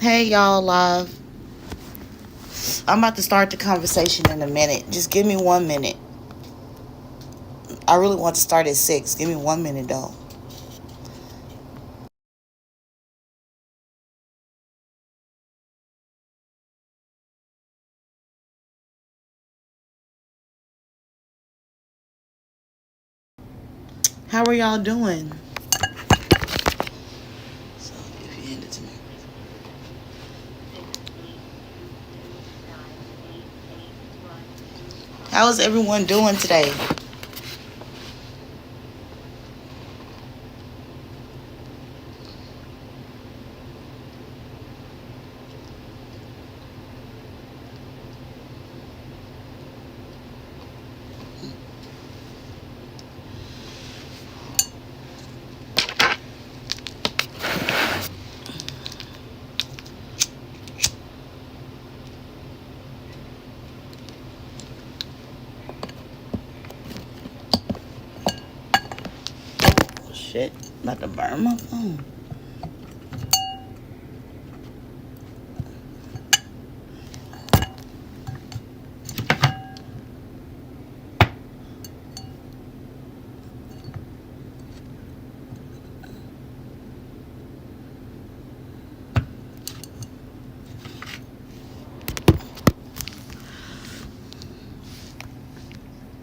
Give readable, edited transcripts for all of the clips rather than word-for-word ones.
Hey y'all, live. I'm about to start the conversation in a minute. Just give me 1 minute. I really want to start at 6. Give me 1 minute though. How are y'all doing? So if you hand it to me. How is everyone doing today? Oh shit. About to burn my phone.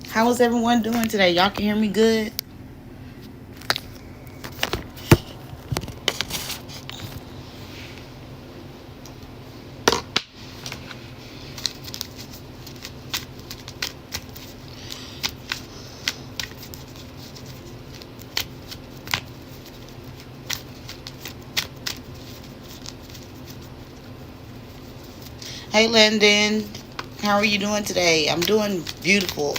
How is everyone doing today? Y'all can hear me good? Hey Landon. How are you doing today? I'm doing beautiful.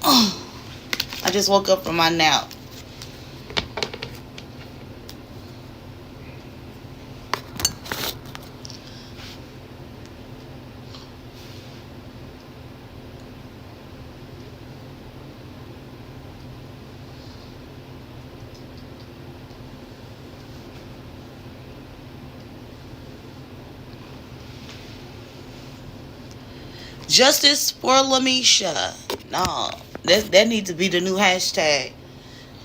I just woke up from my nap. Justice for Lamisha. No, that needs to be the new hashtag.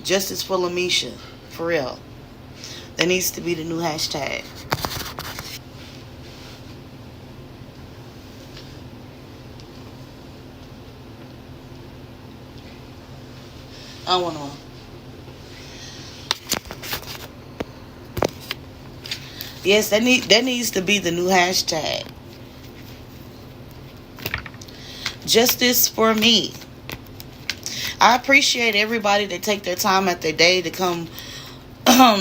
Justice for Lamisha. For real. That needs to be the new hashtag. I want to. Yes, that needs to be the new hashtag. Justice for me. I appreciate everybody that take their time out their day to come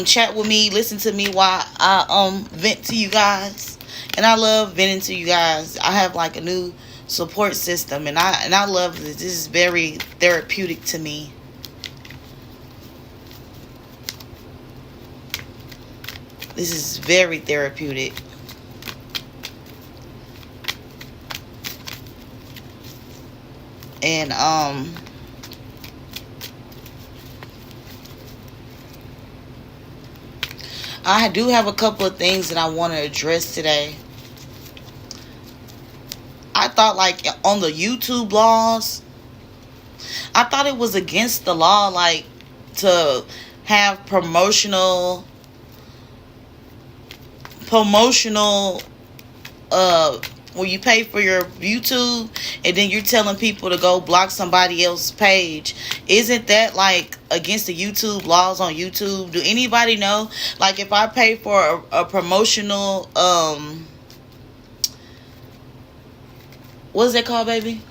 chat with me, listen to me while I vent to you guys. And I love venting to you guys. I have like a new support system, and I love this. This is very therapeutic to me. This is very therapeutic. And I do have a couple of things that I want to address today. I thought like on the YouTube laws, I thought it was against the law like to have promotional where you pay for your YouTube and then you're telling people to go block somebody else's page. Isn't that like against the YouTube laws on YouTube? Do anybody know? Like if I pay for a promotional what is that called, baby?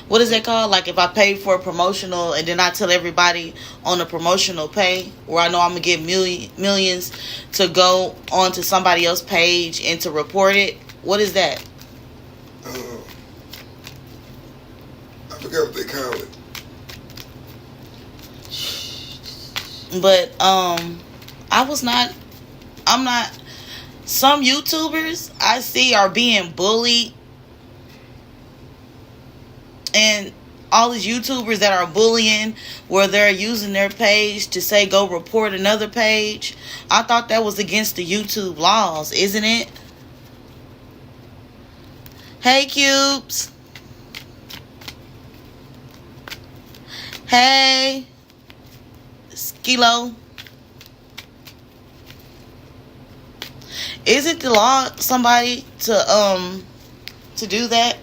What is that called? Like if I pay for a promotional and then I tell everybody on the promotional pay where I know I'm going to get millions to go onto somebody else's page and to report it. What is that? I forgot what they call it. But I'm not, some YouTubers I see are being bullied. And all these YouTubers that are bullying, where they're using their page to say go report another page. I thought that was against the YouTube laws, isn't it? Hey, Cubes. Hey, Skilo. Is it the law somebody to do that?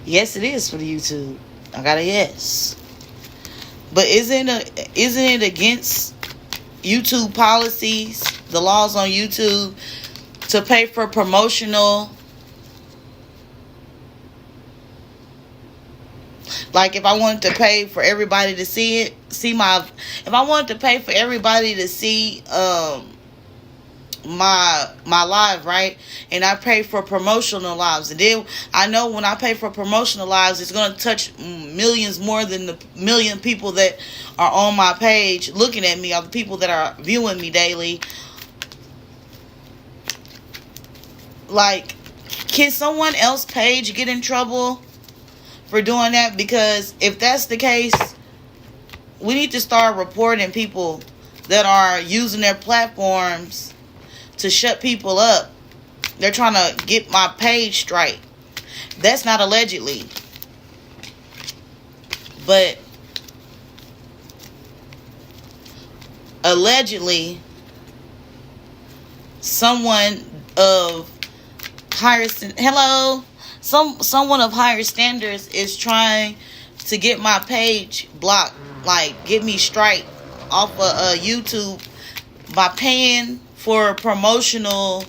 Yes, it is for the YouTube. I got a yes. But isn't it against YouTube policies, the laws on YouTube, to pay for promotional? Like if I wanted to pay for everybody to see it, if I wanted to pay for everybody to see my live, right? And I pay for promotional lives, and then I know when I pay for promotional lives, it's going to touch millions more than the million people that are on my page looking at me, or the people that are viewing me daily. Like, can someone else's page get in trouble for doing that? Because if that's the case, we need to start reporting people that are using their platforms to shut people up. They're trying to get my page straight. That's not allegedly. But allegedly, someone of someone of higher standards is trying to get my page blocked, like get me straight off of YouTube by paying for promotional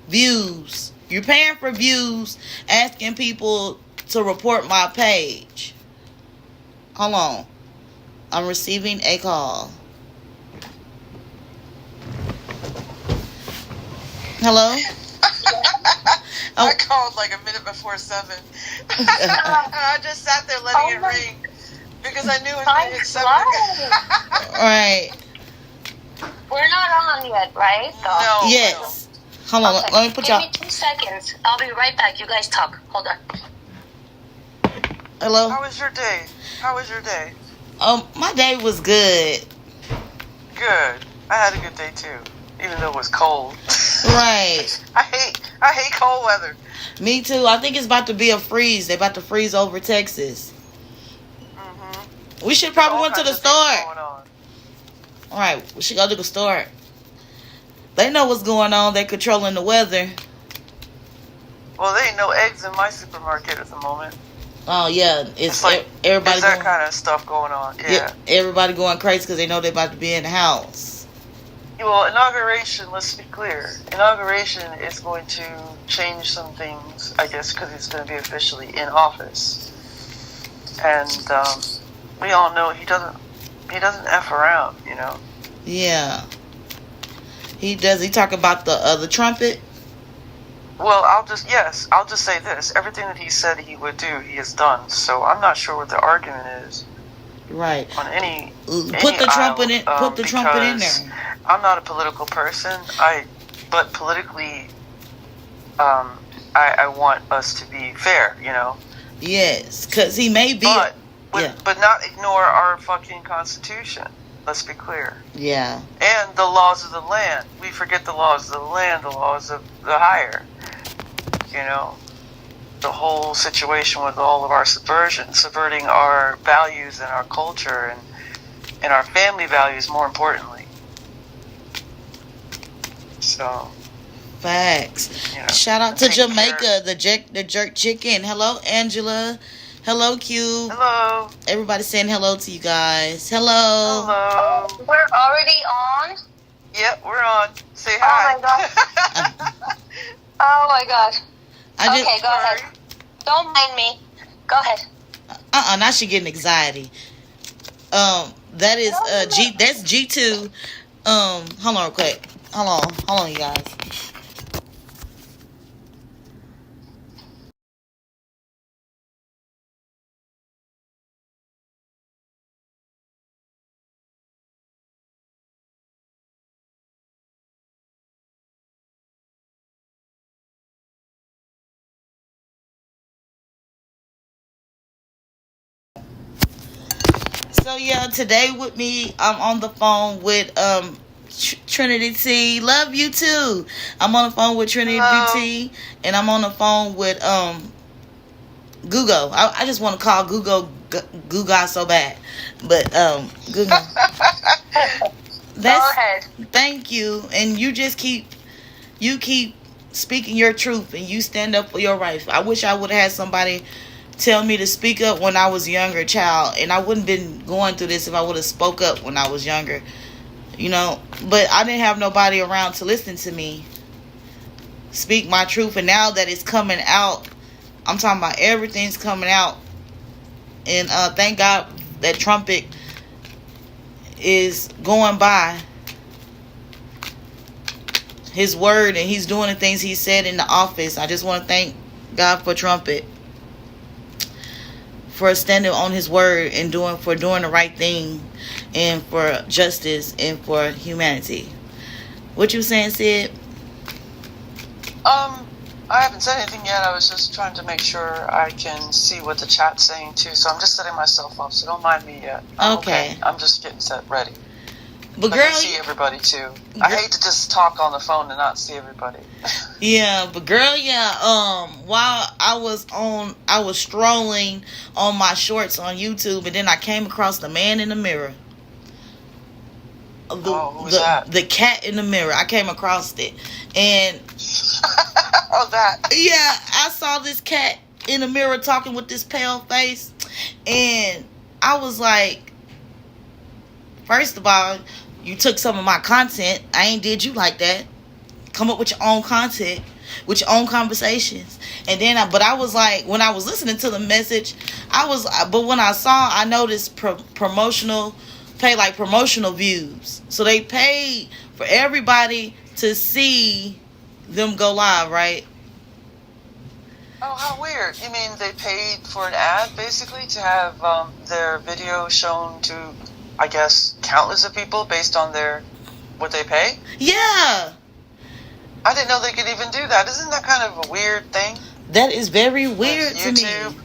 views. You're paying for views, asking people to report my page. Hold on. I'm receiving a call. Hello? I called like a minute before 7. And I just sat there letting it ring because I knew it was going to hit 7. Right. We're not on yet, right? No. Yes. Hold on. Okay. Let me put y'all. Give me 2 seconds. I'll be right back. You guys talk. Hold on. Hello? How was your day? My day was good. Good. I had a good day too, even though it was cold. Right. I hate cold weather. Me too. I think it's about to be a freeze. They're about to freeze over Texas. Mm-hmm. We should probably went to the store. All right, we should go to the store. They know what's going on. They're controlling the weather. Well, there ain't no eggs in my supermarket at the moment. Oh yeah, it's like everybody. There's that kind of stuff going on. Yeah. Everybody going crazy because they know they're about to be in the house. Well, inauguration. Let's be clear. Inauguration is going to change some things, I guess, because he's going to be officially in office, and we all know he doesn't F around, you know. Yeah, he does. He talk about the trumpet. Well, I'll just say this: everything that he said he would do, he has done. So I'm not sure what the argument is. Right. On any put the trumpet in. Put the trumpet in there. I'm not a political person. But politically, I want us to be fair, you know. Yes, because he may be. But not ignore our fucking Constitution. Let's be clear. Yeah. And the laws of the land. We forget the laws of the land, the laws of the higher. You know, the whole situation with all of our subverting our values and our culture and our family values, more importantly. So. Facts. You know, shout out to Jamaica, the jerk chicken. Hello, Angela. Hello, Q. Hello. Everybody saying hello to you guys. Hello. Hello. We're already on? Yep, we're on. Say hi. Oh my god. Oh my god. Okay, go ahead. Don't mind me. Go ahead. Now she getting anxiety. That is that's G2. Hold on real quick. Hold on, you guys. So yeah, today with me, I'm on the phone with Trinity T. Love you too. I'm on the phone with Trinity T, and I'm on the phone with Gugo. I just want to call Gugo Guga so bad, but Gugo. Go ahead. Thank you, and you keep speaking your truth, and you stand up for your rights. I wish I would have had somebody tell me to speak up when I was a younger child, and I wouldn't been going through this if I would have spoke up when I was younger, but I didn't have nobody around to listen to me speak my truth. And now that it's coming out, I'm talking about everything's coming out, and thank God that trumpet is going by his word, and he's doing the things he said in the office. I just want to thank God for trumpet, for standing on his word and doing the right thing, and for justice and for humanity. What you saying, Sid? I haven't said anything yet. I was just trying to make sure I can see what the chat's saying too. So I'm just setting myself up. So don't mind me yet. Okay. I'm just getting set ready. But girl, I can see everybody too. I hate to just talk on the phone and not see everybody. Yeah, but girl, while I was strolling on my shorts on YouTube, and then I came across the man in the mirror. Who's that? The cat in the mirror. I came across it, and that. Yeah, I saw this cat in the mirror talking with this pale face, and I was like, first of all, you took some of my content. I ain't did you like that. Come up with your own content, with your own conversations. And then, I was like, when I was listening to the message, but when I noticed promotional views. So they paid for everybody to see them go live, right? Oh, how weird. You mean they paid for an ad, basically, to have their video shown to, I guess, countless of people based on what they pay? Yeah. I didn't know they could even do that. Isn't that kind of a weird thing? That is very weird to me.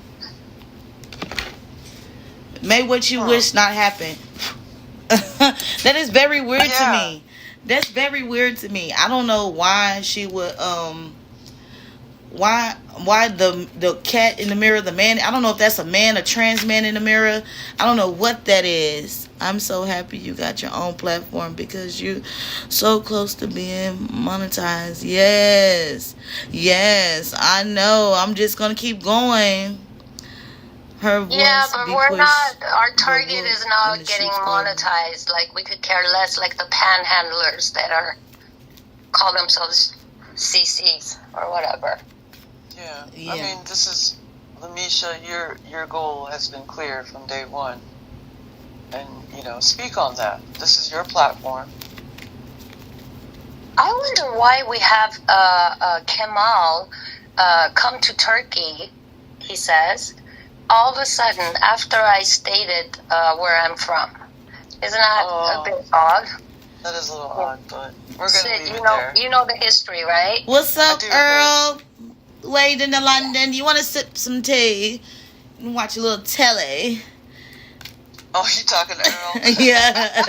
May what you wish not happen. That is very weird to me. That's very weird to me. I don't know why she would why the cat in the mirror, the man, I don't know if that's a man, a trans man in the mirror. I don't know what that is. I'm so happy you got your own platform because you're so close to being monetized. Yes, I know. I'm just gonna keep going. Her voice but we're not, our target is not getting monetized. Like, we could care less, like the panhandlers that call themselves CCs or whatever. Yeah. I mean, this is, Lamisha, your goal has been clear from day one. And, speak on that. This is your platform. I wonder why we have Kemal come to Turkey, he says, all of a sudden after I stated where I'm from. Isn't that a bit odd? That is a little odd, but we're going to leave it there. You know the history, right? What's up, Earl? Wade in London. You want to sip some tea and watch a little telly? Oh, you talking to Earl? Yeah.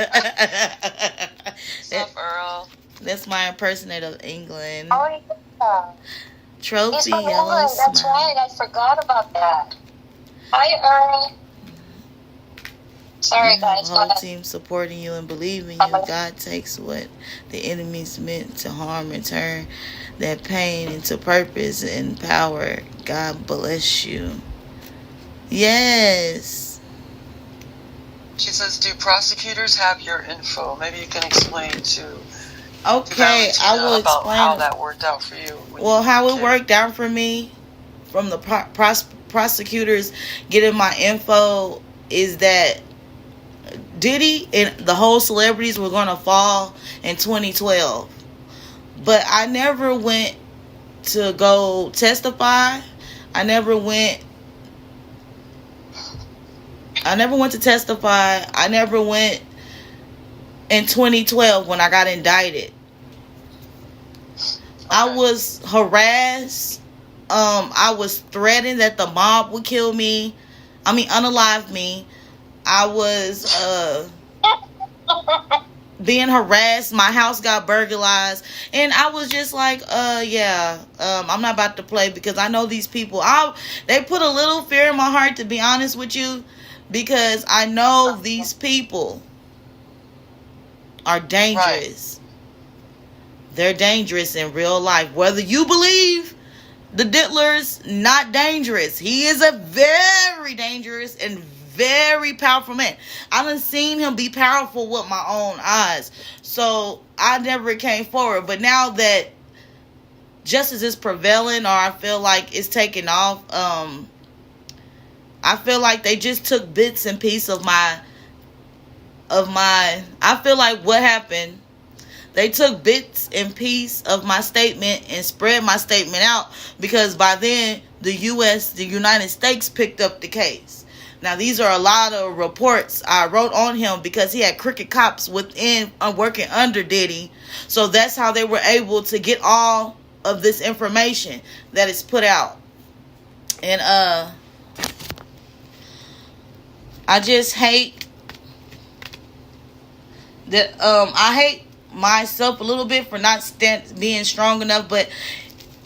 What's up, Earl? That's my impersonator of England. Oh, yeah. Trophy He's from yellow England. smile. That's right. I forgot about that. Hi, Earl. Sorry, guys. The whole team supporting you and believing you. God takes what the enemy's meant to harm and turn that pain into purpose and power. God bless you. Yes. She says, do prosecutors have your info? Maybe you can explain to Okay, I will about explain how that worked out for you. Well, how it worked out for me from the prosecutors getting my info is that Diddy and the whole celebrities were going to fall in 2012. But I never went to go testify. I never went to testify. I never went in 2012 when I got indicted. Okay. I was harassed. I was threatened that the mob would kill me. Unalive me. I was being harassed. My house got burglarized, and I was just like, I'm not about to play, because I know these people. They put a little fear in my heart, to be honest with you, because I know these people are dangerous. Right. They're dangerous in real life. Whether you believe the Dittler's not dangerous, he is a very dangerous and very powerful man. I done seen him be powerful with my own eyes. So I never came forward. But now that justice is prevailing, or I feel like it's taking off, I feel like they just took bits and pieces of my I feel like what happened, they took bits and pieces of my statement and spread my statement out, because by then the United States picked up the case. Now, these are a lot of reports I wrote on him, because he had crooked cops within working under Diddy. So that's how they were able to get all of this information that is put out. And I just hate that I hate myself a little bit for not being strong enough, but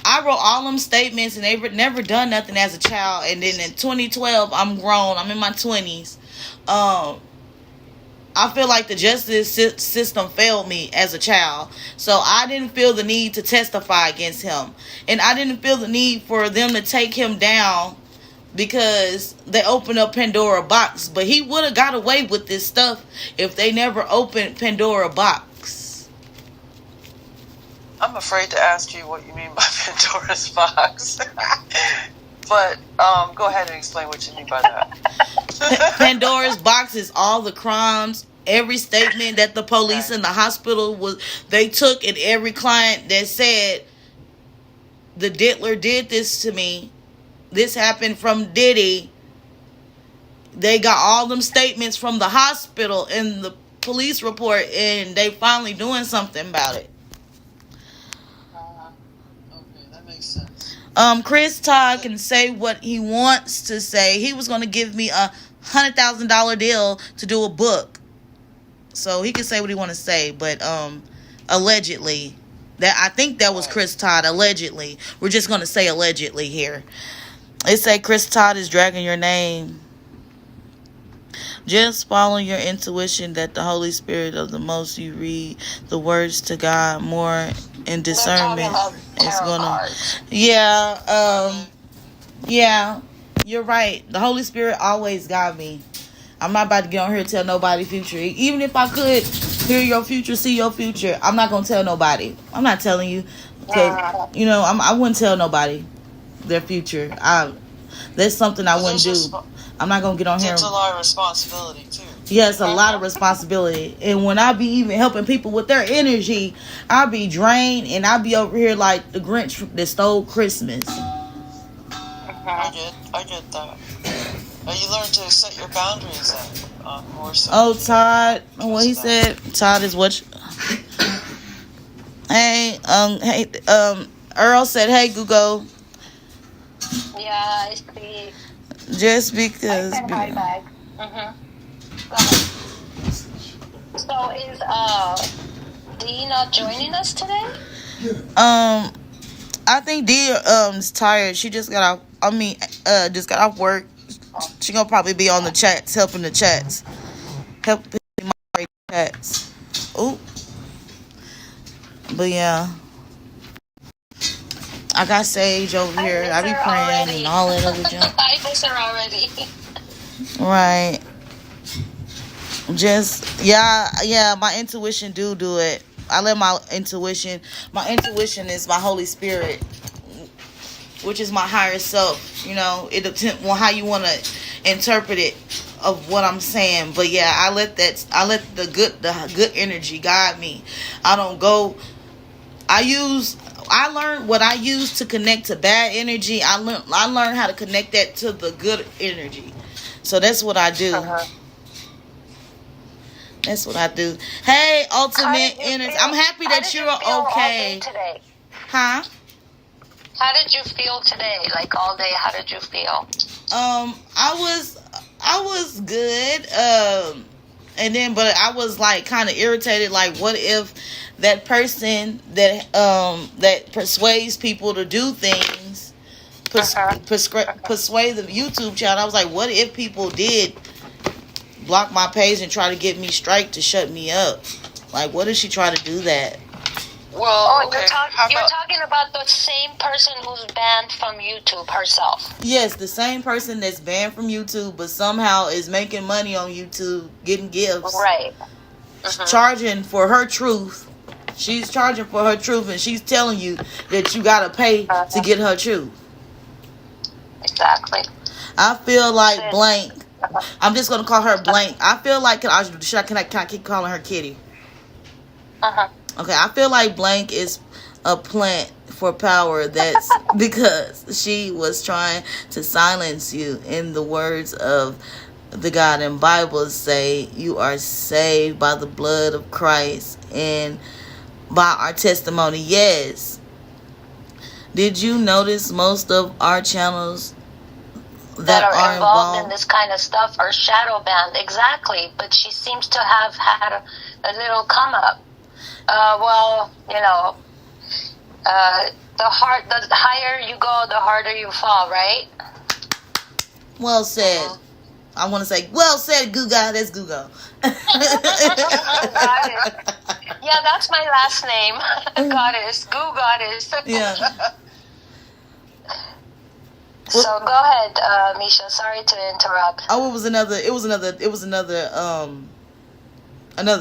I wrote all them statements, and they never done nothing as a child. And then in 2012, I'm grown. I'm in my 20s. I feel like the justice system failed me as a child. So I didn't feel the need to testify against him. And I didn't feel the need for them to take him down, because they opened up Pandora box. But he would have got away with this stuff if they never opened Pandora box. I'm afraid to ask you what you mean by Pandora's box. But go ahead and explain what you mean by that. Pandora box is all the crimes, every statement that the police in the hospital they took, and every client that said the Dittler did this to me, this happened from Diddy. They got all them statements from the hospital and the police report, and they finally doing something about it. Chris Todd can say what he wants to say. He was going to give me a $100,000 deal to do a book, so he can say what he want to say. But allegedly, I think that was Chris Todd. Allegedly, we're just going to say allegedly here. They say Chris Todd is dragging your name. Just follow your intuition that the Holy Spirit of the Most, you read the words to God more in discernment. It's gonna, yeah, you're right. The Holy Spirit always got me. I'm not about to get on here and tell nobody future. Even if I could hear your future, see your future, I'm not gonna tell nobody. I'm not telling you, because I wouldn't tell nobody their future. That's something I wouldn't do. I'm not gonna get on here. It's a lot of responsibility too. Yeah, it's a lot of responsibility. And when I be even helping people with their energy, I'll be drained, and I'll be over here like the Grinch that stole Christmas. I get that. You learn to set your boundaries more so. Oh, Todd, what he said. Todd is what? Earl said, "Hey, Google." Yeah, I see. Just because. So is Dee not joining us today? I think Dee is tired. She just got off. Just got off work. She gonna probably be on the chats, helping moderate chats. Ooh. But yeah, I got Sage over here. I be praying and all that other junk. I miss her already. Right. Just my intuition do it. I let my intuition is my Holy Spirit, which is my higher self. It depends on how you want to interpret it of what I'm saying. But yeah, I let the good energy guide me. I don't go. I learned what I use to connect to bad energy. I learned how to connect that to the good energy. So that's what I do. That's what I do. Hey, Ultimate Energy. I'm happy that you're okay. Today? Huh? How did you feel today? Like all day, how did you feel? I was good. And then, but I was like kind of irritated. Like, what if that person that persuades people to do things, persuade the YouTube channel? I was like, what if people did block my page and try to get me strike to shut me up? Like, what if she try to do that? Well, okay. You're talking about the same person who's banned from YouTube herself. Yes, the same person that's banned from YouTube, but somehow is making money on YouTube, getting gifts. Right. Charging for her truth. She's charging for her truth, and she's telling you that you gotta pay to get her truth. Exactly. I feel like Blank. I'm just gonna call her Blank. I feel like can I keep calling her Kitty? Okay, I feel like Blank is a plant for power. That's because she was trying to silence you. In the words of the God and Bible say, you are saved by the blood of Christ and by our testimony. Yes. Did you notice most of our channels that are involved in this kind of stuff are shadow banned? Exactly. But she seems to have had a little come up. Well, you know, the higher you go, the harder you fall, right? Well said. I want to say, well said, Guga. That's Guga. Goddess. Yeah, that's my last name. Goddess. Goo Goddess. Yeah. So go ahead, Misha. Sorry to interrupt. Oh, it was another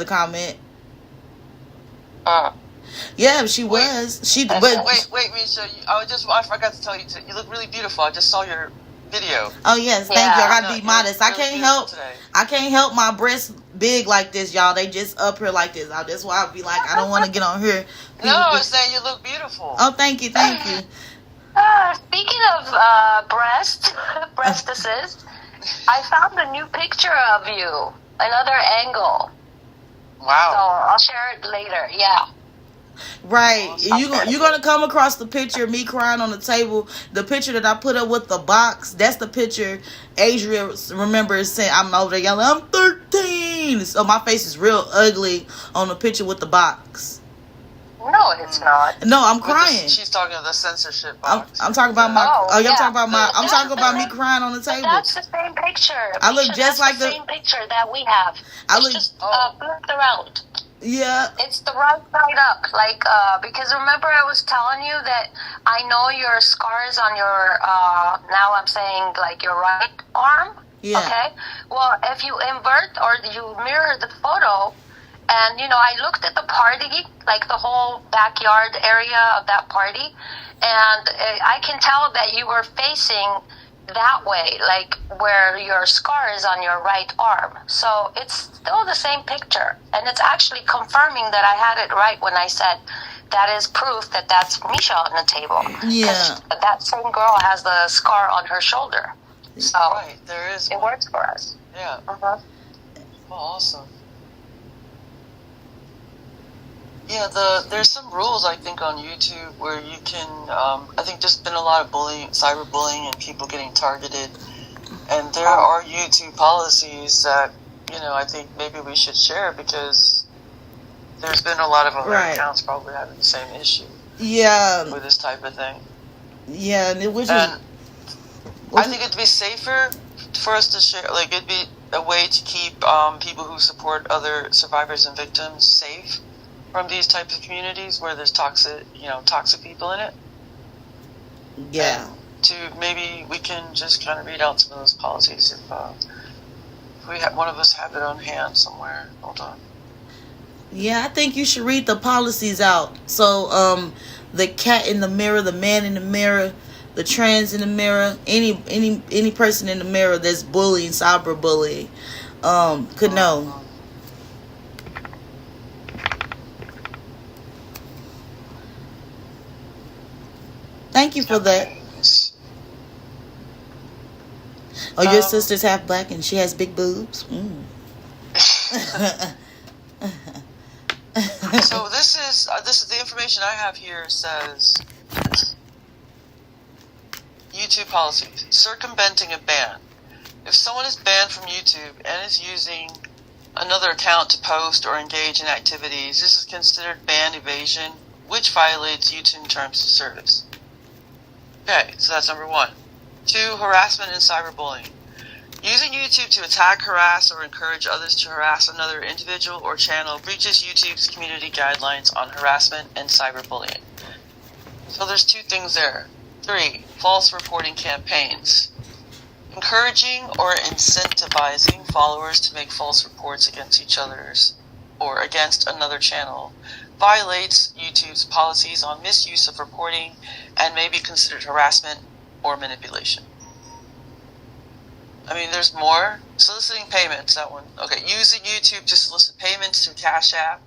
comment. Yeah, she was. Wait, Misha. I forgot to tell you. You look really beautiful. I just saw your video. Oh yes, thank you. I gotta be modest. I can't help my breasts big like this, y'all. They just up here like this. That's why I be like, I don't want to get on here. No, I'm saying you look beautiful. Oh, thank you. Speaking of breastises, I found a new picture of you, another angle. Wow. So I'll share it later. Yeah. Right. You're going to come across the picture of me crying on the table. The picture that I put up with the box, that's the picture Adria remembers saying, I'm over there yelling, I'm 13. So my face is real ugly on the picture with the box. No, it's not. No, I'm crying. She's talking about the censorship box. I'm talking about my. I'm talking about me crying on the table. That's the same picture. I look just like the same picture that we have. Just flipped around. Yeah. It's the right side up, because remember I was telling you that I know your scars on your. Now I'm saying like your right arm. Yeah. Okay. Well, if you invert or you mirror the photo. And, I looked at the party, like the whole backyard area of that party, and I can tell that you were facing that way, like where your scar is on your right arm. So it's still the same picture. And it's actually confirming that I had it right when I said that is proof that that's Misha on the table. Yeah. That same girl has the scar on her shoulder. So right, there is. It works for us. Yeah. Uh-huh. Oh, awesome. Yeah, there's some rules I think on YouTube where you can. I think there's been a lot of cyberbullying, and people getting targeted. And there are YouTube policies that I think maybe we should share because there's been a lot of other accounts probably having the same issue. Yeah. With this type of thing. Yeah, I think it'd be safer for us to share. Like it'd be a way to keep people who support other survivors and victims safe from these types of communities where there's toxic people in it. Yeah. And maybe we can just kind of read out some of those policies if we have one of us have it on hand somewhere. Hold on. Yeah, I think you should read the policies out. So, the cat in the mirror, the man in the mirror, the trans in the mirror, any person in the mirror that's bullying, cyberbullying, could know. Thank you for that. Oh, your sister's half black and she has big boobs? So this is the information I have here says YouTube policies. Circumventing a ban. If someone is banned from YouTube and is using another account to post or engage in activities, this is considered ban evasion, which violates YouTube terms of service. Okay, so that's number 1. 2, harassment and cyberbullying. Using YouTube to attack, harass, or encourage others to harass another individual or channel breaches YouTube's community guidelines on harassment and cyberbullying. So there's 2 things there. 3, false reporting campaigns. Encouraging or incentivizing followers to make false reports against each other's or against another channel violates YouTube's policies on misuse of reporting and may be considered harassment or manipulation. I mean, there's more. Soliciting payments, that one. Okay, using YouTube to solicit payments through Cash App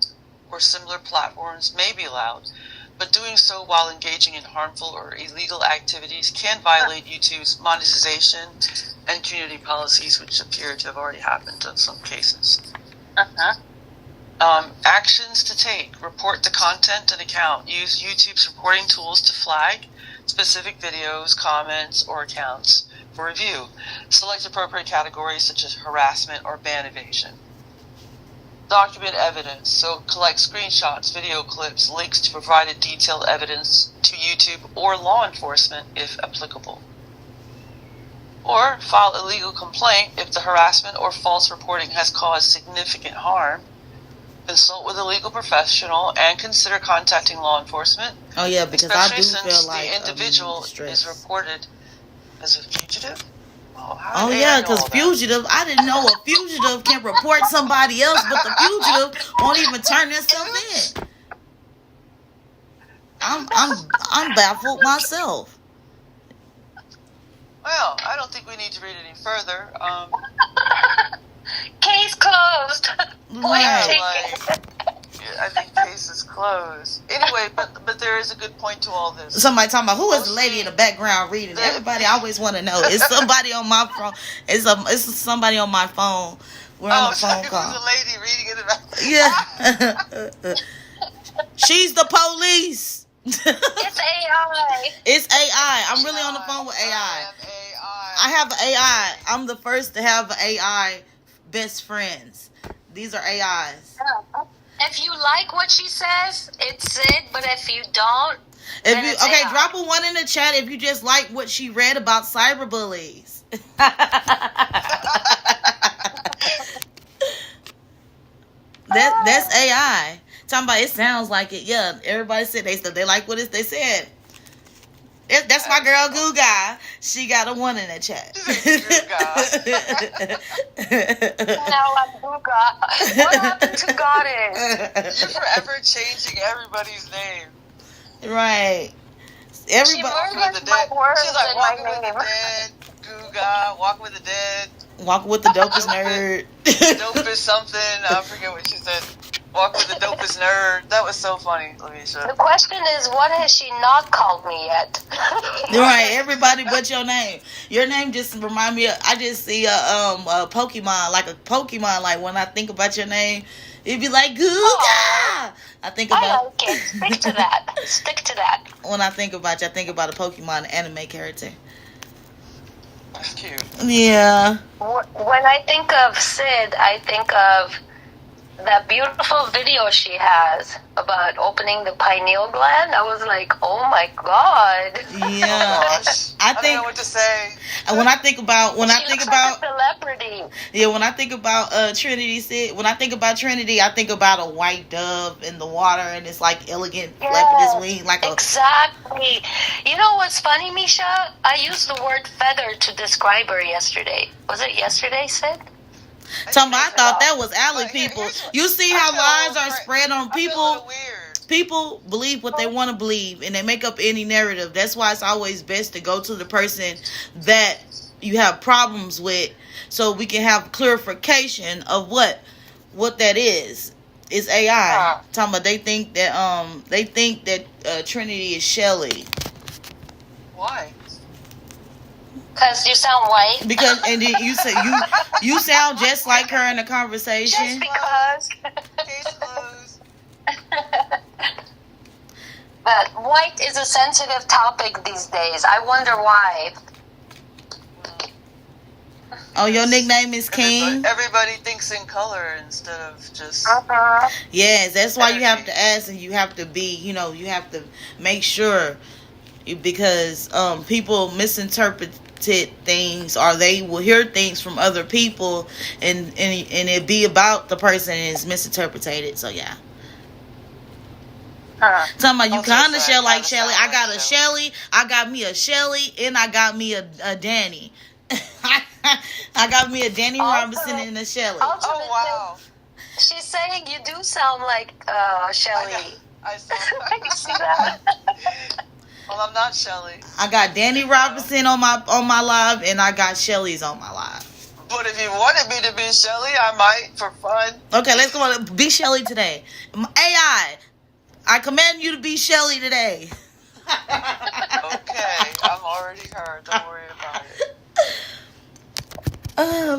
or similar platforms may be allowed, but doing so while engaging in harmful or illegal activities can violate YouTube's monetization and community policies, which appear to have already happened in some cases. Actions to take. Report the content and account. Use YouTube's reporting tools to flag specific videos, comments, or accounts for review. Select appropriate categories such as harassment or ban evasion. Document evidence. So collect screenshots, video clips, links to provided detailed evidence to YouTube or law enforcement if applicable. Or file a legal complaint if the harassment or false reporting has caused significant harm. Consult with a legal professional and consider contacting law enforcement. Oh yeah, because I do feel like the individual is reported as a fugitive. Oh yeah, because fugitive, I didn't know a fugitive can report somebody else, but the fugitive won't even turn themselves in. I'm baffled myself. Well, I don't think we need to read any further. Case closed. Right. I think case is closed. Anyway, but there is a good point to all this. Somebody talking about who is the lady in the background reading. Everybody always want to know. It's somebody on my phone. It's somebody on my phone. We're on a phone call. Who's the lady reading it? Yeah. She's the police. It's AI. It's AI. I'm really on the phone with AI. I have AI. I'm the first to have AI best friends. These are AIs. If you like what she says, it's it. But if you don't, then it's AI. Drop a 1 in the chat if you just like what she read about cyberbullies. That's AI. Talking about it sounds like it. Yeah, everybody said they like what they said. That's my girl Guga. She got a 1 in the chat. Now I'm Guga. What happened to Goddess? You're forever changing everybody's name. Right. She murders my words. She's like walking with the dead. Guga, walking with the dead. Walking with the dopest nerd. Dopest something. I forget what she said. Walk with the dopest nerd. That was so funny, Alicia. The question is, what has she not called me yet? Right, everybody but your name. Your name just remind me of, I just see a Pokemon, like a Pokemon. Like when I think about your name, it'd be like Guga. I think about. I like it. Stick to that. Stick to that. When I think about you, I think about a Pokemon anime character. That's cute. Yeah. When I think of Sid, I think of that beautiful video she has about opening the pineal gland. I was like, oh my god. Yeah. Oh gosh. I don't know what to say. When I think about like a celebrity. Yeah, when I think about Trinity, when I think about Trinity, I think about a white dove in the water and it's like elegant flapping his wing like exactly. You know what's funny, Misha? I used the word feather to describe her yesterday. Was it yesterday, Sid? I thought that was alley people. You see how lies are spread on people. People believe what they want to believe, and they make up any narrative. That's why it's always best to go to the person that you have problems with, so we can have clarification of what that is. It's AI. Talking about they think that Trinity is Shelly. Why? Because you sound white. Because and then you say you sound just like her in the conversation. Just because. Case closed. But white is a sensitive topic these days. I wonder why. Oh, your nickname is King? Everybody thinks in color instead of just... Yes, that's why you have energy. to ask, and you have to be, you have to make sure, because people misinterpret things, or they will hear things from other people, and it be about the person, and it's misinterpreted. So yeah. Talking about you kind of shell like Shelly. I got a Shelly. I got me a Shelly, and I got me a Danny. I got me a Danny Robinson and a Shelly. Oh wow! She's saying you do sound like Shelly. I saw You see that? Well, I'm not Shelly. I got Danny Robinson on my live, and I got Shelly's on my live. But if you wanted me to be Shelly, I might for fun. Okay, let's go on. Be Shelly today. AI, I command you to be Shelly today. Okay, I'm already heard. Don't worry about it.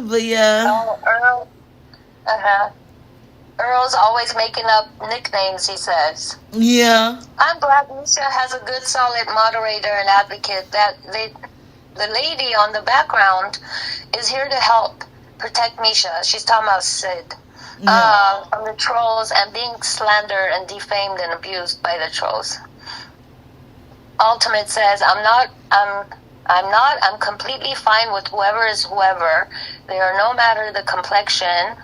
But yeah. Oh, Earl. Earl's always making up nicknames, he says. Yeah. I'm glad Misha has a good, solid moderator and advocate. The lady on the background is here to help protect Misha. She's talking about Sid. From the trolls and being slandered and defamed and abused by the trolls. Ultimate says, I'm completely fine with whoever is whoever. They are no matter the complexion.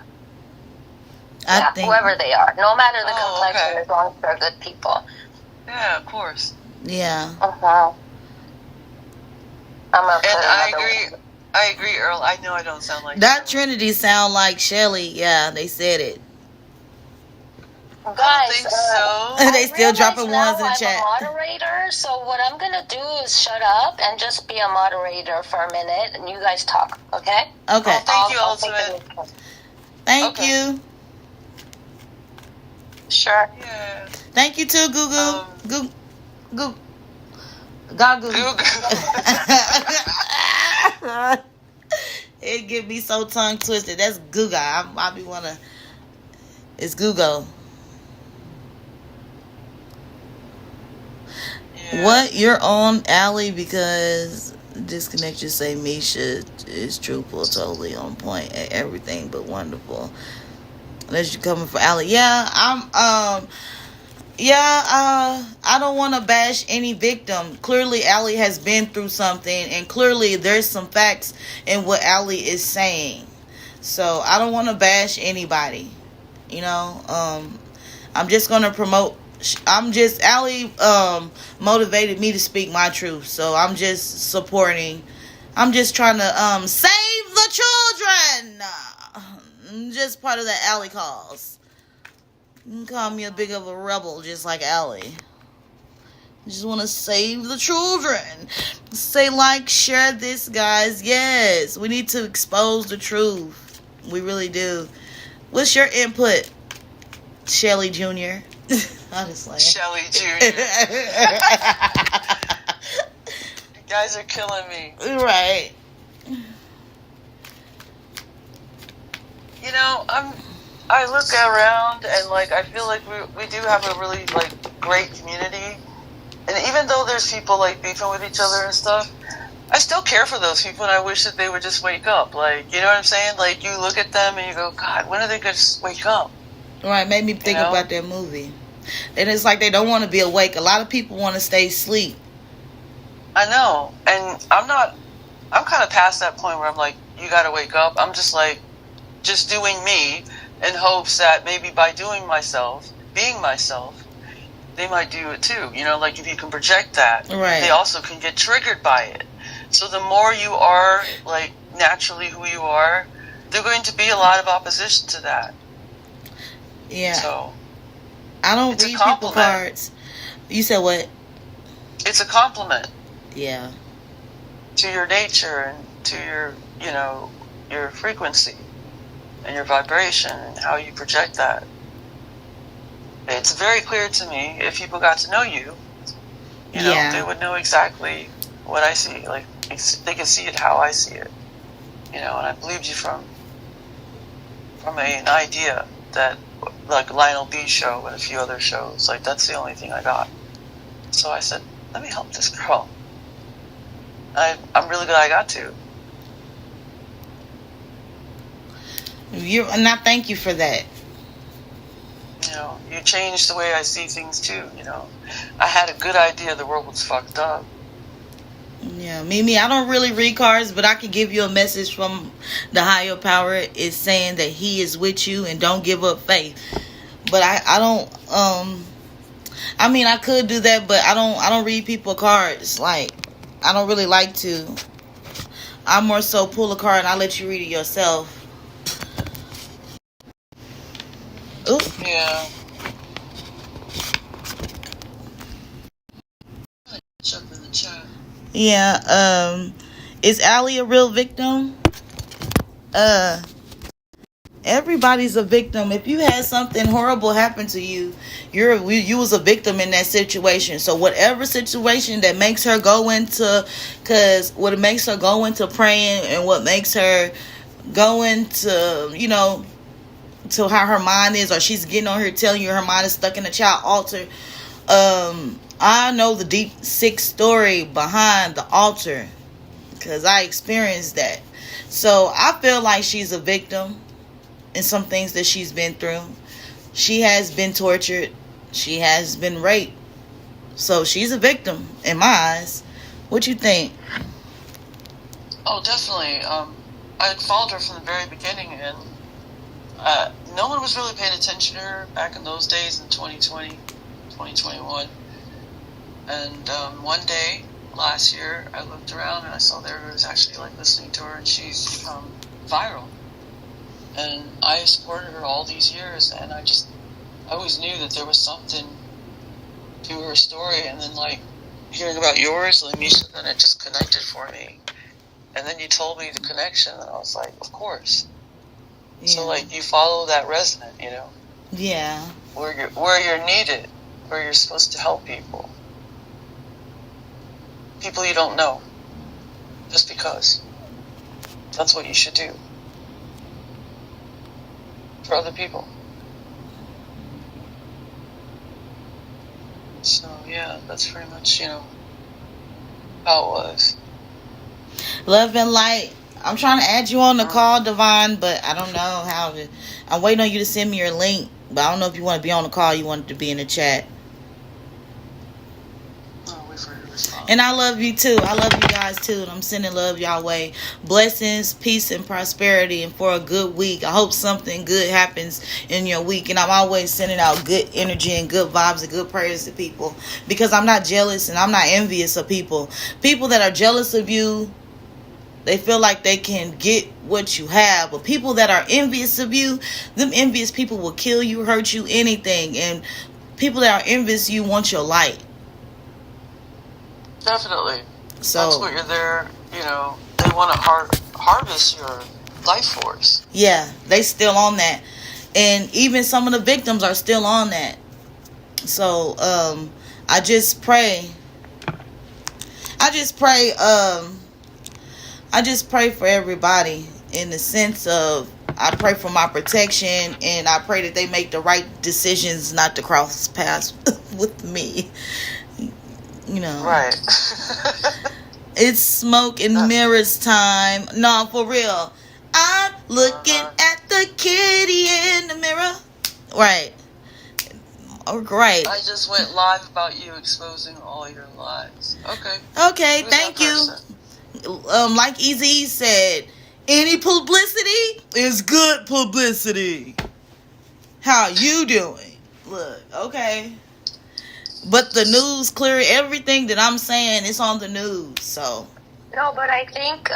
Whoever they are. No matter the complexion, okay. as long as they're good people. Yeah, of course. Yeah. I'm gonna put I agree, Earl. I know I don't sound like that. Shelly. Trinity sound like Shelly. Yeah, they said it. Guys, I don't think so. They still dropping ones in I'm chat. a moderator, so what I'm gonna do is shut up and just be a moderator for a minute, and you guys talk, okay? Okay. Thank you, I'll take Ultimate. it. Thank Okay. you. Sure. Yeah. Thank you too, Goo. Gagu. It get me so tongue twisted. That's Guga. I be wanna. It's Gugo. Yeah. What? You're on Allie because disconnect. You say Misha is truthful, totally on point at everything, but wonderful. Unless you're coming for Allie. Yeah, I don't want to bash any victim. Clearly, Allie has been through something, and clearly there's some facts in what Allie is saying. So I don't want to bash anybody. I'm just gonna promote. Allie motivated me to speak my truth, so I'm just supporting. I'm just trying to save the children. I'm just part of the Allie cause. You can call me a big of a rebel, just like Allie. I just want to save the children. Say, like, share this, guys. Yes, we need to expose the truth. We really do. What's your input, Shelly Jr.? Honestly. Shelly Jr. You guys are killing me. Right. I look around and I feel like we do have a really great community, and even though there's people beefing with each other and stuff, I still care for those people, and I wish that they would just wake up. You know what I'm saying? You look at them and you go, God, when are they gonna just wake up? Right, made me think about that movie. And it's like they don't want to be awake. A lot of people want to stay asleep. I know, and I'm kind of past that point where I'm like, you gotta wake up. I'm just just doing me in hopes that maybe by being myself, they might do it too. If you can project that, right, they also can get triggered by it. So the more you are naturally who you are, there's going to be a lot of opposition to that. Yeah. So I don't read people cards. You said what? It's a compliment. Yeah. To your nature and to your frequency and your vibration and how you project that. It's very clear to me if people got to know you, they would know exactly what I see. They can see it how I see it. And I believed you from an idea that Lionel B show and a few other shows. That's the only thing I got. So I said, let me help this girl. I'm really glad I got to. And I thank you for that. You changed the way I see things too. I had a good idea the world was fucked up. Yeah, Mimi, I don't really read cards, but I can give you a message from the higher power. It's saying that he is with you and don't give up faith. But I don't I mean, I could do that, but I don't read people cards. Like, I don't really like to. I more so pull a card and I let you read it yourself. Ooh. Yeah. Jump in the chat. Yeah, is Allie a real victim? Everybody's a victim. If you had something horrible happen to you, you was a victim in that situation. So whatever situation that makes her go into, because what makes her go into praying and what makes her go into, to how her mind is, or she's getting on here telling you her mind is stuck in a child altar. I know the deep sick story behind the altar because I experienced that. So I feel like she's a victim in some things that she's been through. She has been tortured. She has been raped. So she's a victim in my eyes. What you think? Oh, definitely. I followed her from the very beginning, and no one was really paying attention to her back in those days in 2020, 2021. And one day last year, I looked around and I saw there was actually listening to her, and she's become viral. And I supported her all these years, and I always knew that there was something to her story. And then hearing about yours, Lamisha, then it just connected for me. And then you told me the connection, and I was like, of course. Yeah. So you follow that resonant, Yeah. Where you're needed, where you're supposed to help people. People you don't know. Just because. That's what you should do. For other people. So yeah, that's pretty much, how it was. Love and light. I'm trying to add you on the call, Divine, but I don't know how to. I'm waiting on you to send me your link, but I don't know if you want to be on the call. You want to be in the chat. And I love you too. I love you guys too. And I'm sending love y'all way. Blessings, peace, and prosperity, and for a good week. I hope something good happens in your week. And I'm always sending out good energy and good vibes and good prayers to people, because I'm not jealous and I'm not envious of people. People that are jealous of you, they feel like they can get what you have. But people that are envious of you, them envious people will kill you, hurt you, anything. And people that are envious of you want your light. Definitely. So that's what you're there, they want to harvest your life force. Yeah, they still on that. And even some of the victims are still on that. So, I just pray for everybody, in the sense of, I pray for my protection, and I pray that they make the right decisions not to cross paths with me. Right. It's smoke and mirrors time. No, for real. I'm looking at the kitty in the mirror. Right. Oh, great. I just went live about you exposing all your lies. Okay. Okay, thank you. Like Easy said, any publicity is good publicity. How you doing? Look, okay. But the news clear everything that I'm saying. It's on the news, so. No, but I think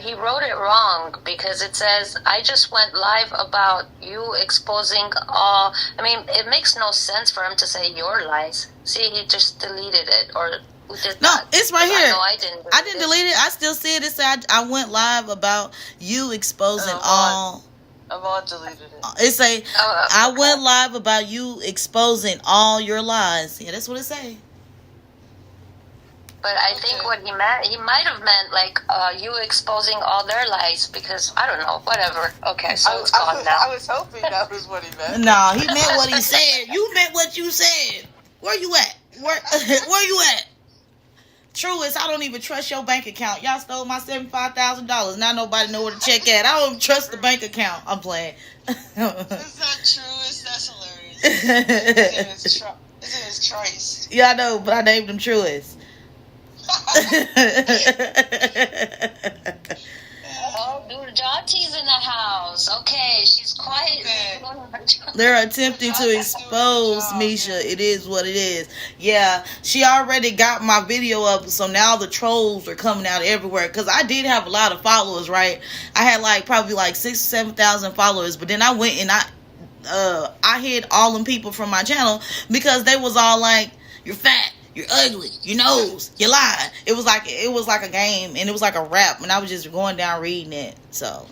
he wrote it wrong, because it says, I just went live about you exposing all. I mean, it makes no sense for him to say your lies. See, he just deleted it, or who did no, that? it's right here. I didn't delete it. I still see it. It said I went live about you exposing all. Avon deleted it. It say, I went live about you exposing all your lies. Yeah, that's what it say. But I think what he meant, he might have meant you exposing all their lies, because I don't know, whatever. Okay, so it's gone now. I was hoping that was what he meant. No, he meant what he said. You meant what you said. Where you at? Where you at? Truist, I don't even trust your bank account. Y'all stole my $75,000. Now nobody know where to check at. I don't trust the bank account. I'm playing. That's not Truist. That's hilarious. His name is Trice. Yeah, I know, but I named him Truist. Oh, dude, Jati's in the house. Okay, she's quiet. Okay. They're attempting to expose Misha. It is what it is. Yeah, she already got my video up, so now the trolls are coming out everywhere. Because I did have a lot of followers, right? I had probably 6,000 or 7,000 followers, but then I went and I hid all them people from my channel because they was all like, "You're fat. You're ugly. Your nose. You lie." It was like a game, and it was like a rap, and I was just going down reading it. So,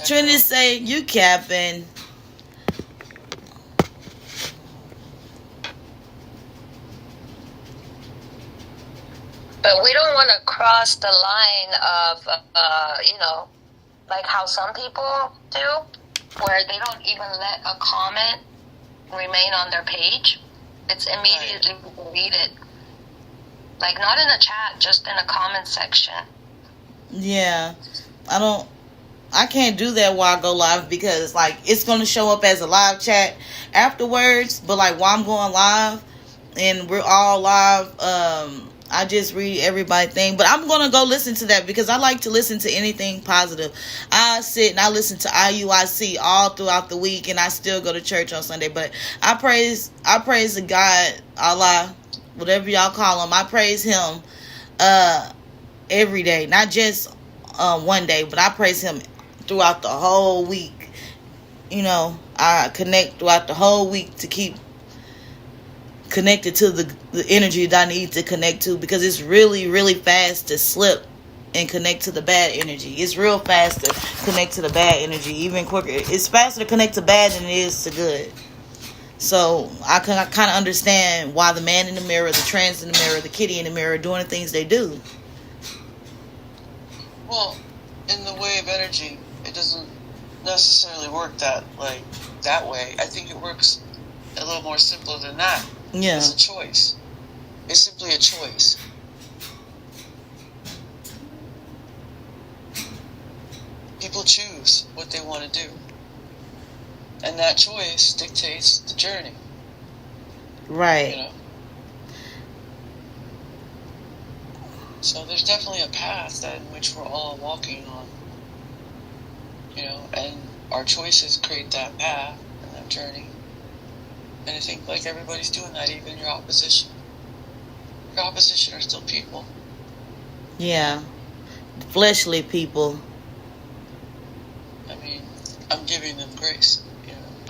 Trinity say you capping. But we don't want to cross the line of, like how some people do, where they don't even let a comment remain on their page. It's immediately deleted. Like, not in the chat, just in a comment section. Yeah, I can't do that while I go live because it's going to show up as a live chat afterwards, but while I'm going live and we're all live, I just read everybody's thing. But I'm going to go listen to that because I like to listen to anything positive. I sit and I listen to IUIC all throughout the week, and I still go to church on Sunday. But I praise the God, Allah, whatever y'all call him. I praise him every day, not just one day, but I praise him throughout the whole week. I connect throughout the whole week to keep connected to the energy that I need to connect to, because it's really, really fast to slip and connect to the bad energy. It's real fast to connect to the bad energy, even quicker. It's faster to connect to bad than it is to good. So I kind of understand why the man in the mirror, the trans in the mirror, the kitty in the mirror are doing the things they do. Well, in the way of energy, it doesn't necessarily work that way. I think it works a little more simpler than that. Yeah. It's a choice. It's simply a choice. People choose what they want to do. And that choice dictates the journey. Right. So there's definitely a path in which we're all walking on. And our choices create that path and that journey. And I think everybody's doing that, even your opposition. Your opposition are still people. Yeah. Fleshly people. I mean, I'm giving them grace.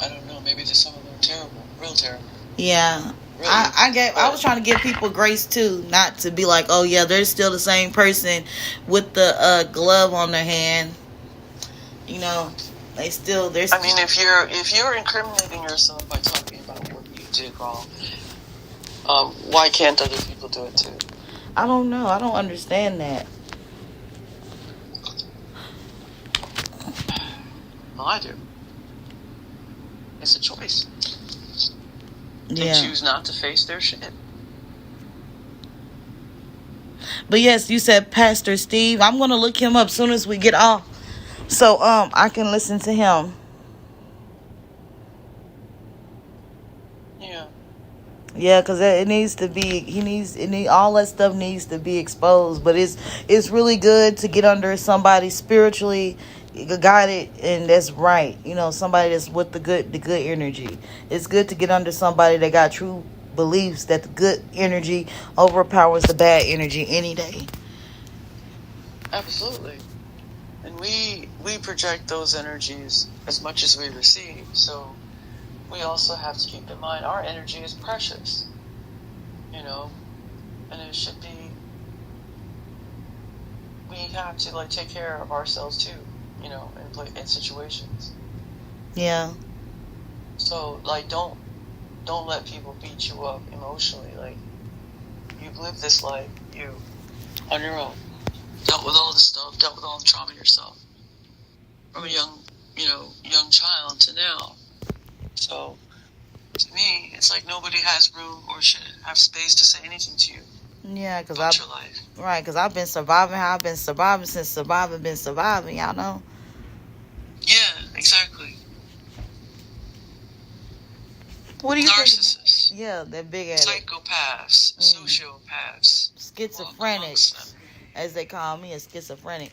I don't know, maybe some of them are terrible, real terrible. Yeah. Really? I was trying to give people grace too, not to be like, oh yeah, they're still the same person with the glove on their hand. They're still. I mean, if you're incriminating yourself by talking about what you did wrong, why can't other people do it too? I don't know. I don't understand that. Well, I do. It's a choice. Yeah. They choose not to face their shit. But yes, you said Pastor Steve. I'm gonna look him up as soon as we get off, so I can listen to him. Yeah, because it needs to be. All that stuff needs to be exposed. But it's really good to get under somebody spiritually guided, and that's right. Somebody that's with the good energy. It's good to get under somebody that got true beliefs that the good energy overpowers the bad energy any day. Absolutely. And we project those energies as much as we receive. So we also have to keep in mind our energy is precious, and it should be, we have to take care of ourselves too, in situations. Yeah. So don't let people beat you up emotionally. You've lived this life, you on your own, dealt with all the stuff, dealt with all the trauma yourself, from a young child to now. So, to me, it's like nobody has room or should have space to say anything to you Yeah, because about your life. Right, because I've been surviving how I've been surviving since surviving been surviving, y'all know? Yeah, exactly. What do you Narcissists. think? Yeah, they're big at Psychopaths, sociopaths, schizophrenic, as they call me, a schizophrenic.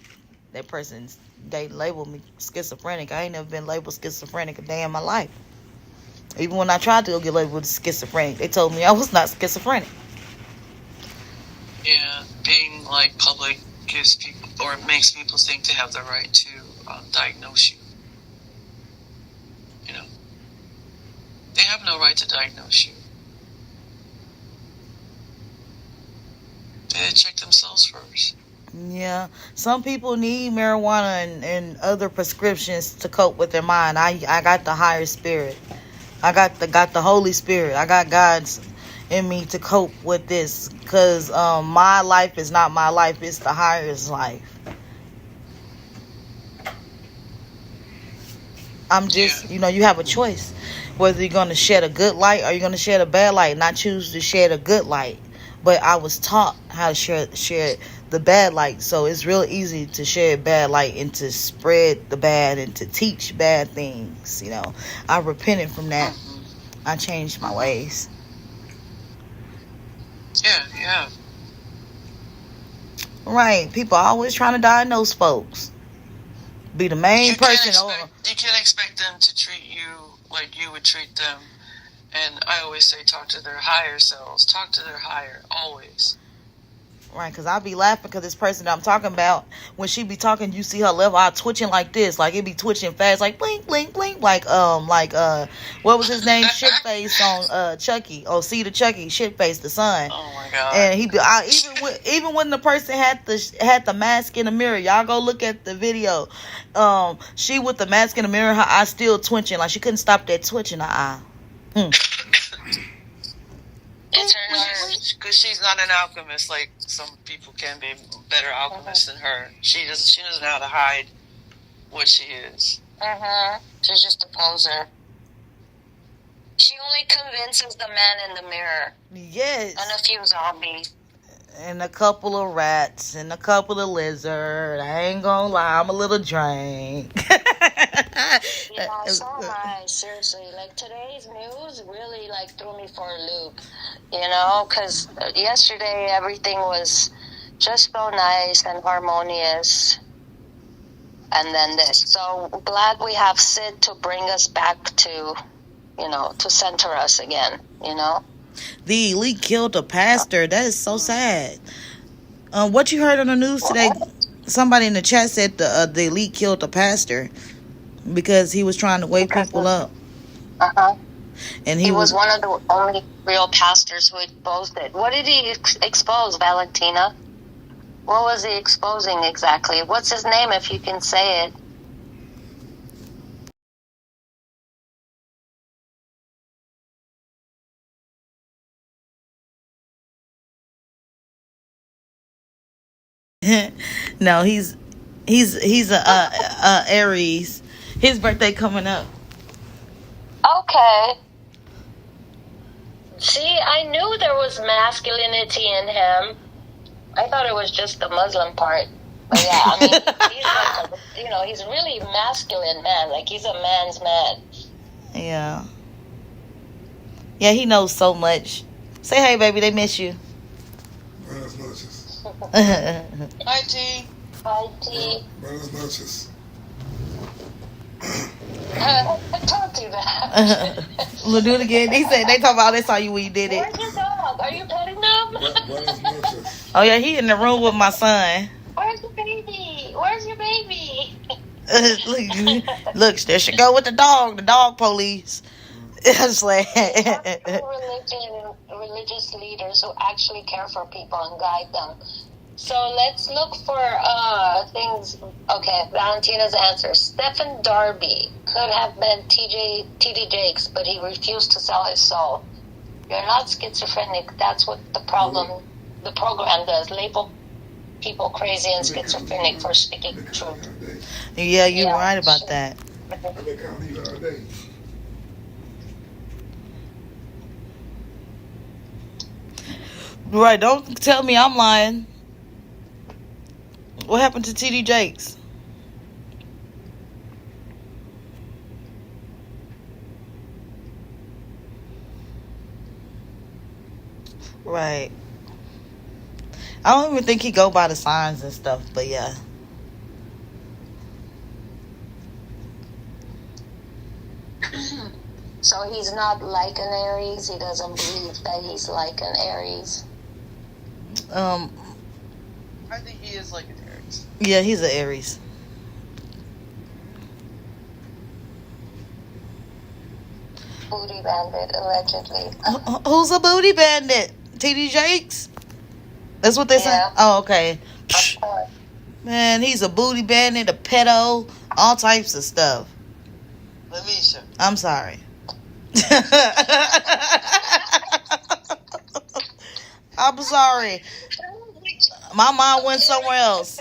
That person, they label me schizophrenic. I ain't never been labeled schizophrenic a day in my life. Even when I tried to go get labeled schizophrenic, they told me I was not schizophrenic. Yeah, being like public gives people, or makes people think they have the right to diagnose you. You know, they have no right to diagnose you. They check themselves first. Yeah, some people need marijuana and other prescriptions to cope with their mind. I got the higher spirit. I got the Holy Spirit. I got God's in me to cope with this, because my life is not my life. It's the higher's life. I'm just, you have a choice whether you're going to shed a good light or you're going to shed a bad light. And I choose to shed a good light. But I was taught how to share the bad light. So it's real easy to shed bad light and to spread the bad and to teach bad things. I repented from that. I changed my ways. Yeah. Right. People are always trying to diagnose folks. Be the main person. You can't expect them to treat you like you would treat them. And I always say, talk to their higher selves. Talk to their higher, always. Right, because I be laughing because this person that I'm talking about, when she be talking, you see her level eye twitching like this. Like, it be twitching fast, like, blink, blink, blink. Like, what was his name? Shitface on Chucky. Oh, see the Chucky, Shitface, the son. Oh, my God. And he be, even when the person had the mask in the mirror, y'all go look at the video. She with the mask in the mirror, her eye still twitching. Like, she couldn't stop that twitching her eye. It's her nerves. Because she's not an alchemist like some people can be better alchemists than her. She doesn't know how to hide what she is. She's just a poser. She only convinces the man in the mirror. Yes. And a few zombies. And a couple of rats and a couple of lizards. I ain't gonna lie, I'm a little drank. Yeah, so am I, seriously. Like, today's news really, threw me for a loop, because yesterday everything was just so nice and harmonious, and then this. So glad we have Sid to bring us back to, to center us again, The elite killed a pastor. That is so sad. What you heard on the news today? Somebody in the chat said the elite killed a pastor because he was trying to wake people up. And he was one of the only real pastors who exposed it. What did he expose, Valentina? What was he exposing exactly? What's his name, if you can say it? No, he's a Aries. His birthday coming up. Okay. See, I knew there was masculinity in him. I thought it was just the Muslim part. But yeah, I mean, he's he's really masculine man. Like, he's a man's man. Yeah. Yeah, he knows so much. Say hey, baby, they miss you. Buenas noches. Hi, T. Hi, T. Buenas noches. I told you that. We'll do it again. They talking about they saw you when you did it. Where's your dog? Are you petting them? Buenas noches. Oh yeah, he in the room with my son. Where's the baby? Where's your baby? Look, there she go with the dog police. It's like religious leaders who actually care for people and guide them. So let's look for things. Okay, Valentina's answer. Stephen Darby could have been TD Jakes, but he refused to sell his soul. You're not schizophrenic. That's what the program does. Label people crazy and schizophrenic for speaking the truth. Yeah, you're right about that. Right, don't tell me I'm lying. What happened to TD Jakes? Right. I don't even think he go by the signs and stuff, but yeah. So he's not like an Aries. He doesn't believe that he's like an Aries. I think he is like an Aries. Yeah, he's an Aries. Booty bandit, allegedly. Who's a booty bandit? TD Jakes? That's what they say? Oh, okay. Man, he's a booty bandit, a pedo, all types of stuff. Lamisha. I'm sorry. I'm sorry. My mind went somewhere else.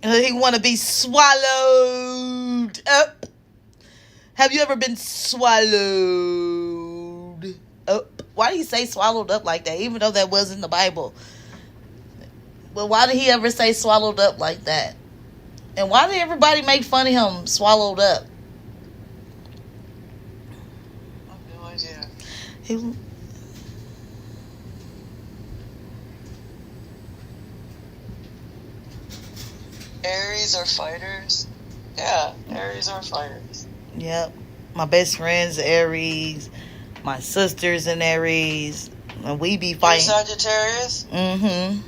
He want to be swallowed up. Have you ever been swallowed up? Why did he say swallowed up like that, even though that was in the Bible? But why did he ever say swallowed up like that? And why did everybody make fun of him swallowed up? I have no idea. Aries are fighters. Yeah, Aries are fighters. Yep. My best friend's Aries. My sister's an Aries. And we be fighting. You're Sagittarius? Mm-hmm.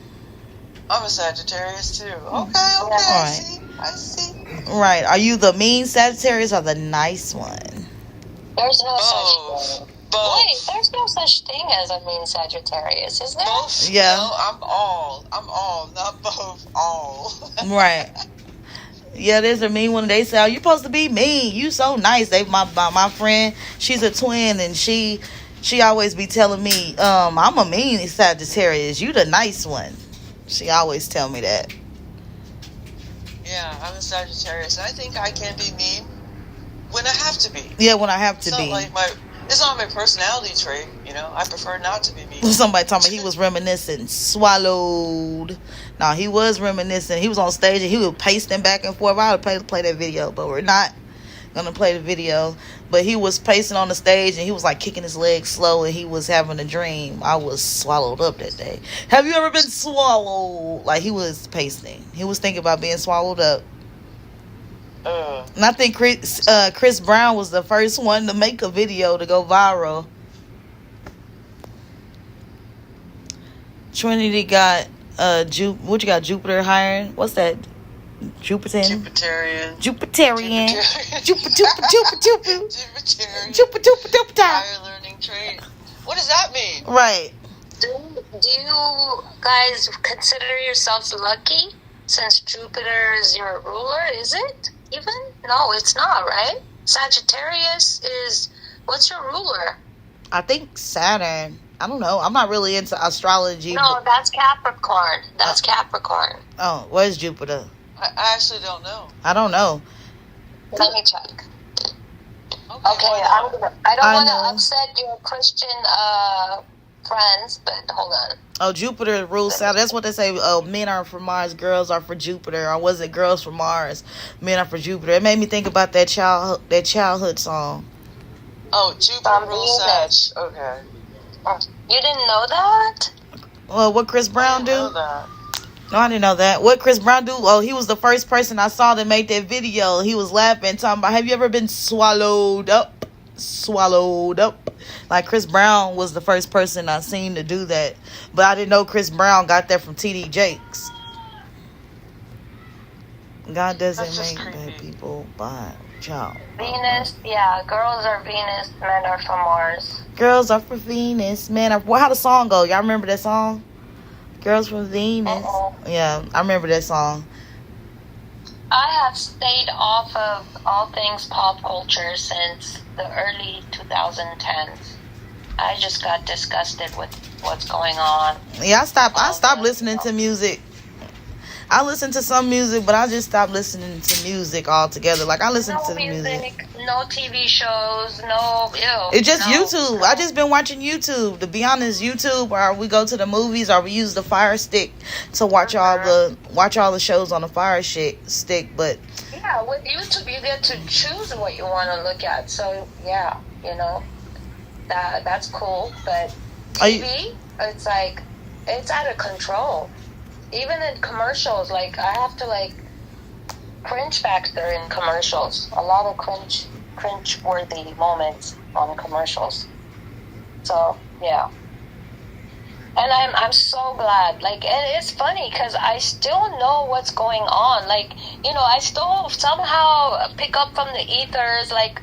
I'm a Sagittarius too. Okay, Right. I see. Right. Are you the mean Sagittarius or the nice one? There's no such thing. Both. Wait, there's no such thing as a mean Sagittarius, is there? Both? Yeah. No, I'm all, not both, all. Right. Yeah, there's a mean one. They say, "Oh, you're supposed to be mean. You so nice." My friend, she's a twin, and she always be telling me, "I'm a mean Sagittarius. You the nice one." She always tell me that. Yeah, I'm a Sagittarius. I think I can be mean when I have to be. Yeah, when I have to be. It's not my personality trait, you know. I prefer not to be mean. Somebody told me he was reminiscing. Swallowed. No, he was reminiscing. He was on stage and he was pacing back and forth. I would play that video, but we're not gonna play the video. But he was pacing on the stage and he was like kicking his legs slow and he was having a dream. I was swallowed up that day. Have you ever been swallowed? Like, he was pacing. He was thinking about being swallowed up. And I think Chris Brown was the first one to make a video to go viral. Trinity got what you got? Jupiter hiring? What's that? Jupiterian. Higher learning trait. What does that mean? Right. Do you guys consider yourselves lucky since Jupiter is your ruler? Is it even? No, it's not, right? Sagittarius is, what's your ruler? I think Saturn. I don't know. I'm not really into astrology. No, that's Capricorn. That's Capricorn. Oh, where's Jupiter? I actually don't know. I don't know. Let me check. Okay, I don't want to upset your Christian friends, but hold on. Oh, Jupiter rules Saturn. That's what they say. Oh, men are for Mars, girls are for Jupiter. Or was it girls for Mars, men are for Jupiter? It made me think about that childhood song. Oh, Jupiter rules Sag. Okay. You didn't know that? Well, what Chris Brown do? Know that. No, I didn't know that. What Chris Brown do? Oh, he was the first person I saw that made that video. He was laughing, talking about, have you ever been swallowed up? Swallowed up. Like, Chris Brown was the first person I seen to do that. But I didn't know Chris Brown got that from TD Jakes. God doesn't make bad people by child. Venus, yeah. Girls are Venus, men are from Mars. Girls are for Venus, men are... Well, how the song go? Y'all remember that song? Girls from Venus. Yeah, I remember that song. I have stayed off of all things pop culture since the early 2010s. I just got disgusted with what's going on. Yeah, I stopped listening to music. I listen to some music, but I just stopped listening to music altogether. Like I listen No to the music. no TV shows, no, ew. It's just no, YouTube. no. I just been watching YouTube. To be honest, YouTube, or we go to the movies, or we use the Fire Stick to watch all the shows on the Stick. But Yeah, with YouTube you get to choose what you want to look at. So yeah, that's cool. But TV, it's like it's out of control. Even in commercials, like I have to like cringe factor in commercials. A lot of cringe-worthy moments on commercials. So yeah. And I'm so glad. Like, and it's funny because I still know what's going on. Like, I still somehow pick up from the ethers, like,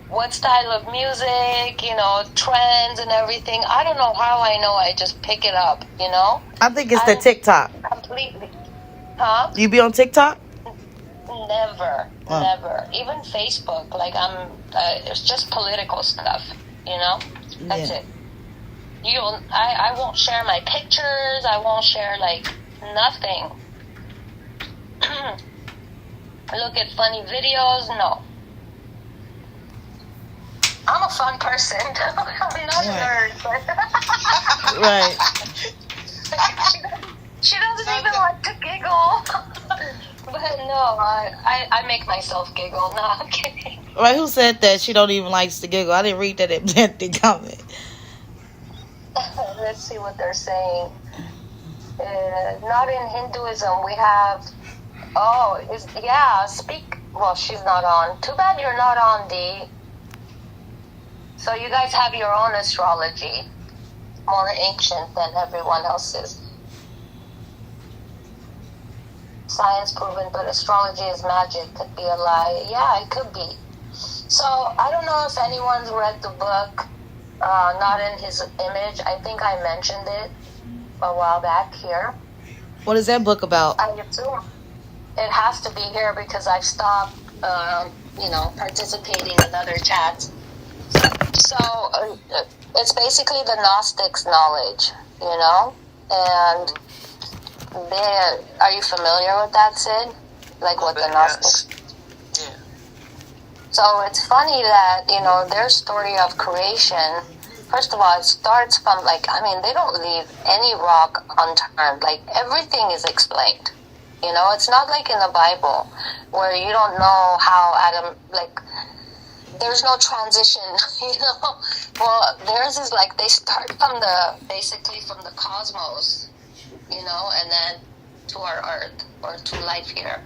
what style of music, trends and everything. I don't know how I know. I just pick it up, I think it's the TikTok. Completely. Huh? You be on TikTok? Never. Even Facebook. Like, it's just political stuff, That's it. I won't share my pictures. I won't share like nothing. Look at funny videos. No. I'm a fun person. I'm not a nerd, but Right. she doesn't even like to giggle. But no, I make myself giggle. No, I'm kidding. Right? Who said that? She don't even likes to giggle. I didn't read that in the comment. Let's see what they're saying. Not in Hinduism. We have. Speak. Well, she's not on. Too bad you're not on, D. So you guys have your own astrology, more ancient than everyone else's. Science proven, but astrology is magic. Could be a lie. Yeah, it could be. So I don't know if anyone's read the book. Not in his image. I think I mentioned it a while back here. What is that book about? I assume it has to be here because I've stopped, participating in other chats. So it's basically the Gnostics' knowledge, and are you familiar with that, Sid? Like what the Gnostics? Yes. Yeah. So it's funny that, their story of creation, first of all, it starts from, they don't leave any rock unturned. Like, everything is explained. It's not like in the Bible where you don't know how Adam, there's no transition, Well, theirs is they start from basically from the cosmos, and then to our earth or to life here.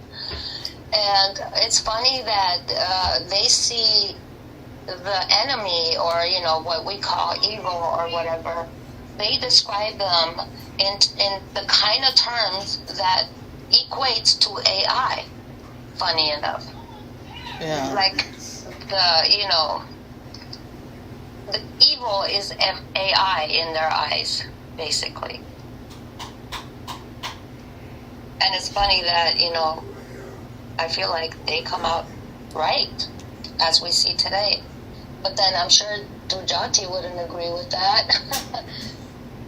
And it's funny that they see the enemy, or what we call evil or whatever. They describe them in the kind of terms that equates to AI. Funny enough, Yeah. like the evil is AI in their eyes, basically. And it's funny that I feel like they come out right, as we see today. But then I'm sure Dujati wouldn't agree with that.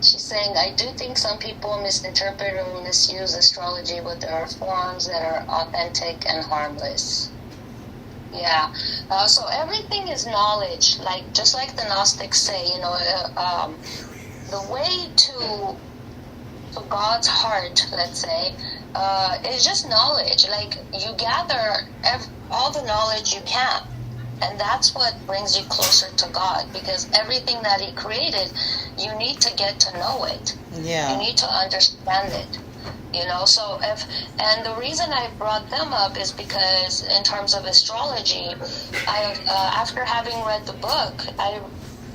She's saying, I do think some people misinterpret or misuse astrology, but there are forms that are authentic and harmless. Yeah. So everything is knowledge. Just like the Gnostics say, the way to God's heart, let's say, is just knowledge. You gather all the knowledge you can, and that's what brings you closer to God, because everything that He created, you need to get to know it. Yeah. You need to understand it. And the reason I brought them up is because in terms of astrology, after having read the book, I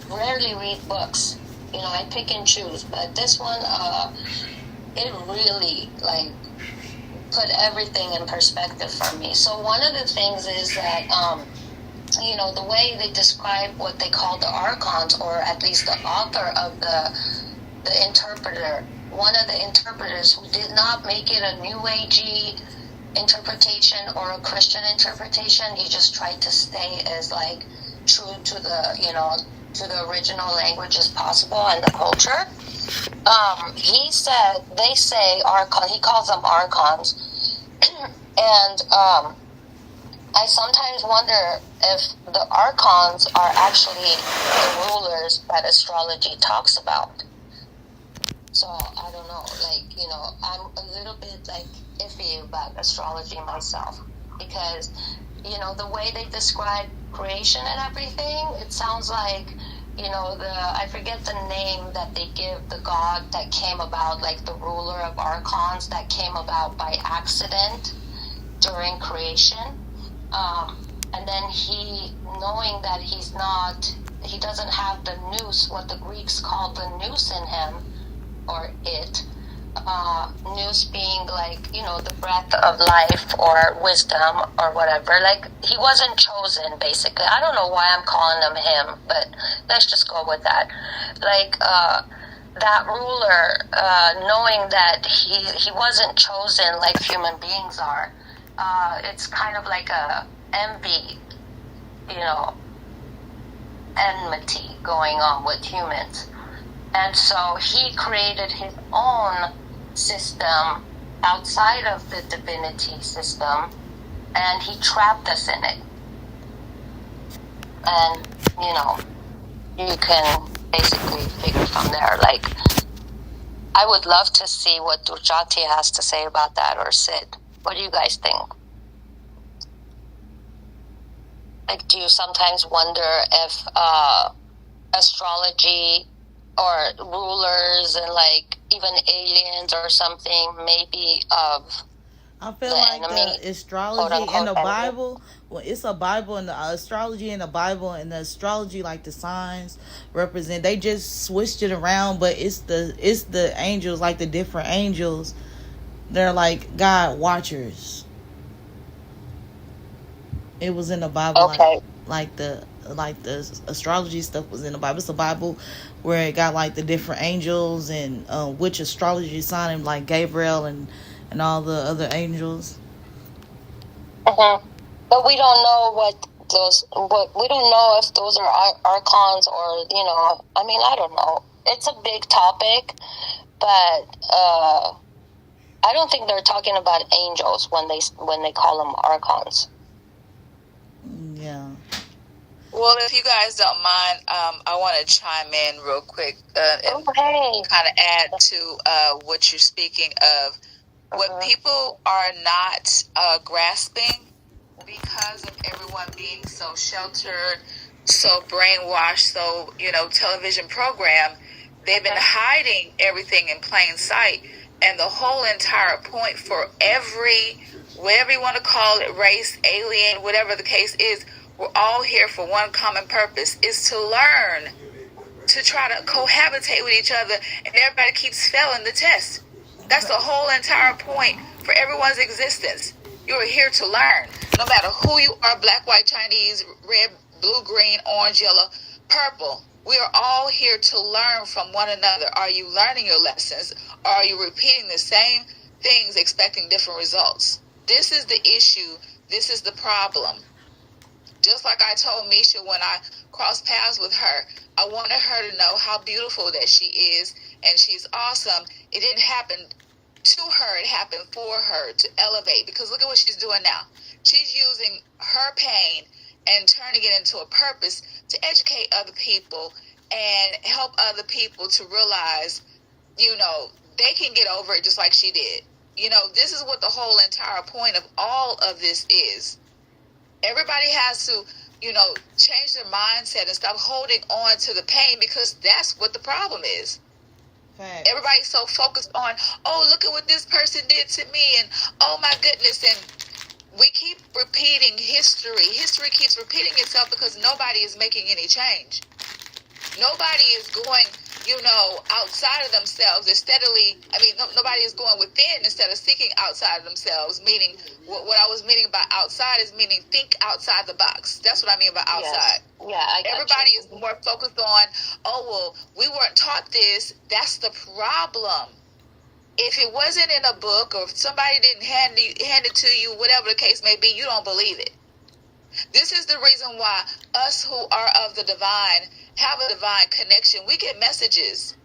rarely read books. I pick and choose, but this one, it really put everything in perspective for me. So one of the things is that the way they describe what they call the archons, or at least the author of the interpreter, one of the interpreters who did not make it a New Agey interpretation or a Christian interpretation, he just tried to stay as true to the to the original language as possible and the culture. He said, they say archon, he calls them archons. And I sometimes wonder if the archons are actually the rulers that astrology talks about. So I don't know, like, you know, I'm a little bit like iffy about astrology myself, because, you know, the way they describe creation and everything, it sounds like, you know, I forget the name that they give the god that came about, like the ruler of archons that came about by accident during creation. And then he, knowing that he doesn't have the nous, what the Greeks called the nous in him, or it, nous being like, you know, the breath of life or wisdom or whatever. Like, he wasn't chosen, basically. I don't know why I'm calling him, but let's just go with that. Like, that ruler, knowing that he wasn't chosen like human beings are, it's kind of like a envy, you know, enmity going on with humans. And so he created his own system outside of the divinity system, and he trapped us in it. And, you know, you can basically figure from there. Like, I would love to see what Durjati has to say about that, or Sid. What do you guys think? Like, do you sometimes wonder if astrology or rulers and like even aliens or something maybe of I feel the like enemy, the astrology quote-unquote in the enemy? Bible, well, it's a Bible and the astrology in the Bible, and the astrology, like the signs represent, they just switched it around, but it's the angels, like the different angels, they're like God watchers. It was in the Bible, Okay. like the astrology stuff was in the Bible. It's a Bible where it got like the different angels and which astrology sign, like Gabriel and all the other angels. Mm-hmm. But we don't know we don't know if those are archons or, you know, I mean, I don't know. It's a big topic, but I don't think they're talking about angels when they call them archons. Yeah. Well, if you guys don't mind, I want to chime in real quick and Okay. kind of add to what you're speaking of. What people are not grasping, because of everyone being so sheltered, so brainwashed, so, you know, television program, they've been hiding everything in plain sight. And the whole entire point for whatever you want to call it, race, alien, whatever the case is, we're all here for one common purpose, is to learn, to try to cohabitate with each other, and everybody keeps failing the test. That's the whole entire point for everyone's existence. You're here to learn. No matter who you are, black, white, Chinese, red, blue, green, orange, yellow, purple. We are all here to learn from one another. Are you learning your lessons? Or are you repeating the same things expecting different results? This is the issue. This is the problem. Just like I told Misha when I crossed paths with her, I wanted her to know how beautiful that she is, and she's awesome. It didn't happen to her, it happened for her to elevate, because look at what she's doing now. She's using her pain and turning it into a purpose to educate other people and help other people to realize, you know, they can get over it just like she did. You know, this is what the whole entire point of all of this is. Everybody has to, you know, change their mindset and stop holding on to the pain, because that's what the problem is. Fact. Everybody's so focused on, oh, look at what this person did to me, and oh my goodness, and we keep repeating history. History keeps repeating itself because nobody is making any change. Nobody is going, you know, outside of themselves nobody is going within instead of seeking outside of themselves, meaning what I was meaning by outside is meaning think outside the box. That's what I mean by outside. Yes. Yeah, Everybody is more focused on, oh, well, we weren't taught this. That's the problem. If it wasn't in a book, or if somebody didn't hand it to you, whatever the case may be, you don't believe it. This is the reason why us who are of the divine have a divine connection. We get messages.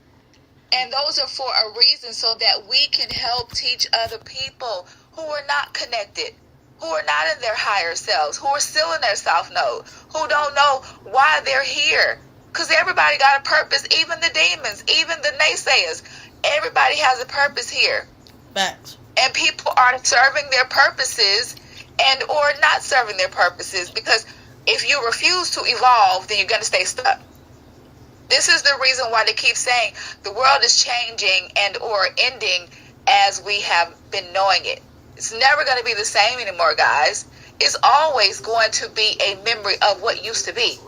And those are for a reason, so that we can help teach other people who are not connected, who are not in their higher selves, who are still in their south node, who don't know why they're here. Because everybody got a purpose, even the demons, even the naysayers. Everybody has a purpose here. Facts. And people are serving their purposes and or not serving their purposes, because if you refuse to evolve, then you're going to stay stuck. This is the reason why they keep saying the world is changing and or ending as we have been knowing it. It's never going to be the same anymore, guys. It's always going to be a memory of what used to be.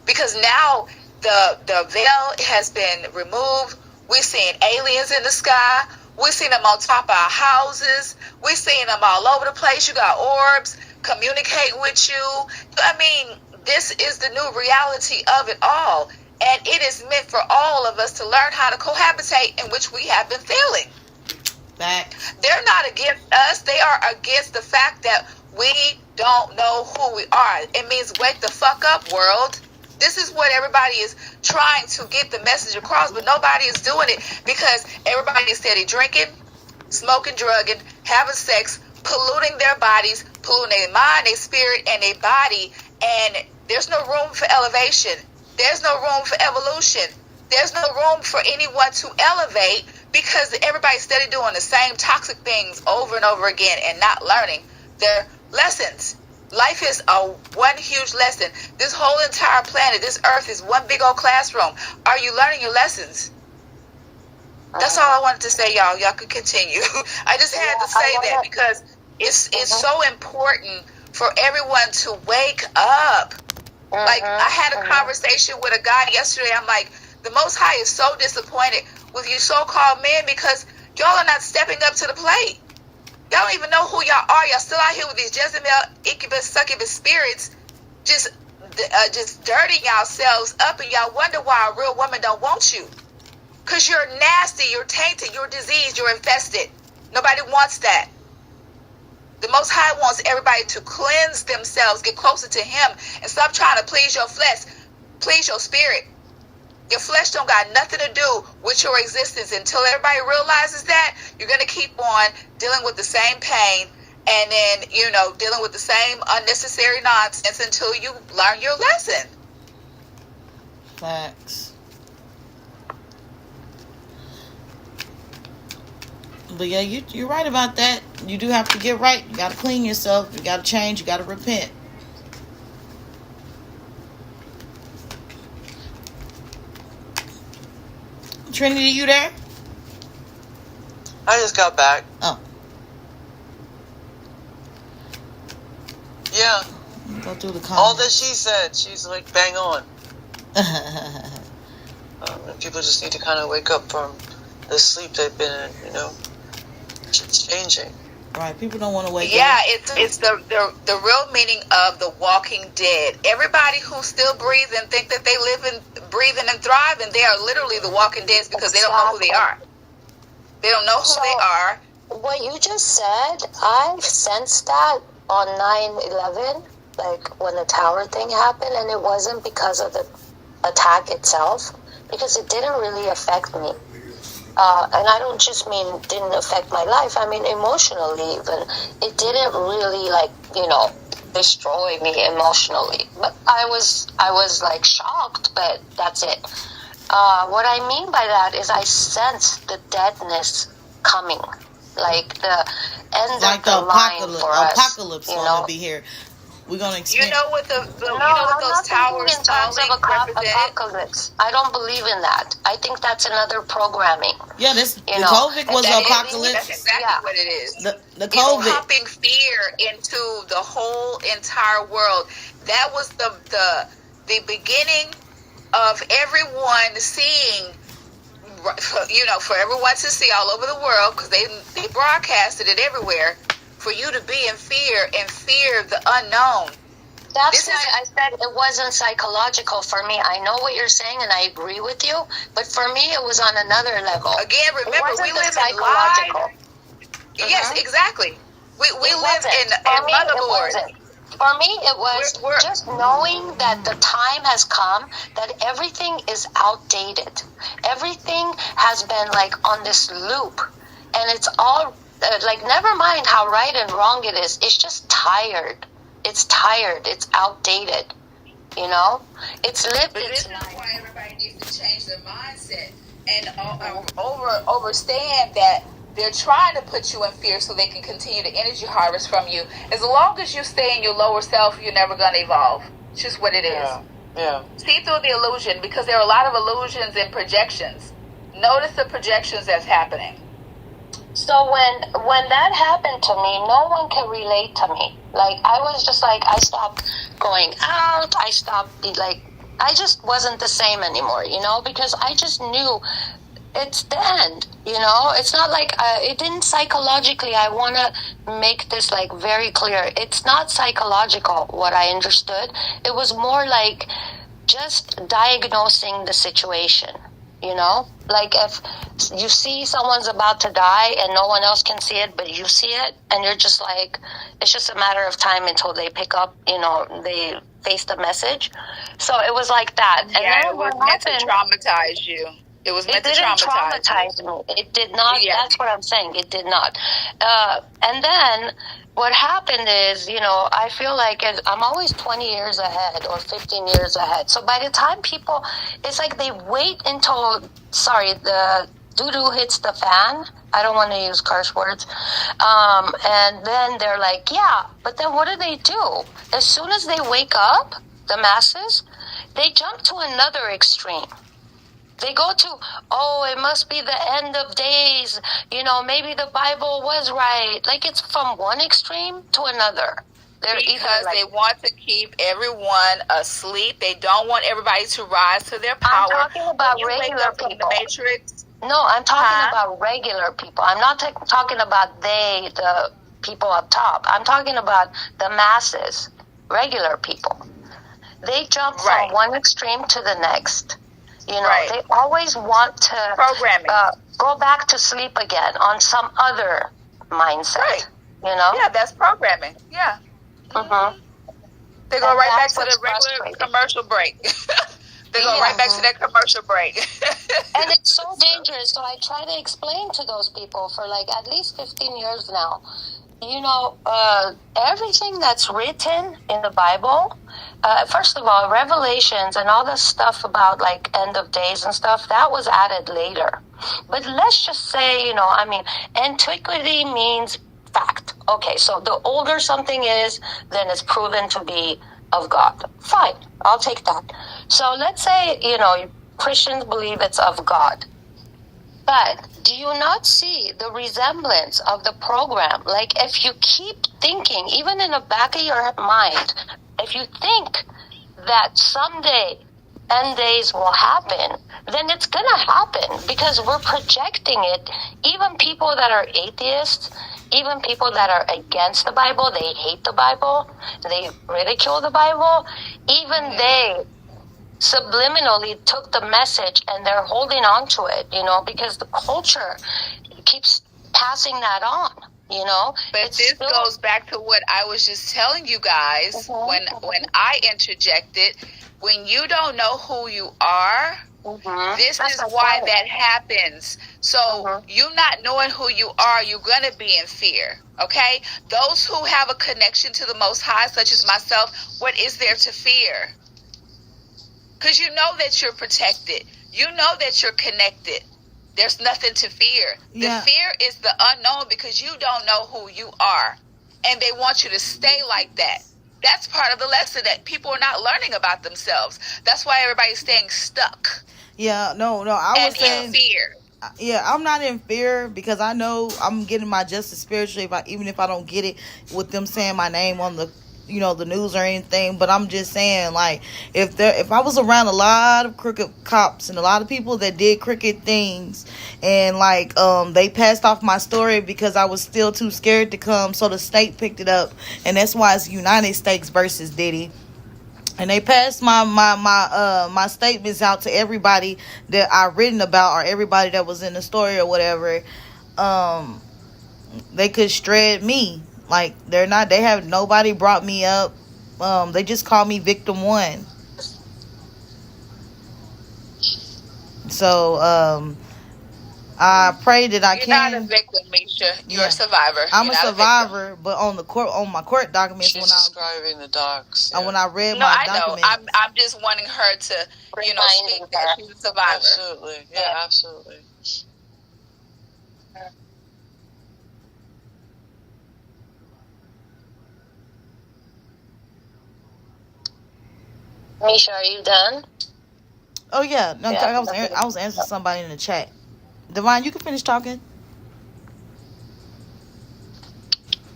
Because now the veil has been removed. We're seeing aliens in the sky. We're seeing them on top of our houses. We're seeing them all over the place. You got orbs communicating with you. I mean, this is the new reality of it all. And it is meant for all of us to learn how to cohabitate, in which we have been feeling. Facts. They're not against us. They are against the fact that we don't know who we are. It means wake the fuck up, world. This is what everybody is trying to get the message across, but nobody is doing it because everybody is steady drinking, smoking, drugging, having sex, polluting their bodies, polluting their mind, their spirit, and their body. And there's no room for elevation. There's no room for evolution. There's no room for anyone to elevate because everybody's steady doing the same toxic things over and over again and not learning their lessons. Life is one huge lesson. This whole entire planet, this earth, is one big old classroom. Are you learning your lessons? That's all I wanted to say, y'all. Y'all can continue. I just had to say that because it's so important for everyone to wake up. Like, I had a conversation with a guy yesterday. I'm like, the Most High is so disappointed with you so-called men because y'all are not stepping up to the plate. Y'all don't even know who y'all are. Y'all still out here with these Jezebel, incubus, succubus spirits, just dirtying yourselves up, and y'all wonder why a real woman don't want you. Because you're nasty, you're tainted, you're diseased, you're infested. Nobody wants that. The Most High wants everybody to cleanse themselves, get closer to Him, and stop trying to please your flesh, please your spirit. Your flesh don't got nothing to do with your existence. Until everybody realizes that, you're going to keep on dealing with the same pain and then, dealing with the same unnecessary nonsense until you learn your lesson. Facts. But yeah, you're right about that. You do have to get right. You got to clean yourself. You got to change. You got to repent. Trinity, you there? I just got back. Oh. Yeah. Go through the comments. All that she said, she's like bang on. And people just need to kind of wake up from the sleep they've been in, It's changing. Right, people don't want to wake up. Yeah, it's the real meaning of the walking dead. Everybody who still breathes and think that they breathing and thriving, they are literally the walking dead because they don't know who they are. They don't know who they are. What you just said, I sensed that on 9/11, like when the tower thing happened, and it wasn't because of the attack itself, because it didn't really affect me. And I don't just mean didn't affect my life. I mean emotionally even. It didn't really destroy me emotionally. But I was like shocked, but that's it. What I mean by that is I sense the deadness coming. Like the end like of the line for us. Apocalypse gonna be here. We're gonna experience. What those towers in terms of apocalypse. I don't believe in that. I think that's another programming. Yeah, the COVID was an apocalypse. That's exactly what it is. The COVID pumping fear into the whole entire world. That was the beginning of everyone seeing. For everyone to see all over the world, because they broadcasted it everywhere. For you to be in fear and fear the unknown. That's why I said it wasn't psychological for me. I know what you're saying, and I agree with you. But for me, it was on another level. Again, remember, we live in live. Yes, exactly. We live in motherboard. For me, it was We're just knowing that the time has come, that everything is outdated. Everything has been like on this loop, and it's all like, never mind how right and wrong it is. It's just tired. It's tired. It's outdated. You know, it's lived But its this is life. why everybody needs to change their mindset and overstand that they're trying to put you in fear so they can continue to energy harvest from you. As long as you stay in your lower self, you're never going to evolve. It's just what it is. Yeah. See through the illusion, because there are a lot of illusions and projections. Notice the projections that's happening. So when that happened to me, no one can relate to me. Like, I was just like, I stopped going out. I stopped I just wasn't the same anymore, you know, because I just knew it's the end, you know. It's not like it didn't psychologically. I want to make this like very clear. It's not psychological what I understood. It was more like just diagnosing the situation. You know, like if you see someone's about to die and no one else can see it, but you see it, and you're just like, it's just a matter of time until they pick up, you know, they face the message. So it was like that. And Yeah, then it was meant to traumatize you. It was meant to traumatize me. It did not. Yeah. That's what I'm saying. It did not. And then what happened is, you know, I feel like I'm always 20 years ahead or 15 years ahead. So by the time people, it's like they wait until, the doo-doo hits the fan. I don't want to use curse words. And then they're like, yeah, but then what do? As soon as they wake up, the masses, they jump to another extreme. They go to, it must be the end of days. You know, maybe the Bible was right. Like, it's from one extreme to another. Because they want to keep everyone asleep. They don't want everybody to rise to their power. I'm talking about regular people. The Matrix. No, I'm talking about regular people. I'm not talking about the people up top. I'm talking about the masses, regular people. They jump from one extreme to the next. You know, they always want to go back to sleep again on some other mindset. Right. You know? Yeah, that's programming. Yeah. Mm-hmm. They go right back to the regular commercial break. They go right back to that commercial break. And it's so dangerous. So I try to explain to those people for like at least 15 years now. You know, everything that's written in the Bible, first of all, Revelations and all the stuff about like end of days and stuff, that was added later. But let's just say, you know, I mean, antiquity means fact. Okay, so the older something is, then it's proven to be of God. Fine, I'll take that. So let's say, you know, Christians believe it's of God. But do you not see the resemblance of the program? Like, if you keep thinking, even in the back of your mind, if you think that someday end days will happen, then it's going to happen because we're projecting it. Even people that are atheists, even people that are against the Bible, they hate the Bible, they ridicule the Bible, even they subliminally took the message and they're holding on to it, you know, because the culture keeps passing that on, you know. But this goes back to what I was just telling you guys when I interjected. When you don't know who you are, this is why that happens. So you not knowing who you are, you're going to be in fear, okay? Those who have a connection to the Most High, such as myself, what is there to fear? Because you know that you're protected. You know that you're connected. There's nothing to fear. Yeah. The fear is the unknown because you don't know who you are. And they want you to stay like that. That's part of the lesson that people are not learning about themselves. That's why everybody's staying stuck. Yeah, no, I was saying in fear. Yeah, I'm not in fear because I know I'm getting my justice spiritually, even if I don't get it with them saying my name on the, you know, the news or anything. But I'm just saying, like, if I was around a lot of crooked cops and a lot of people that did crooked things, and like they passed off my story because I was still too scared to come, so the state picked it up, and that's why it's United States versus Diddy. And they passed my statements out to everybody that I written about or everybody that was in the story or whatever. They could shred me. Like, they have nobody brought me up. They just call me victim one. So I pray that I You're not a can. victim, Misha. You're Yeah. a survivor. I'm You're a not a victim. survivor, but on my court documents, She's describing the docs. when I read No, my I know. documents, I'm just wanting her to, speak that she's a survivor. Absolutely. Yeah, absolutely. Misha, are you done? oh yeah, no, Yeah. I was answering somebody in the chat. Divine, you can finish talking.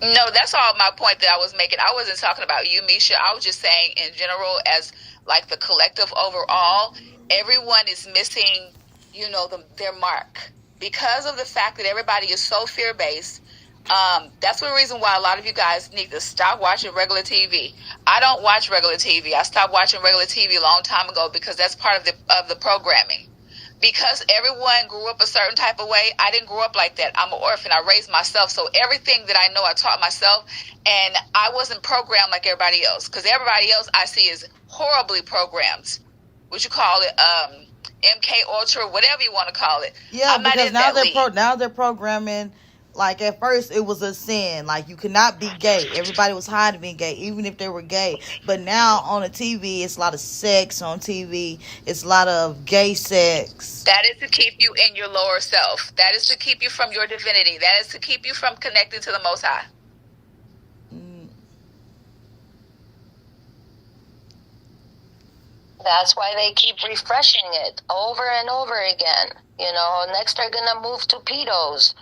No, that's all my point that I was making. I wasn't talking about you, Misha. I was just saying in general, as like the collective overall, everyone is missing, their mark because of the fact that everybody is so fear based. That's the reason why a lot of you guys need to stop watching regular TV. I don't watch regular TV. I stopped watching regular TV a long time ago because that's part of the programming. Because everyone grew up a certain type of way, I didn't grow up like that. I'm an orphan. I raised myself. So everything that I know, I taught myself. And I wasn't programmed like everybody else. Because everybody else I see is horribly programmed. What you call it? MK Ultra, whatever you want to call it. Yeah, I'm not because in now that they're programming. Like at first, it was a sin. Like you could not be gay. Everybody was hiding being gay, even if they were gay. But now on the TV, it's a lot of sex on TV. It's a lot of gay sex. That is to keep you in your lower self. That is to keep you from your divinity. That is to keep you from connecting to the Most High. That's why they keep refreshing it over and over again. Next they're gonna move to pedos.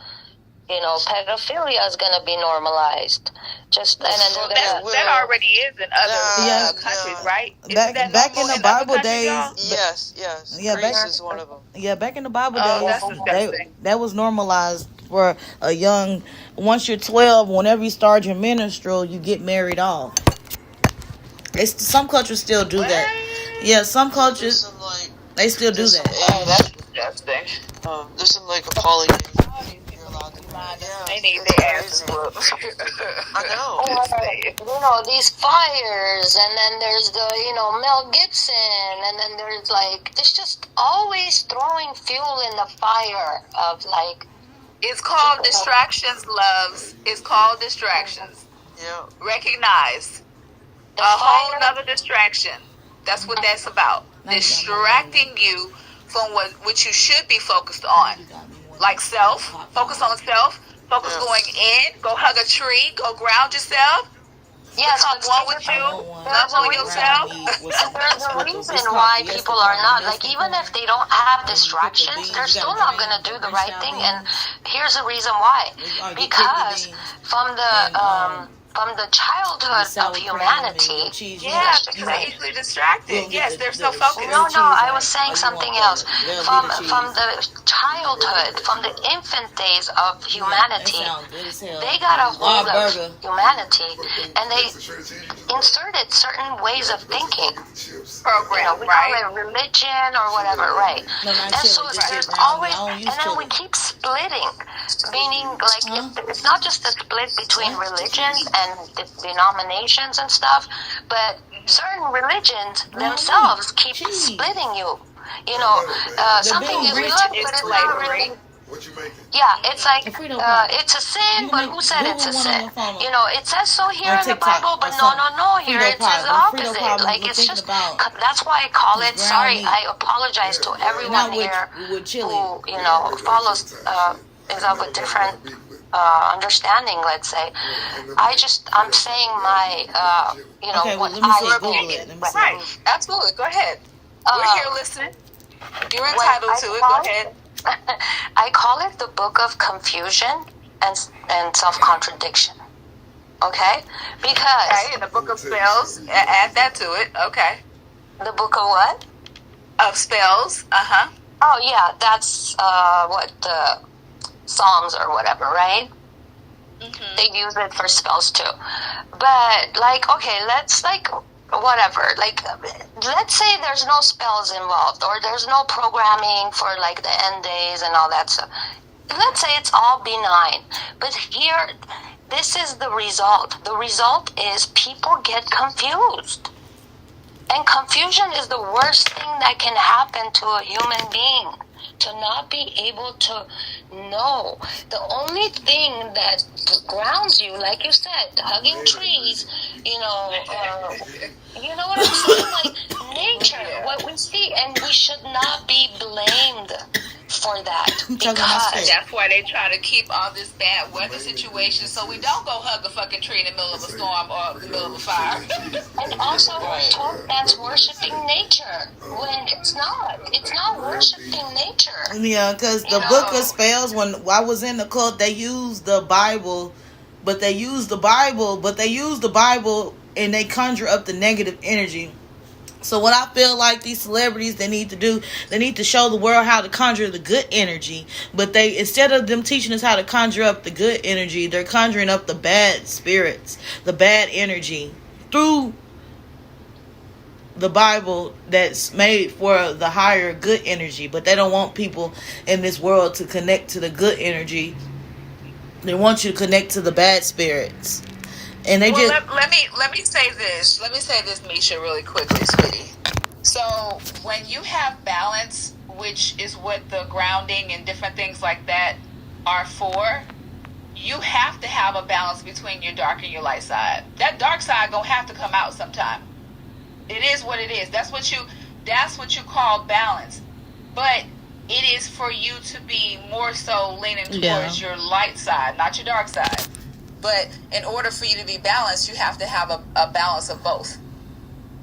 Pedophilia is gonna be normalized. And then they're gonna. That already is in other countries, right? Back in the Bible days. Yes. Yeah, Greece is one of them. Yeah, back in the Bible that's days, disgusting. that was normalized for a young. Once you're 12, whenever you start your menstrual, you get married off. Some cultures still do that. Yeah, some cultures they still do that. That's disgusting. There's some poly. They need their asses whooped. I know. These fires, and then there's the, Mel Gibson, and then there's it's just always throwing fuel in the fire of It's called distractions, loves. It's called distractions. Yeah. Recognize. A whole nother distraction. That's what that's about. Distracting you from what you should be focused on. Like self. Focus on self. Focus going in. Go hug a tree. Go ground yourself. Yes, become one with you. Love on yourself. There's a reason why people are not, even if they don't have distractions, they're still not going to do the right thing. And here's the reason why. Because from the childhood of humanity, they're easily distracted. Yes, they're so focused. No, I was saying something else. From the childhood, from the infant days of humanity, they got a hold of humanity, and they inserted certain ways of thinking. Program, we call it religion or whatever, right? And so there's always, and then we keep splitting, meaning it's not just a split between religions and denominations and stuff, but certain religions themselves keep splitting you. Something is good, but it's not really. What you making? Yeah, it's it's a sin, but who said it's a sin? It says so here in the Bible, but no, here it says the opposite. It's just, that's why I call it, sorry, I apologize to everyone here who, follows, is of a different understanding, let's say. I'm saying my, what I believe. Right, absolutely, go ahead. We're here listening. You're entitled to it, go ahead. I call it the book of confusion and self-contradiction. Okay? Because... Okay, in the book of spells, add that to it, okay. The book of what? Of spells, uh-huh. Oh, yeah, that's what the Psalms or whatever, right? Mm-hmm. They use it for spells too. But, okay, let's, whatever, let's say there's no spells involved, or there's no programming for the end days and all that stuff. Let's say it's all benign, but here this is the result. The result is people get confused. And confusion is the worst thing that can happen to a human being. To not be able to know. The only thing that grounds you, like you said, hugging trees, you know what I'm saying? Like nature, what we see, and we should not be blamed for that. Because that's why they try to keep all this bad weather situation so we don't go hug a fucking tree in the middle of a storm or the middle of a fire. And also we're taught that's worshiping nature when it's not. It's not worshiping nature. Yeah, because the book of spells, when I was in the cult, they used the Bible, but they use the Bible and they conjure up the negative energy. So what I feel like these celebrities, they need to do, they need to show the world how to conjure the good energy. But they, instead of them teaching us how to conjure up the good energy, they're conjuring up the bad spirits, the bad energy through the Bible that's made for the higher good energy. But they don't want people in this world to connect to the good energy. They want you to connect to the bad spirits. And they just let me say this. Let me say this, Misha, really quickly, sweetie. So when you have balance, which is what the grounding and different things like that are for, you have to have a balance between your dark and your light side. That dark side gonna have to come out sometime. It is what it is. That's what you call balance. But it is for you to be more so leaning towards your light side, not your dark side. But in order for you to be balanced, you have to have a balance of both.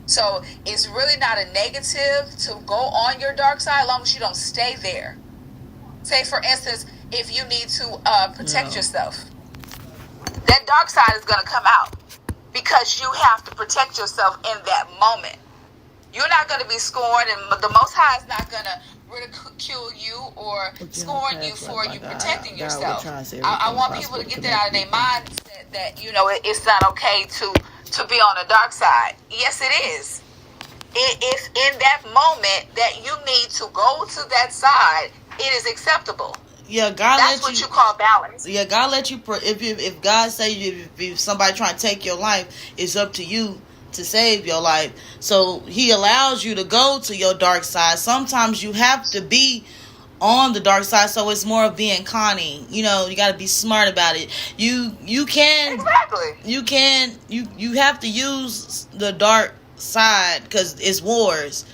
So it's really not a negative to go on your dark side as long as you don't stay there. Say, for instance, if you need to protect yourself, that dark side is going to come out because you have to protect yourself in that moment. You're not going to be scorned, and the Most High is not going to ridicule you or scorn you for you protecting yourself. I want people to get that out of their mindset that, it's not okay to be on the dark side. Yes, it is. If in that moment that you need to go to that side, it is acceptable. Yeah, God. That's what you call balance. Yeah, God let you. If God say if somebody trying to take your life, it's up to you to save your life. So He allows you to go to your dark side. Sometimes you have to be on the dark side, so it's more of being cunning. You got to be smart about it. You can you have to use the dark side because it's wars.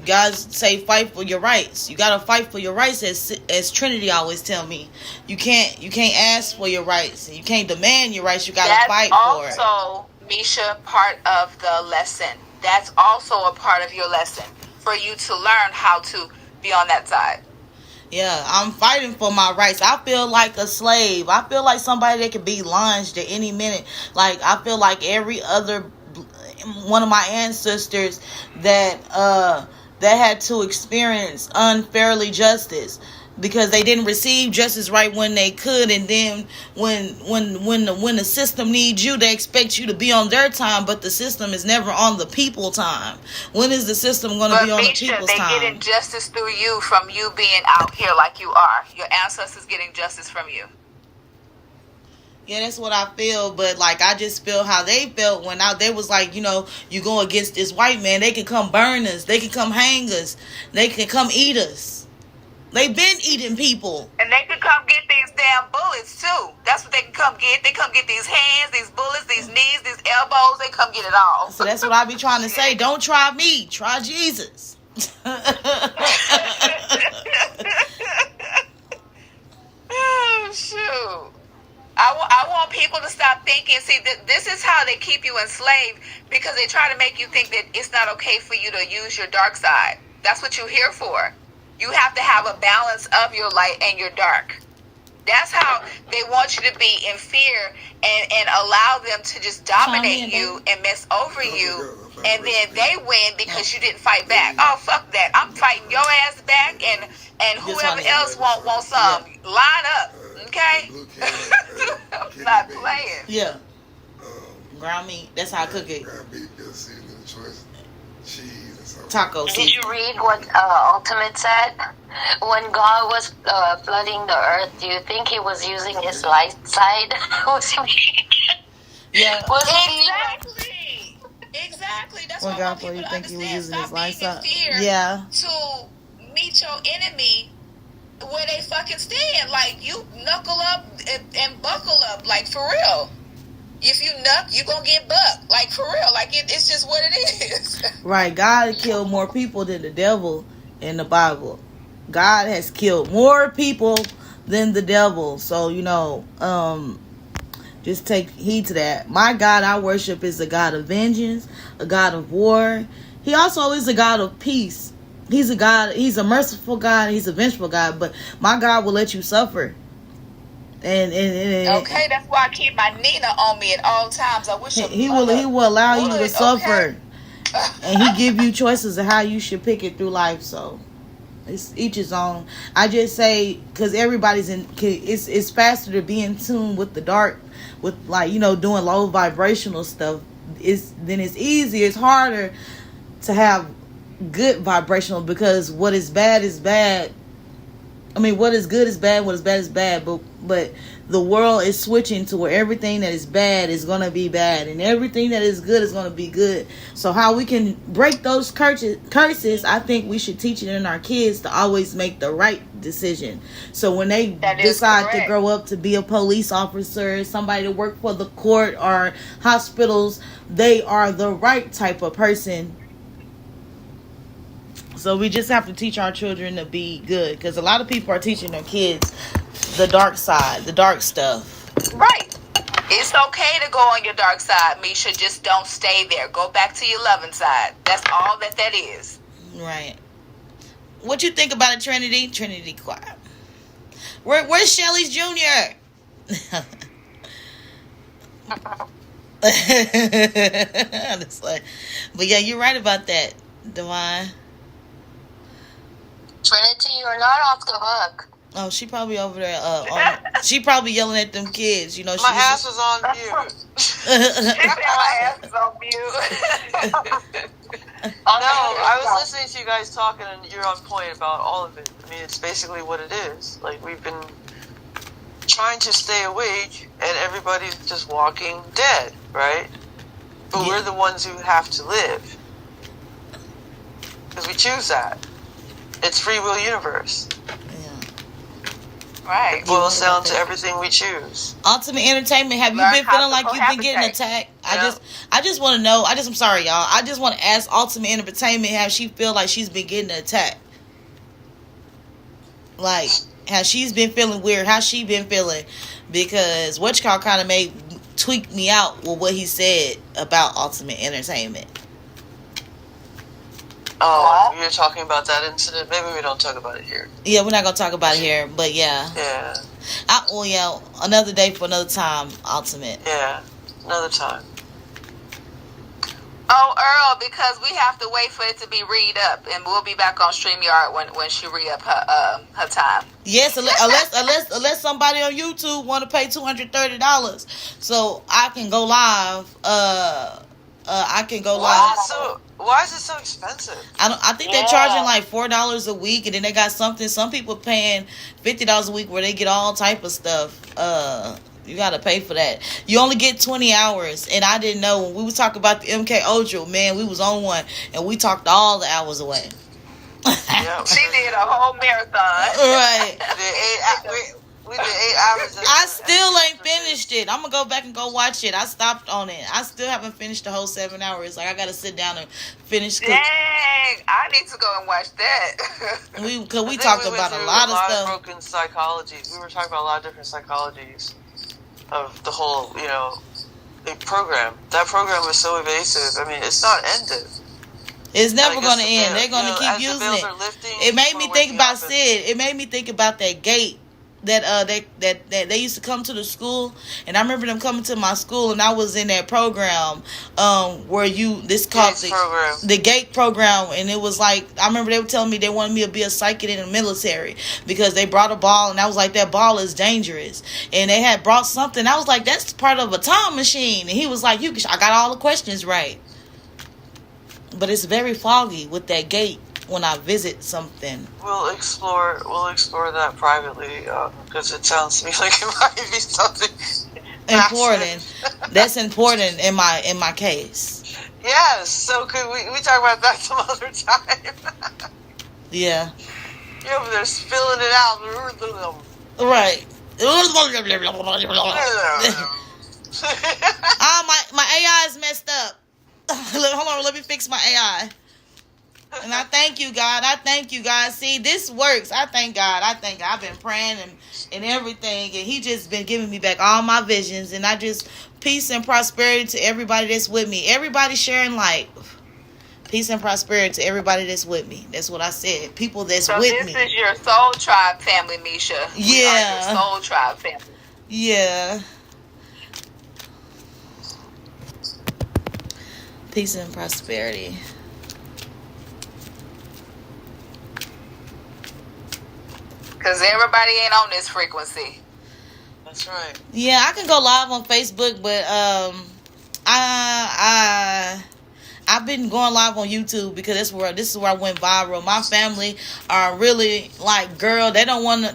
God say fight for your rights. You gotta fight for your rights, as Trinity always tell me. You can't ask for your rights. You can't demand your rights. You gotta fight for it. That's also, Misha, part of the lesson. That's also a part of your lesson for you to learn how to be on that side. Yeah, I'm fighting for my rights. I feel like a slave. I feel like somebody that could be launched at any minute. Like, I feel like every other one of my ancestors that had to experience unfairly justice because they didn't receive justice right when they could, and then when the system needs you, they expect you to be on their time, but the system is never on the people time. When is the system going to be on the people's time? They getting justice through you from you being out here like you are. Your ancestors getting justice from you. Yeah, that's what I feel, but like I just feel how they felt when they was like, you go against this white man, they can come burn us, they can come hang us, they can come eat us. They've been eating people. And they can come get these damn bullets too. That's what they can come get. They come get these hands, these bullets, these knees, these elbows, they come get it all. So that's what I be trying to say. Don't try me, try Jesus. Oh, shoot. I want people to stop thinking. See, this is how they keep you enslaved, because they try to make you think that it's not okay for you to use your dark side. That's what you're here for. You have to have a balance of your light and your dark. That's how they want you to be in fear and allow them to just dominate you and mess over you. And then they win because you didn't fight back. Oh, fuck that. I'm fighting your ass back, and whoever else wants some. Line up. Okay? I'm not playing. Yeah. Ground meat. That's how I cook it. Ground meat, good seasoning, choice, cheese, and stuff. Taco seasoning. Did you read what Ultimate said? when God was flooding the earth, do you think he was using his light side? was he Yeah. Exactly. That's When why I God want told people you to think he was understand. using his Stop being light in side. fear Yeah. to meet your enemy where they fucking stand. Like, you knuckle up and buckle up. Like, for real. If you knuck, you gonna get bucked. Like, for real. Like, it's just what it is. Right. God killed more people than the devil in the Bible. God has killed more people than the devil. So, just take heed to that. My God I worship is a God of vengeance, a God of war. He also is a God of peace. He's a merciful God, he's a vengeful God, but my God will let you suffer. And Okay, that's why I keep my Nina on me at all times. I wish he will allow you to suffer. Okay. And he give you choices of how you should pick it through life. So it's each his own. I just say, because everybody's it's faster to be in tune with the dark, with doing low vibrational stuff. It's easier. It's harder to have good vibrational, because what is bad is bad. I mean, what is good is bad, what is bad is bad, but the world is switching to where everything that is bad is going to be bad, and everything that is good is going to be good. So how we can break those curses, I think we should teach it in our kids to always make the right decision. So when they decide to grow up to be a police officer, somebody to work for the court or hospitals, they are the right type of person. So we just have to teach our children to be good, because a lot of people are teaching their kids the dark side, the dark stuff. Right. It's okay to go on your dark side, Misha. Just don't stay there. Go back to your loving side. That's all that is. Right. What you think about it, Trinity? Trinity, quiet. Where's Shelly's Junior? But yeah, you're right about that, Divine. Trinity, you're not off the hook. Oh, she probably over there. She probably yelling at them kids. My ass was on mute. My ass is on mute. No, I was listening to you guys talking, and you're on point about all of it. I mean, it's basically what it is. Like, we've been trying to stay awake, and everybody's just walking dead, right? But we're the ones who have to live, because we choose that. It's free will universe. Right. It boils down to everything we choose. Ultimate Entertainment, have you been feeling like you've been getting attacked? I just want to know. I'm sorry, y'all. I just want to ask Ultimate Entertainment, have she feel like she's been getting attacked? Like, has she's been feeling weird? How's she been feeling? Because Witchcraft kind of tweaked me out with what he said about Ultimate Entertainment. Oh, you're talking about that incident? Maybe we don't talk about it here. Yeah, we're not going to talk about it here, but yeah. Yeah. Another day for another time, Ultimate. Yeah, another time. Oh, Earl, because we have to wait for it to be read up, and we'll be back on StreamYard when she re up her time. Yes, unless somebody on YouTube want to pay $230, so I can go live. I can go live. Why is it so expensive? I think they're charging like $4 a week, and then they got some people paying $50 a week where they get all type of stuff. You gotta pay for that. You only get 20 hours, and I didn't know when we was talking about the MK Ultra, man, we was on one, and we talked all the hours away. Yeah, she did a whole marathon. Right. We did 8 hours. I still ain't finished it. I'm gonna go back and go watch it. I stopped on it. I still haven't finished the whole 7 hours. Like, I gotta sit down and finish. Dang, I need to go and watch that. We talked about a lot of stuff. Broken psychology. We were talking about a lot of different psychologies of the whole, the program. That program was so evasive. I mean, it's not ended. It's never going to end. They're going to keep using it. It made me think about Sid. It made me think about that gate that they used to come to the school, and I remember them coming to my school, and I was in that program where called the GATE program, and it was like, I remember they were telling me they wanted me to be a psychic in the military because they brought a ball, and I was like, that ball is dangerous, and they had brought something. I was like, that's part of a time machine, and he was like, I got all the questions right, but it's very foggy with that GATE when I visit something. We'll explore that privately because it sounds to me like it might be something Important. massive. That's important in my case. Yes. So could we talk about that some other time? Yeah. You're over there spilling it out. Right. My AI is messed up. Hold on, let me fix my AI. And I thank you, God. I thank you, God. See, this works. I thank God. I've been praying and everything, and He just been giving me back all my visions. And I just peace and prosperity to everybody that's with me. Everybody sharing light. Peace and prosperity to everybody that's with me. That's what I said. People that's with me. So this is your soul tribe family, Misha. Yeah. We are your soul tribe family. Yeah. Peace and prosperity. Because everybody ain't on this frequency. That's right. Yeah, I can go live on Facebook, but I've been going live on YouTube because this is where I went viral. My family are really like, girl, I don't want to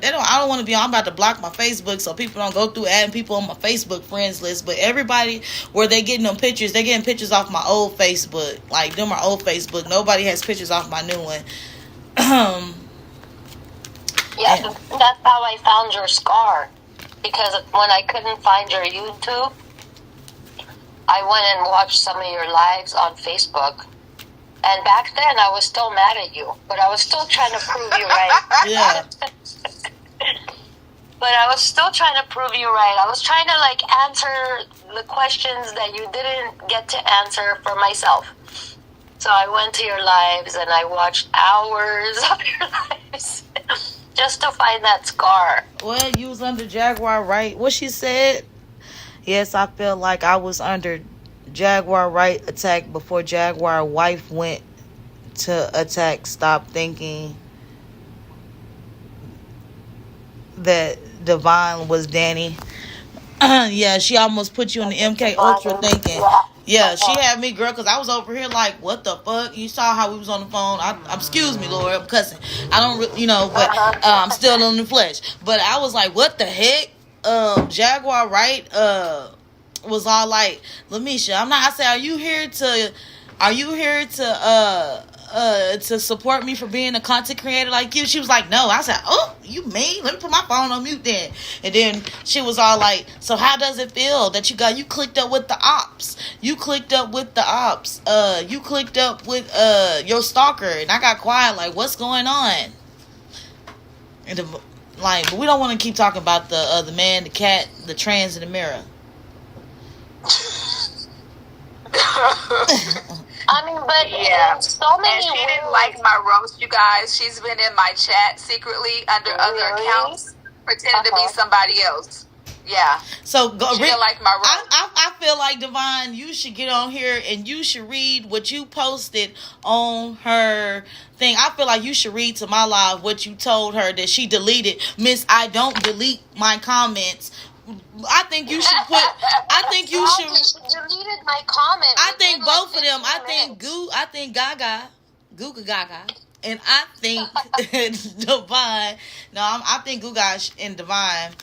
be on. I'm about to block my Facebook so people don't go through adding people on my Facebook friends list. But everybody where they getting them pictures, they getting pictures off my old Facebook. Like them are old Facebook. Nobody has pictures off my new one. Yeah, that's how I found your scar. Because when I couldn't find your YouTube, I went and watched some of your lives on Facebook. And back then, I was still mad at you. But I was still trying to prove you right. Yeah. But I was still trying to prove you right. I was trying to, like, answer the questions that you didn't get to answer for myself. So I went to your lives and I watched hours of your lives just to find that scar. Well, you was under Jaguar, right? What she said? Yes, I feel like I was under Jaguar right attack before Jaguar wife went to attack. Stop thinking that Divine was Danny. Yeah, she almost put you in the MK Ultra thinking. Yeah, she had me, girl, because I was over here like, what the fuck? You saw how we was on the phone. Excuse me, Lord, I'm cussing. I don't, but I'm still in the flesh. But I was like, what the heck? Jaguar Wright was all like, Lamisha, I said, are you here to support me for being a content creator like you? She was like, no. I said, oh, you mean? Let me put my phone on mute then. And then she was all like, so how does it feel that you clicked up with the ops? You clicked up with your stalker. And I got quiet like, what's going on? And but we don't want to keep talking about the man, the cat, the trans in the mirror. I mean, but yeah, so many. And she didn't like my roast, you guys. She's been in my chat secretly under other accounts, pretending to be somebody else. Yeah. So she didn't like my roast. I feel like, Divine, you should get on here and you should read what you posted on her thing. I feel like you should read to my live what you told her that she deleted. Miss, I don't delete my comments. I think you should put. I think you should. She deleted my comment. I think both of them. I think Gaga, and I think Divine. No, I think Guga and Divine.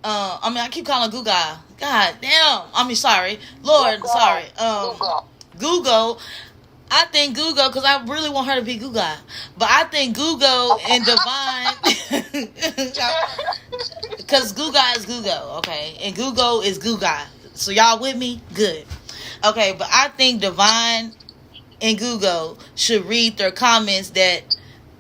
I keep calling Guga. God damn. Sorry, Lord. Google. Sorry. Google. I think Guga, because I really want her to be Guga. But I think Guga and Divine, because Guga is Guga, okay? And Guga is Guga. So y'all with me? Good. Okay, but I think Divine and Guga should read their comments that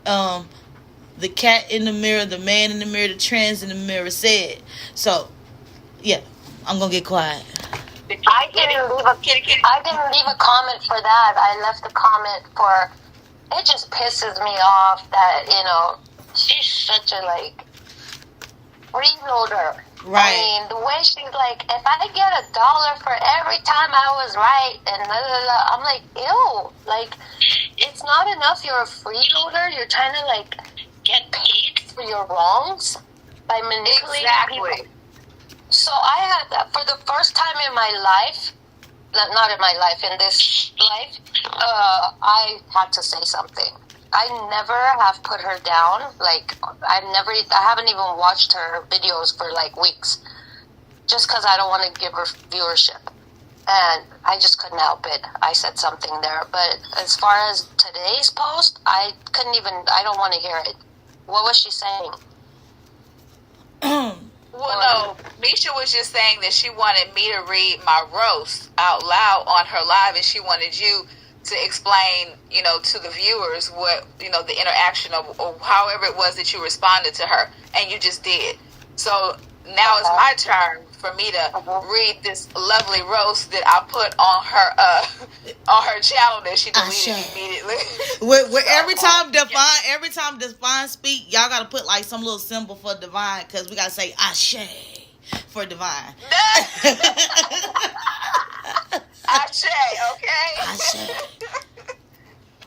the cat in the mirror, the man in the mirror, the trans in the mirror said. So, yeah, I'm going to get quiet. I didn't leave a comment for that. I left a comment for, it just pisses me off that, she's such a, freeloader. Right. I mean, the way she's like, if I get $1 for every time I was right, and blah, blah, blah, I'm like, ew. It's not enough you're a freeloader. You're trying to, get paid for your wrongs by manipulating people. So I had that for the first time in my life, not in my life, in this life, I had to say something. I never have put her down. Like, I haven't even watched her videos for like weeks, just because I don't want to give her viewership. And I just couldn't help it. I said something there. But as far as today's post, I don't want to hear it. What was she saying? Well, no, Misha was just saying that she wanted me to read my roast out loud on her live, and she wanted you to explain, to the viewers what, the interaction of, or however it was that you responded to her, and you just did. So now it's my turn for me to read this lovely roast that I put on her channel that she deleted immediately. Every time Divine speak, y'all gotta put like some little symbol for Divine, because we gotta say Ashe for Divine. Ashe, okay? Ashe.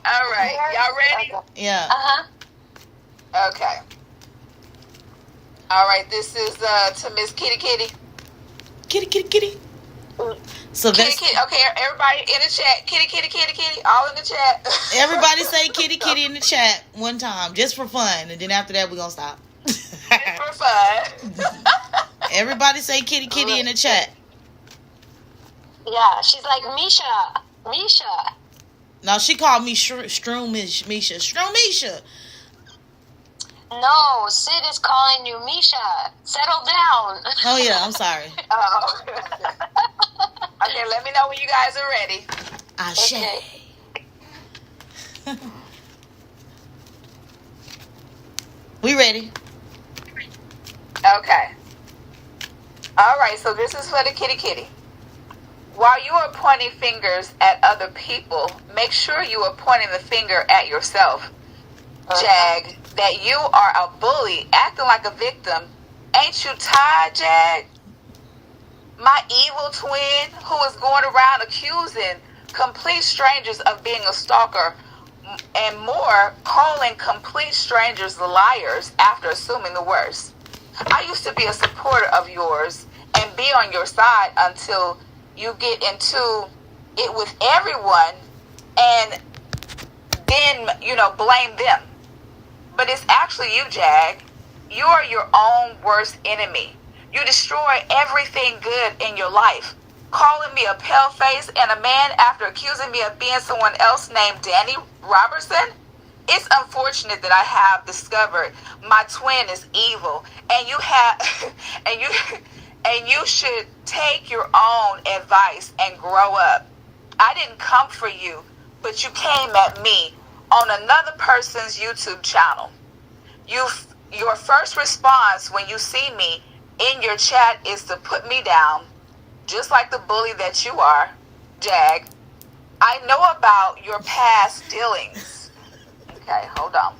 All right, y'all ready? Yeah. Okay. All right, this is to Miss Kitty. Kitty. Sylvester. Kitty. Okay, everybody in the chat. Kitty. All in the chat. Everybody say kitty in the chat one time, just for fun, and then after that we're gonna stop. Just for fun. Everybody say kitty in the chat. Yeah, she's like Misha. No, she called me Misha. No, Sid is calling you Misha. Settle down. Oh yeah, I'm sorry. Oh. Okay, let me know when you guys are ready. Ashe. Okay. We ready? Okay. All right, so this is for the kitty. While you are pointing fingers at other people, make sure you are pointing the finger at yourself. Jag, that you are a bully, acting like a victim. Ain't you tired, Jag? My evil twin, who is going around accusing complete strangers of being a stalker, and more, calling complete strangers liars after assuming the worst. I used to be a supporter of yours and be on your side until you get into it with everyone and then, blame them. But it's actually you, Jag. You are your own worst enemy. You destroy everything good in your life. Calling me a paleface and a man after accusing me of being someone else named Danny Robertson? It's unfortunate that I have discovered my twin is evil, and you have, and you should take your own advice and grow up. I didn't come for you, but you came at me on another person's YouTube channel. Your first response when you see me in your chat is to put me down, just like the bully that you are, Jag. I know about your past dealings. Okay, hold on.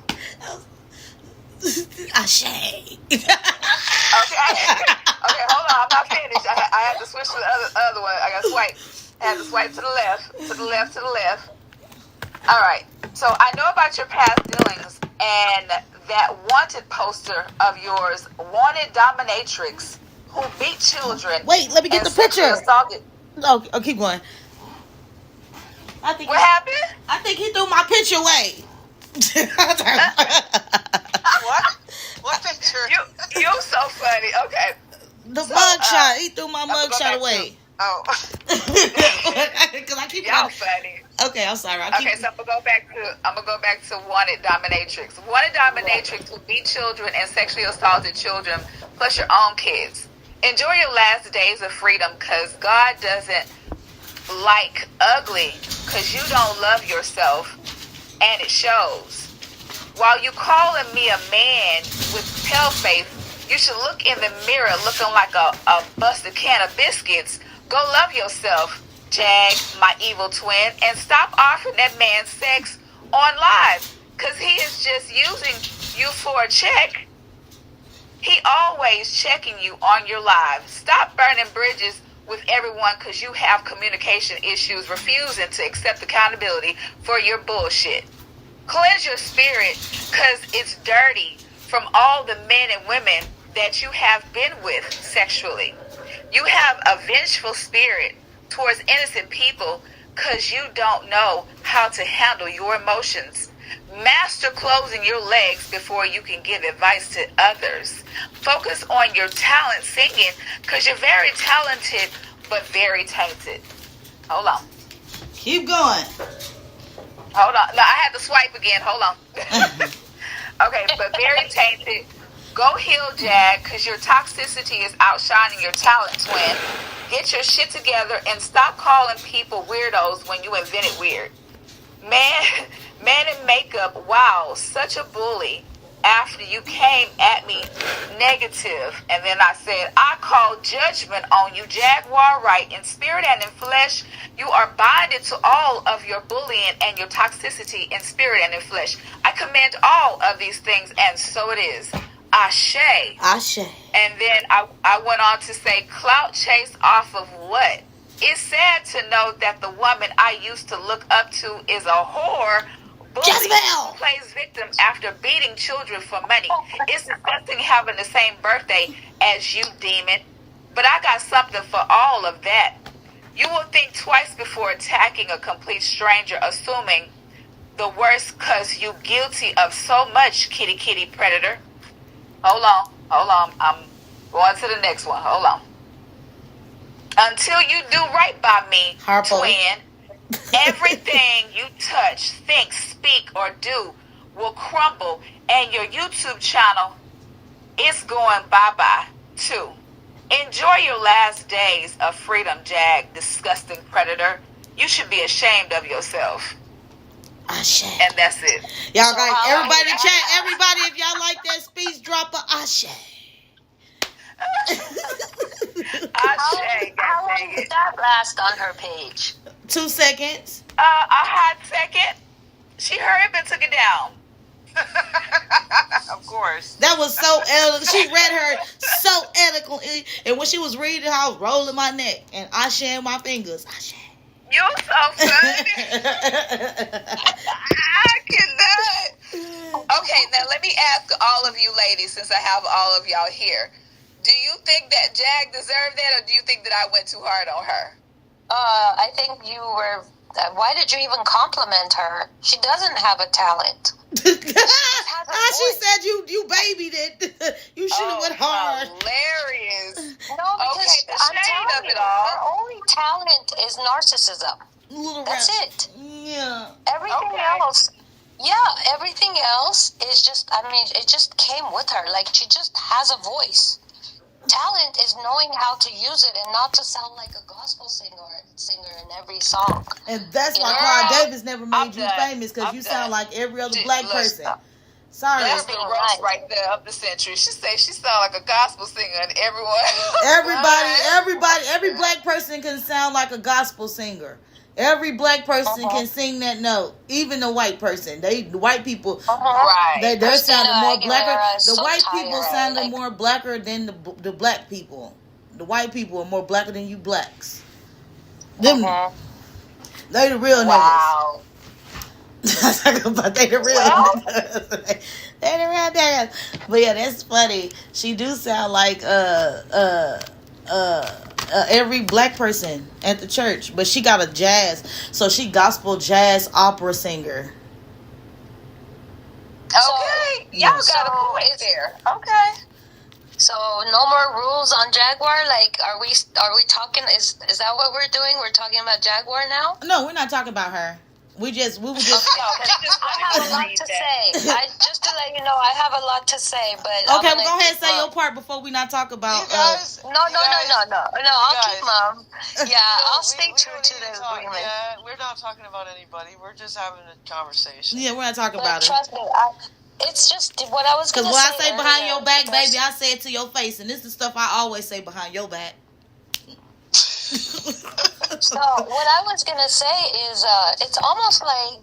Ashe. Okay, hold on. I'm not finished. I had to switch to the other one. I got to swipe. I had to swipe to the left. All right. So I know about your past dealings and that wanted poster of yours, wanted dominatrix who beat children. Wait, let me get the picture. Assaulted. Oh, keep going. What happened? I think he threw my picture away. What picture? You're so funny. Okay. The mugshot. He threw my mugshot away. Because I keep y'all funny. Okay, I'm sorry. So I'm gonna go back to wanted dominatrix. Wanted dominatrix who beat children and sexually assaulted children, plus your own kids. Enjoy your last days of freedom, because God doesn't like ugly, because you don't love yourself, and it shows. While you calling me a man with pale face, you should look in the mirror looking like a busted can of biscuits. Go love yourself, Jag, my evil twin, and stop offering that man sex on live, because he is just using you for a check. He always checking you on your live. Stop burning bridges with everyone because you have communication issues, refusing to accept accountability for your bullshit. Cleanse your spirit, because it's dirty from all the men and women that you have been with sexually. You have a vengeful spirit towards innocent people because you don't know how to handle your emotions. Master closing your legs before you can give advice to others. Focus on your talent singing because you're very talented but very tainted. Hold on. Keep going. Hold on. No, I had to swipe again. Hold on. Okay, but very tainted. Go heal, Jag, because your toxicity is outshining your talent, twin. Get your shit together and stop calling people weirdos when you invented weird. Man in makeup, wow, such a bully. After you came at me negative, and then I said, I call judgment on you, Jaguar, right? In spirit and in flesh, you are binded to all of your bullying and your toxicity in spirit and in flesh. I command all of these things, and so it is. Ashe. Ashe. And then I went on to say, clout chase off of what? It's sad to know that the woman I used to look up to is a whore. Jezebel! Who plays victim after beating children for money. It's disgusting having the same birthday as you, demon. But I got something for all of that. You will think twice before attacking a complete stranger, assuming the worst because you guilty of so much, kitty predator. Hold on. I'm going to the next one. Hold on. Until you do right by me, Harpo. twin, everything you touch, think, speak, or do will crumble, and your YouTube channel is going bye-bye, too. Enjoy your last days of freedom, Jag, disgusting predator. You should be ashamed of yourself. Ashe. And that's it. Y'all got everybody in chat. Everybody, if y'all like that speech, drop a Ashe. How long did that last on her page? 2 seconds. A hot second. She hurried up and took it down. Of course. That was so eloquent. She read her so eloquently. And when she was reading, I was rolling my neck and Ashe in my fingers. Ashe. You're so funny. I cannot. Okay, now let me ask all of you ladies, since I have all of y'all here. Do you think that Jag deserved that, or do you think that I went too hard on her? I think you were. Why did you even compliment her? She doesn't have a talent. She said you babied it. You should have went hard. Hilarious. No, because the I'm shade telling of you, it all. her only talent is narcissism. Little That's rat. it. Yeah. Everything else is just, I mean, it just came with her. Like, she just has a voice. Talent is knowing how to use it and not to sound like a gospel singer in every song. And that's why Carl Davis never made you famous, because you sound like every other black person. Sorry. That's the roast right there of the century. She said she sound like a gospel singer, and Every black person can sound like a gospel singer. Every black person can sing that note. Even the white person. The white people, right? They're sounding more blacker. The so white people sounding more blacker than the black people. The white people are more blacker than you blacks. Them, they the real niggas. But they the real niggas. They the real niggas. But yeah, that's funny. She do sound like every black person at the church, but she got a jazz, so she gospel jazz opera singer. Okay, y'all got a point there. Okay. So no more rules on Jaguar. Like, are we talking? Is that what we're doing? We're talking about Jaguar now? No, we're not talking about her. We were just. I have a lot to say. Just to let you know, I have a lot to say. But okay, well, go ahead and say your part before we not talk about. You guys, No. I'll keep mum. Yeah, I'll stay true to the agreement. Yeah, we're not talking about anybody. We're just having a conversation. Yeah, we're not talking about it. Trust me, it's just what I was going to say. Because what I say behind your back, baby, I say it to your face, and this is stuff I always say behind your back. So what I was gonna say is, it's almost like,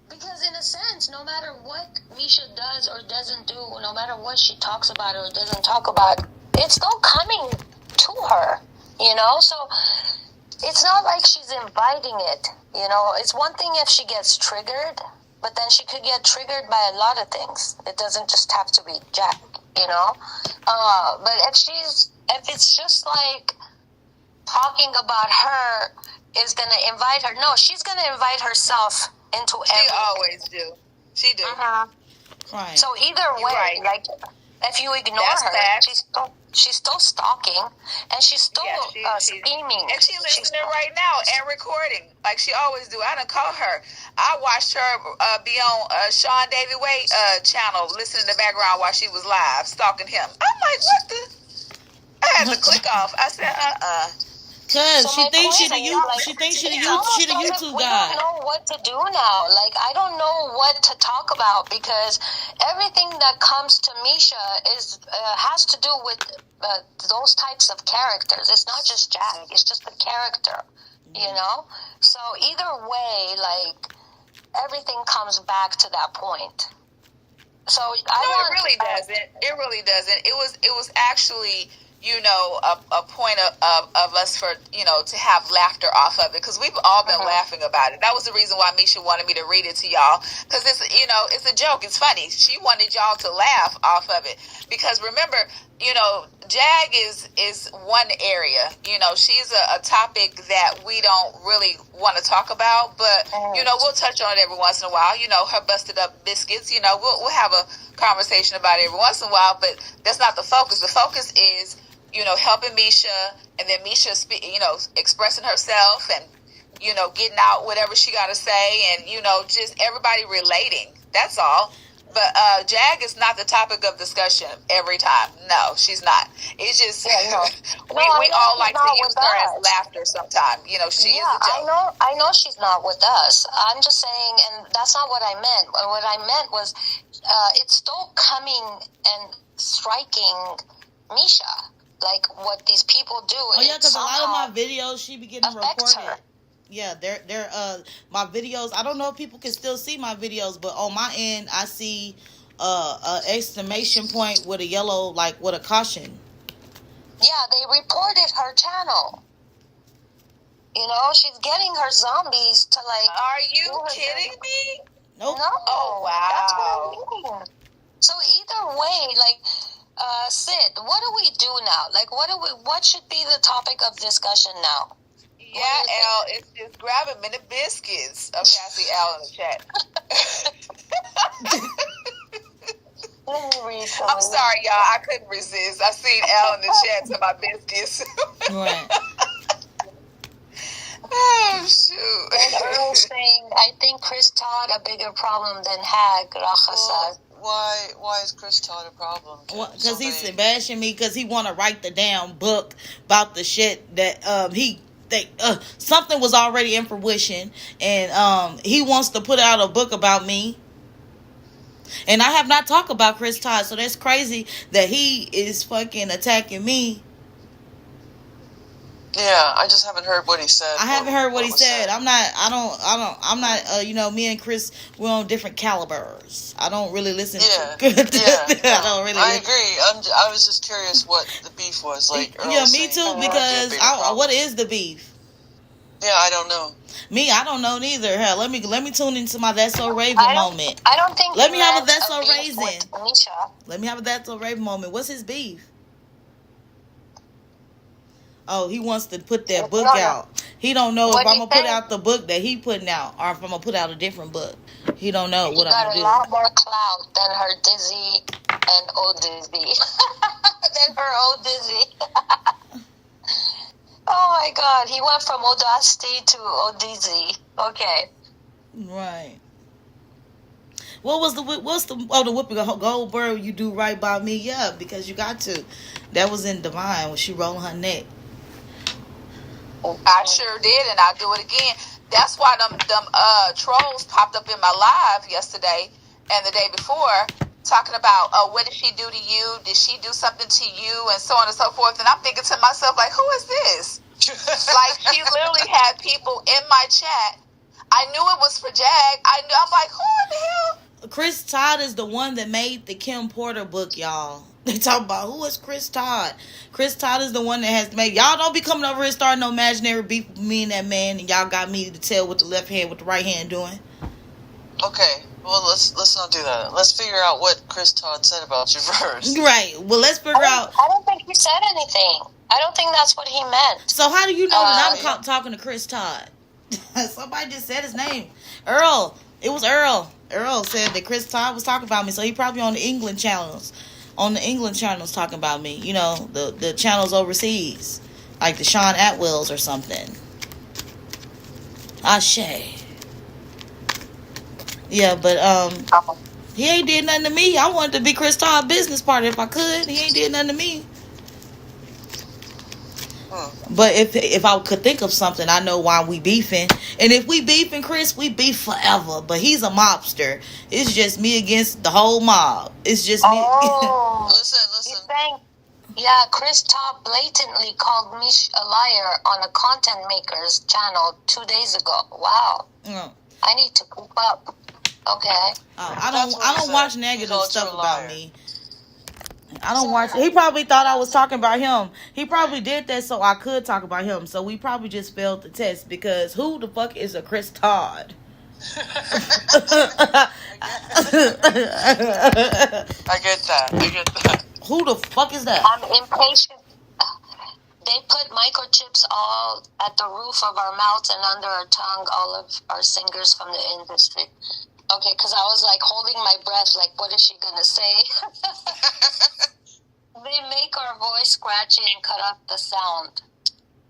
because in a sense, no matter what Misha does or doesn't do, no matter what she talks about or doesn't talk about, it's still coming to her, you know. So it's not like she's inviting it, you know. It's one thing if she gets triggered, but then she could get triggered by a lot of things. It doesn't just have to be Jack, you know. But if it's just like talking about her is going to invite her. No, she's going to invite herself into She everything. always do. She do. Right. So either way, right. like if you ignore That's her, facts. she's still stalking, and she's still scheming. And she's listening right now and recording like she always do. I done caught her. I watched her be on Sean David Wade channel, listening in the background while she was live stalking him. I'm like, what the? I had to click off. I said, Cause So she my thinks she point the is, you. like, She thinks she the it's almost She the like YouTube we guy. don't know what to do now. Like, I don't know what to talk about because everything that comes to Misha is has to do with those types of characters. It's not just Jag. It's just the character, you know? So either way, like, everything comes back to that point. So it really doesn't. It really doesn't. It was actually, you know, a point of us for, you know, to have laughter off of it, because we've all been laughing about it. That was the reason why Misha wanted me to read it to y'all, because it's, you know, it's a joke. It's funny. She wanted y'all to laugh off of it, because remember, you know, Jag is one area. You know, she's a topic that we don't really want to talk about, but you know, we'll touch on it every once in a while. You know, her busted up biscuits. You know, we'll have a conversation about it every once in a while, but that's not the focus. The focus is, you know, helping Misha, and then Misha, you know, expressing herself and, you know, getting out whatever she got to say, and, you know, just everybody relating. That's all. But Jag is not the topic of discussion every time. No, she's not. It's just we all like to use her as laughter sometimes. You know, she is a joke. I know she's not with us. I'm just saying, and that's not what I meant. What I meant was, it's still coming and striking Misha. Like what these people do. Oh yeah, because a lot of my videos she be getting recorded. Her. Yeah, they're my videos. I don't know if people can still see my videos, but on my end I see a exclamation point with a yellow, like with a caution. Yeah, they reported her channel. You know, she's getting her zombies to like. Are you kidding me? Nope. No. Oh wow. That's what I mean. So either way, like. Sid, what do we do now? Like, what should be the topic of discussion now? Yeah, Al, it's just grabbing mini biscuits. Okay, I see Al in the chat. Let me read some. I'm sorry, y'all. I couldn't resist. I seen Al in the chat to my biscuits. Right. Oh, shoot. And Earl saying, I think Chris Todd a bigger problem than Hag, Racha said. Why is Chris Todd a problem? Because he's bashing me because he want to write the damn book about the shit that something was already in fruition, and he wants to put out a book about me. And I have not talked about Chris Todd, so that's crazy that he is fucking attacking me. Yeah, I just haven't heard what he said. I haven't heard what he said. I'm not, you know, me and Chris, we're on different calibers. I don't really listen to I agree. I was just curious what the beef was. Like, yeah, me too, because what is the beef? Yeah, I don't know. I don't know neither. Hell, let me tune into my That's So Raven moment. I don't think. Let me have a That's So Raven. Let me have a That's So Raven moment. What's his beef? Oh, he wants to put that book out. He don't know if I'm going to put out the book that he putting out, or if I'm going to put out a different book. He don't know what I'm going to do. He got a lot more clout than her Dizzy and old Dizzy. Than her old Dizzy. Oh my God. He went from Audacity to old Dizzy. Okay. Right. What's the Whoopi Goldberg, you do right by me? Yeah, because you got to. That was in Divine when she rolling her neck. I sure did, and I'll do it again. That's why them trolls popped up in my live yesterday and the day before, talking about, what did she do to you? Did she do something to you? And so on and so forth. And I'm thinking to myself, like, who is this? Like, she literally had people in my chat. I knew it was for Jag. I'm like, who in the hell? Chris Todd is the one that made the Kim Porter book, y'all. They talk about who is Chris Todd. Chris Todd is the one that has made. Y'all don't be coming over here starting no imaginary beef with me and that man, and y'all got me to tell what the left hand, what the right hand doing. Okay, well let's not do that. Let's figure out what Chris Todd said about you first. Right. Well, let's figure out. I don't think he said anything. I don't think that's what he meant. So how do you know that I'm talking to Chris Todd? Somebody just said his name. Earl, It was Earl. Earl said that Chris Todd was talking about me, so he probably on the England channels. On the England channels talking about me. You know, the channels overseas. Like the Sean Atwells or something. Ashe. Yeah, but he ain't did nothing to me. I wanted to be Chris Todd's business partner if I could. He ain't did nothing to me. But if I could think of something, I know why we beefing. And if we beefing, Chris, we beef forever. But he's a mobster. It's just me against the whole mob. It's just me. Oh, Listen. yeah, Chris Todd blatantly called me a liar on a content maker's channel 2 days ago. Wow. I need to keep up. Okay. I don't watch negative stuff about me. I don't watch. He probably thought I was talking about him. He probably did that so I could talk about him. So we probably just failed the test because who the fuck is a Chris Todd? I get that. Who the fuck is that? I'm impatient. They put microchips all at the roof of our mouths and under our tongue, all of our singers from the industry. Okay, because I was like holding my breath, like, what is she going to say? They make our voice scratchy and cut off the sound.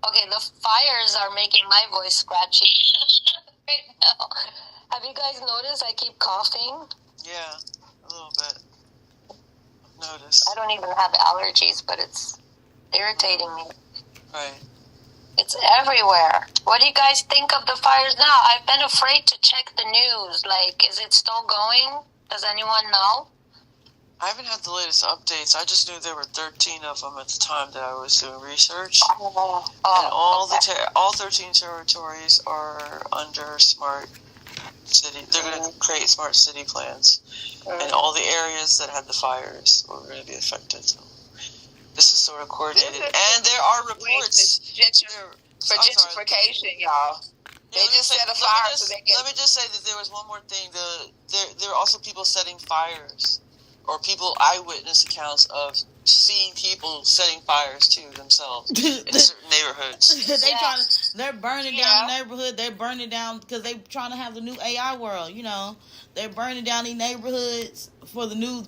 Okay, the fires are making my voice scratchy right now. Have you guys noticed I keep coughing? Yeah, a little bit. I've noticed. I don't even have allergies, but it's irritating me. Right. It's everywhere. What do you guys think of the fires now? I've been afraid to check the news. Like, is it still going? Does anyone know? I haven't had the latest updates. I just knew there were 13 of them at the time that I was doing research. And all 13 territories are under smart city. They're going to create smart city plans, and all the areas that had the fires were going to be affected. So this is sort of coordinated, and there are reports for gentrification, y'all. They just set a fire so they can. Let me just say that there was one more thing. There are also people setting fires, or people eyewitness accounts of seeing people setting fires to themselves in certain neighborhoods. They're burning down the neighborhood. They're burning down because they're trying to have the new AI world. You know, they're burning down these neighborhoods for the new.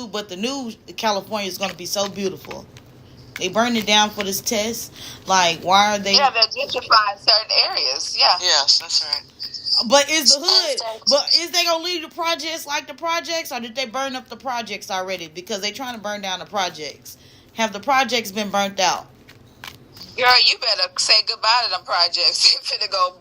But the new California is going to be so beautiful. They burned it down for this test. Like, why are they? Yeah, they're gentrifying certain areas. Yeah. Yes, that's right. But is the hood? But is they gonna leave the projects like the projects, or did they burn up the projects already? Because they trying to burn down the projects. Have the projects been burnt out? Girl, you better say goodbye to them projects. You're finna go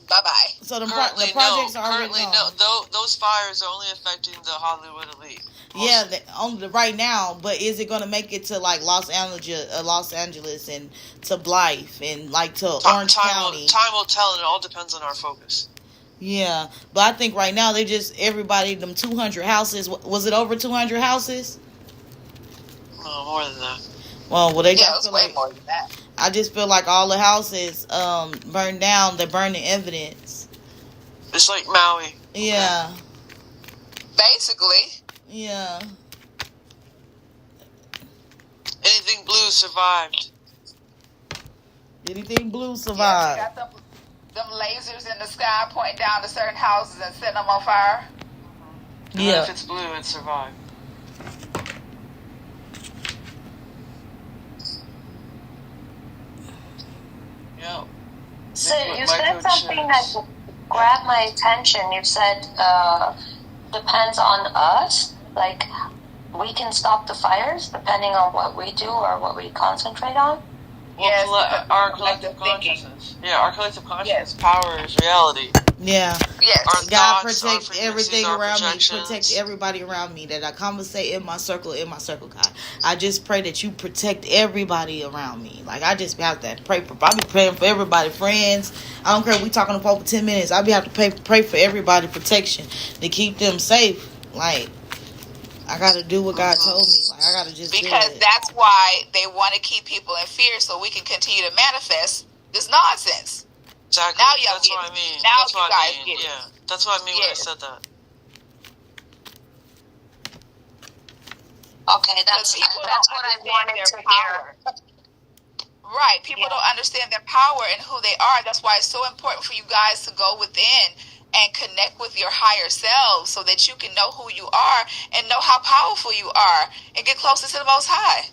bye-bye. So the projects are already gone. No. Those fires are only affecting the Hollywood elite. Yeah, only right now. But is it going to make it to like Los Angeles, and to Blythe, and like to Orange County? Time will tell, and it all depends on our focus. Yeah, but I think right now they just everybody them 200 houses. Was it over 200 houses? No, more than that. Well, they it was way more than that. I just feel like all the houses burned down. They're burning evidence. It's like Maui. Yeah. Basically. Yeah. Anything blue survived. Anything blue survived. Yeah, got them lasers in the sky pointing down to certain houses and setting them on fire. Yeah. If it's blue, it survived. Yeah. So you said something that grabbed my attention. You said depends on us. Like we can stop the fires depending on what we do or what we concentrate on. Yes, our collective consciousness. Yeah, our collective consciousness power is reality. Yeah. Yes. Our God thoughts, protect our everything our around me. projections. Protect everybody around me that I conversate in my circle, God. I just pray that you protect everybody around me. Like, I just have to pray for, I be praying for everybody, friends. I don't care if we talking for over 10 minutes. I be have to pray for everybody protection to keep them safe. Like, I got to do what God told me. Like, I got to just because do it. that's why they want to keep people in fear so we can continue to manifest this nonsense. Exactly. Now y'all that's get what it. I mean. Now that's you what guys I mean. get it. Yeah. That's what I mean when I said that. Okay, that's what I wanted to hear. Right. People don't understand their power and who they are. That's why it's so important for you guys to go within and connect with your higher self so that you can know who you are and know how powerful you are and get closer to the Most High.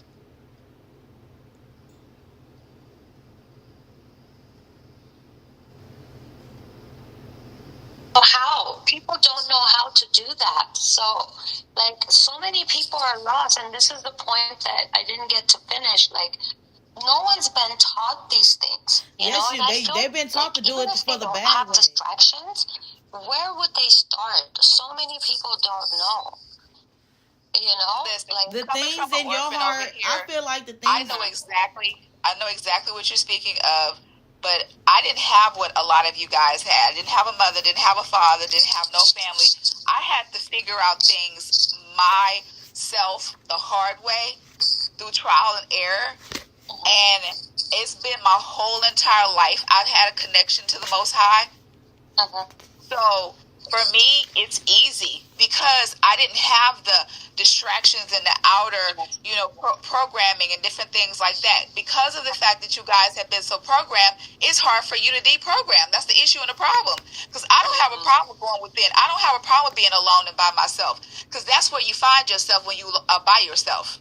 How people don't know how to do that. So like so many people are lost, and this is the point that I didn't get to finish. Like no one's been taught these things, you know. And they've been taught to do it for the bad have way. Distractions. Where would they start? So many people don't know. You know, Listen, like The coming things from an in your orphan heart, over here, I feel like the things. I know exactly what you're speaking of, but I didn't have what a lot of you guys had. I didn't have a mother, didn't have a father, didn't have no family. I had to figure out things myself the hard way through trial and error. And it's been my whole entire life I've had a connection to the Most High. So for me, it's easy because I didn't have the distractions and the outer, programming and different things like that. Because of the fact that you guys have been so programmed, it's hard for you to deprogram. That's the issue and the problem. Because I don't have a problem going within. I don't have a problem being alone and by myself. Because that's where you find yourself when you are by yourself.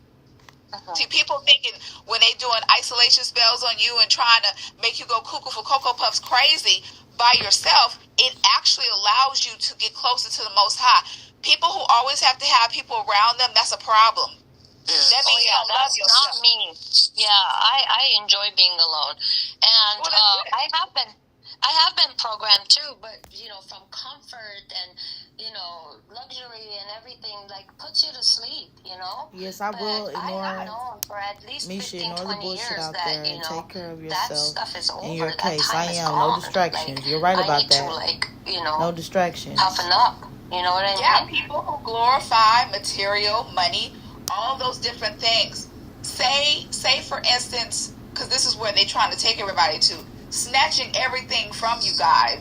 See, people thinking when they doing isolation spells on you and trying to make you go cuckoo for Cocoa Puffs crazy by yourself, it actually allows you to get closer to the Most High. People who always have to have people around them, that's a problem. That means you don't love yourself. Not me. Yeah, I enjoy being alone, and I have been programmed too, but from comfort and luxury and everything, like puts you to sleep. Yes, I will ignore. I know for at least Misha, 15, ignore the 20 bullshit years out that there and take care of that yourself. stuff is over. In your That case, time I is am gone. no distractions. Like, You're right about I need that. To, no distractions. Toughen up. You know what I mean? Yeah, people who glorify material, money, all those different things. Say for instance, because this is where they're trying to take everybody to, snatching everything from you guys.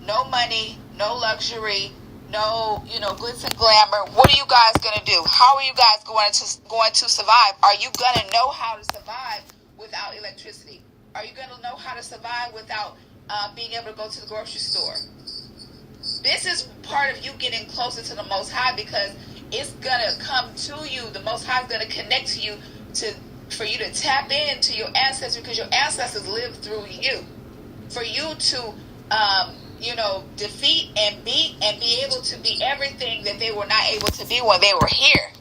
No money, no luxury, no, glitz and glamour. What are you guys going to do? How are you guys going to survive? Are you going to know how to survive without electricity? Are you going to know how to survive without being able to go to the grocery store? This is part of you getting closer to the Most High, because it's going to come to you. The Most High is going to connect to you for you to tap into your ancestors, because your ancestors live through you. For you to, defeat and beat and be able to be everything that they were not able to be when they were here.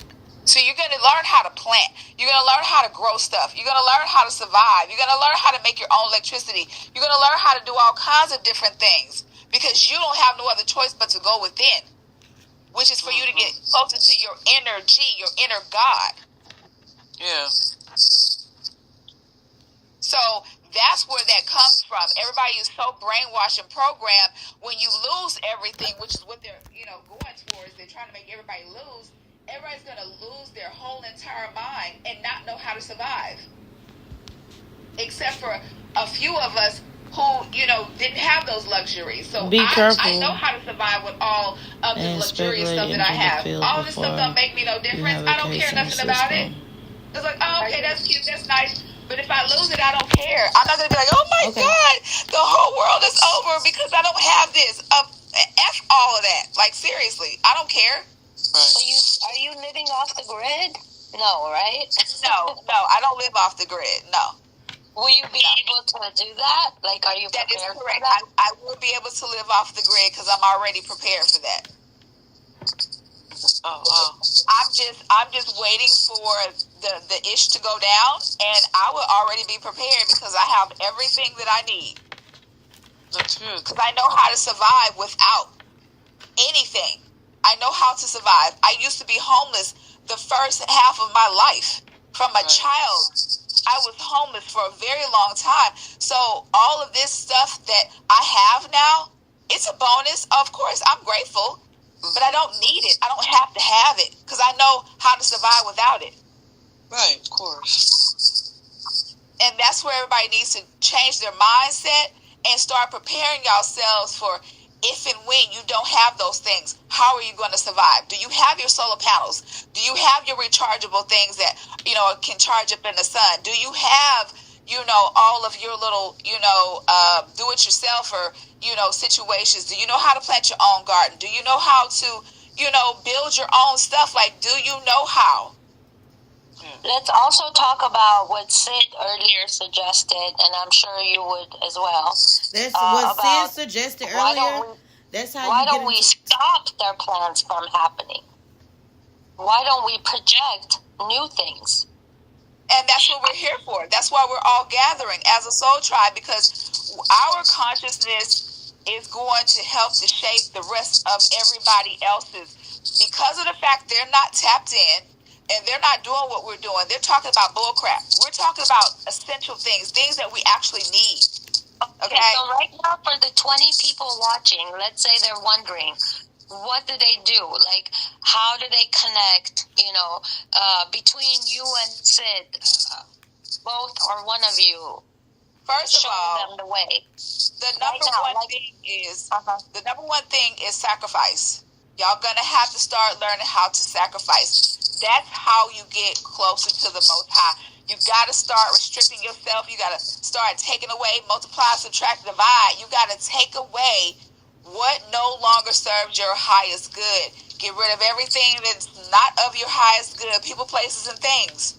So you're going to learn how to plant. You're going to learn how to grow stuff. You're going to learn how to survive. You're going to learn how to make your own electricity. You're going to learn how to do all kinds of different things, because you don't have no other choice but to go within, which is for you to get closer to your inner G, your inner God. Yeah. So that's where that comes from. Everybody is so brainwashed and programmed. When you lose everything, which is what they're going towards, they're trying to make everybody lose. Everybody's going to lose their whole entire mind and not know how to survive. Except for a few of us who, didn't have those luxuries. So I know how to survive with all of the luxurious stuff that I have. All of this stuff don't make me no difference. I don't care nothing about it. It's like, oh, okay, that's cute, that's nice. But if I lose it, I don't care. I'm not going to be like, oh my God, the whole world is over because I don't have this. F all of that. Like, seriously, I don't care. Right. Are you living off the grid? No, right? No, I don't live off the grid. No. Will you be able to do that? Like, are you prepared? That is correct. For that? I will be able to live off the grid because I'm already prepared for that. Oh wow. I'm just waiting for the ish to go down, and I will already be prepared because I have everything that I need. That's good. Because I know how to survive without anything. I know how to survive. I used to be homeless the first half of my life. From a child, I was homeless for a very long time. So all of this stuff that I have now, it's a bonus. Of course, I'm grateful, but I don't need it. I don't have to have it because I know how to survive without it. Right, of course. And that's where everybody needs to change their mindset and start preparing yourselves for if and when you don't have those things. How are you going to survive? Do you have your solar panels? Do you have your rechargeable things that, can charge up in the sun? Do you have, all of your little, do-it-yourself or, situations? Do you know how to plant your own garden? Do you know how to, build your own stuff? Like, do you know how? Let's also talk about what Sid earlier suggested, and I'm sure you would as well. That's what Sid suggested earlier. That's how why don't we stop their plans from happening? Why don't we project new things? And that's what we're here for. That's why we're all gathering as a soul tribe, because our consciousness is going to help to shape the rest of everybody else's. Because of the fact they're not tapped in and they're not doing what we're doing, they're talking about bullcrap. We're talking about essential things that we actually need. Okay, so right now for the 20 people watching, let's say they're wondering, what do they do? Like, how do they connect, between you and Sid, both or one of you? First of all, them the way. The number one thing is sacrifice. Y'all gonna have to start learning how to sacrifice. That's how you get closer to the Most High. You gotta start restricting yourself. You gotta start taking away, multiply, subtract, divide. You gotta take away what no longer serves your highest good. Get rid of everything that's not of your highest good, people, places, and things.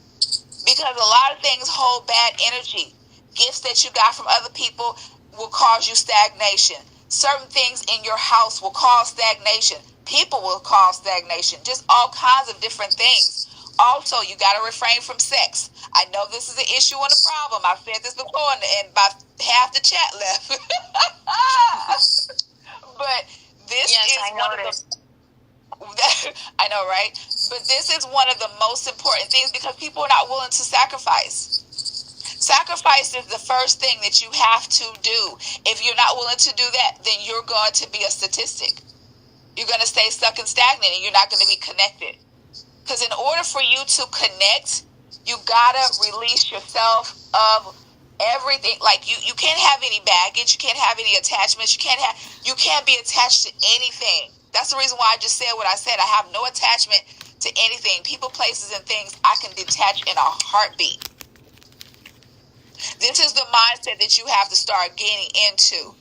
Because a lot of things hold bad energy. Gifts that you got from other people will cause you stagnation. Certain things in your house will cause stagnation. People will cause stagnation. Just all kinds of different things. Also, you got to refrain from sex. I know this is an issue and a problem. I've said this before, and about half the chat left. But this is one of the... I know, right? But this is one of the most important things because people are not willing to sacrifice. Sacrifice is the first thing that you have to do. If you're not willing to do that, then you're going to be a statistic. You're going to stay stuck and stagnant, and you're not going to be connected. Because in order for you to connect, you got to release yourself of everything. Like, you can't have any baggage. You can't have any attachments. You can't be attached to anything. That's the reason why I just said what I said. I have no attachment to anything. People, places, and things I can detach in a heartbeat. This is the mindset that you have to start getting into.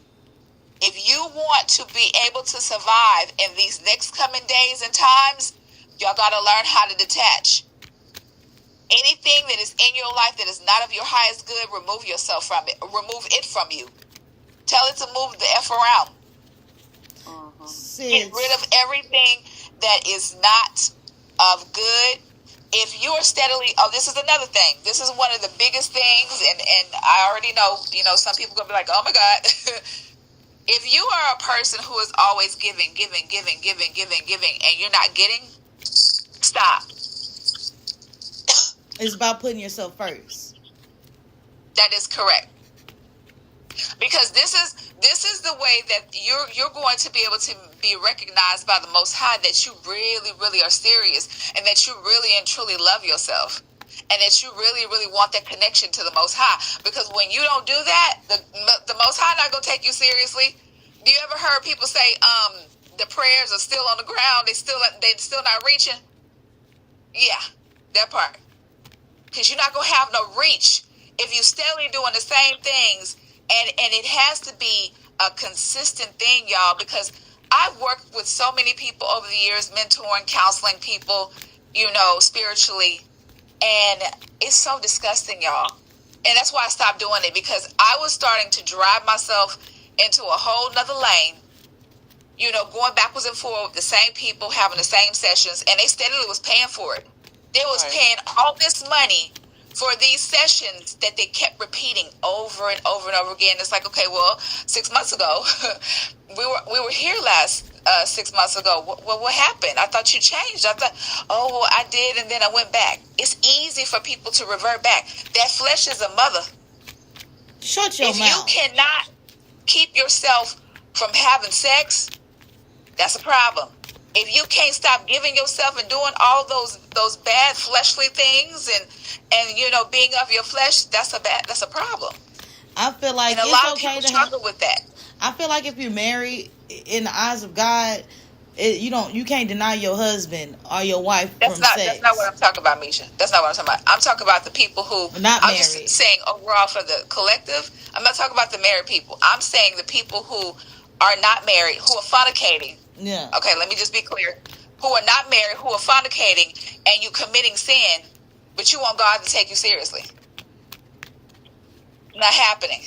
If you want to be able to survive in these next coming days and times, y'all got to learn how to detach. Anything that is in your life that is not of your highest good, remove yourself from it. Remove it from you. Tell it to move the F around. Get rid of everything that is not of good. If you're steadily, this is another thing. This is one of the biggest things, and I already know, some people going to be like, oh my God. If you are a person who is always giving, and you're not getting, stop. It's about putting yourself first. That is correct. Because this is the way that you're going to be able to be recognized by the Most High that you really, really are serious and that you really and truly love yourself and that you really, really want that connection to the Most High. Because when you don't do that, the Most High not going to take you seriously. Do you ever heard people say the prayers are still on the ground, they still not reaching? Yeah, that part. Because you're not going to have no reach if you're steadily doing the same things. And it has to be a consistent thing, y'all, because I've worked with so many people over the years, mentoring, counseling people, spiritually, and it's so disgusting, y'all. And that's why I stopped doing it, because I was starting to drive myself into a whole nother lane, going backwards and forward with the same people, having the same sessions, and they steadily was paying for it. They was paying all this money for these sessions that they kept repeating over and over and over again. It's like, okay, well, 6 months ago, we were here last 6 months ago. What happened? I thought you changed. I thought, well, I did, and then I went back. It's easy for people to revert back. That flesh is a mother. Shut your mouth. If you cannot keep yourself from having sex, that's a problem. If you can't stop giving yourself and doing all those bad fleshly things and being of your flesh, that's a problem. I feel like and a lot of people struggle with that. I feel like if you're married, in the eyes of God, You can't deny your husband or your wife That's from not sex. that's not what I'm talking about, Misha. That's not what I'm talking about. I'm talking about the people who Not I'm married. just saying overall for the collective. I'm not talking about the married people. I'm saying the people who are not married, who are fornicating. Yeah. Okay, let me just be clear. Who are not married, who are fornicating, and you committing sin, but you want God to take you seriously. Not happening.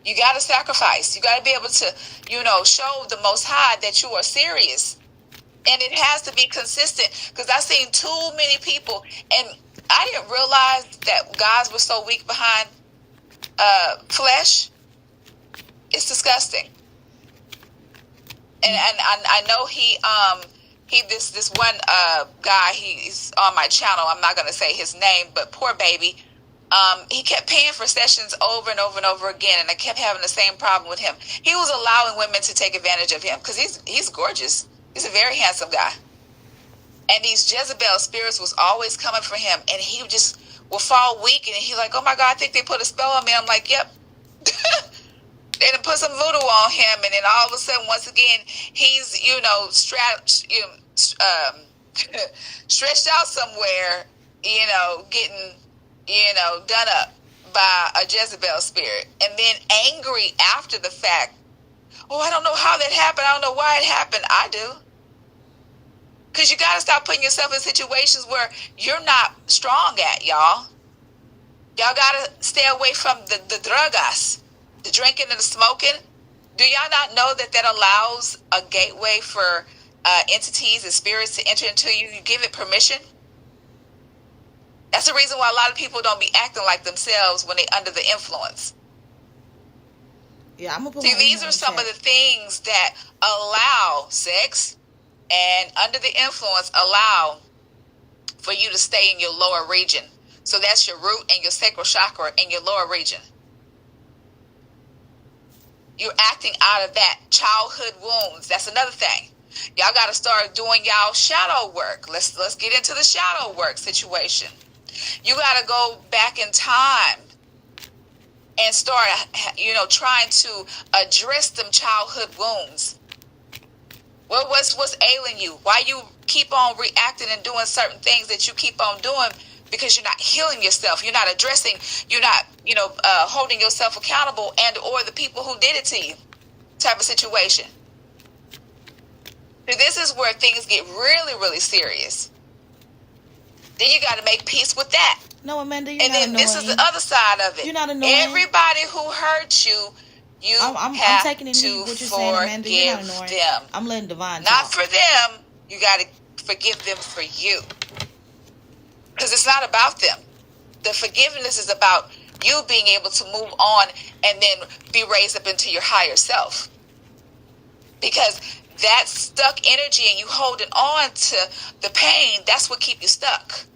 You got to sacrifice. You got to be able to, show the Most High that you are serious. And it has to be consistent, because I've seen too many people, and I didn't realize that guys were so weak behind flesh. It's disgusting. And I know this one guy, he's on my channel. I'm not gonna say his name, but poor baby. He kept paying for sessions over and over and over again, and I kept having the same problem with him. He was allowing women to take advantage of him because he's gorgeous. He's a very handsome guy. And these Jezebel spirits was always coming for him, and he just will fall weak, and he's like, oh my God, I think they put a spell on me. I'm like, yep. They done put some voodoo on him, and then all of a sudden, once again, he's, stretched out somewhere, getting, done up by a Jezebel spirit. And then angry after the fact. Oh, I don't know how that happened. I don't know why it happened. I do. Because you got to stop putting yourself in situations where you're not strong at, y'all. Y'all got to stay away from the drugas, the drinking and the smoking. Do y'all not know that allows a gateway for entities and spirits to enter into you? You give it permission. That's the reason why a lot of people don't be acting like themselves when they're under the influence. Yeah, I'm gonna put. See, these are some of the things that allow sex, and under the influence allow for you to stay in your lower region. So that's your root and your sacral chakra in your lower region. You're acting out of that. Childhood wounds. That's another thing. Y'all got to start doing y'all shadow work. Let's get into the shadow work situation. You got to go back in time and start, trying to address them childhood wounds. What's ailing you? Why you keep on reacting and doing certain things that you keep on doing? Because you're not healing yourself. You're not addressing. You're not, holding yourself accountable and or the people who did it to you type of situation. So this is where things get really, really serious. Then you got to make peace with that. No, Amanda, you're and not then annoying. This is the other side of it. You're not annoying. Everybody who hurt you, I'm have taking it to what you're saying, Amanda. You're not forgive annoying. them. I'm letting Divine Not talk. for them. You got to forgive them for you. Because it's not about them. The forgiveness is about you being able to move on and then be raised up into your higher self. Because that stuck energy and you holding on to the pain, that's what keep you stuck.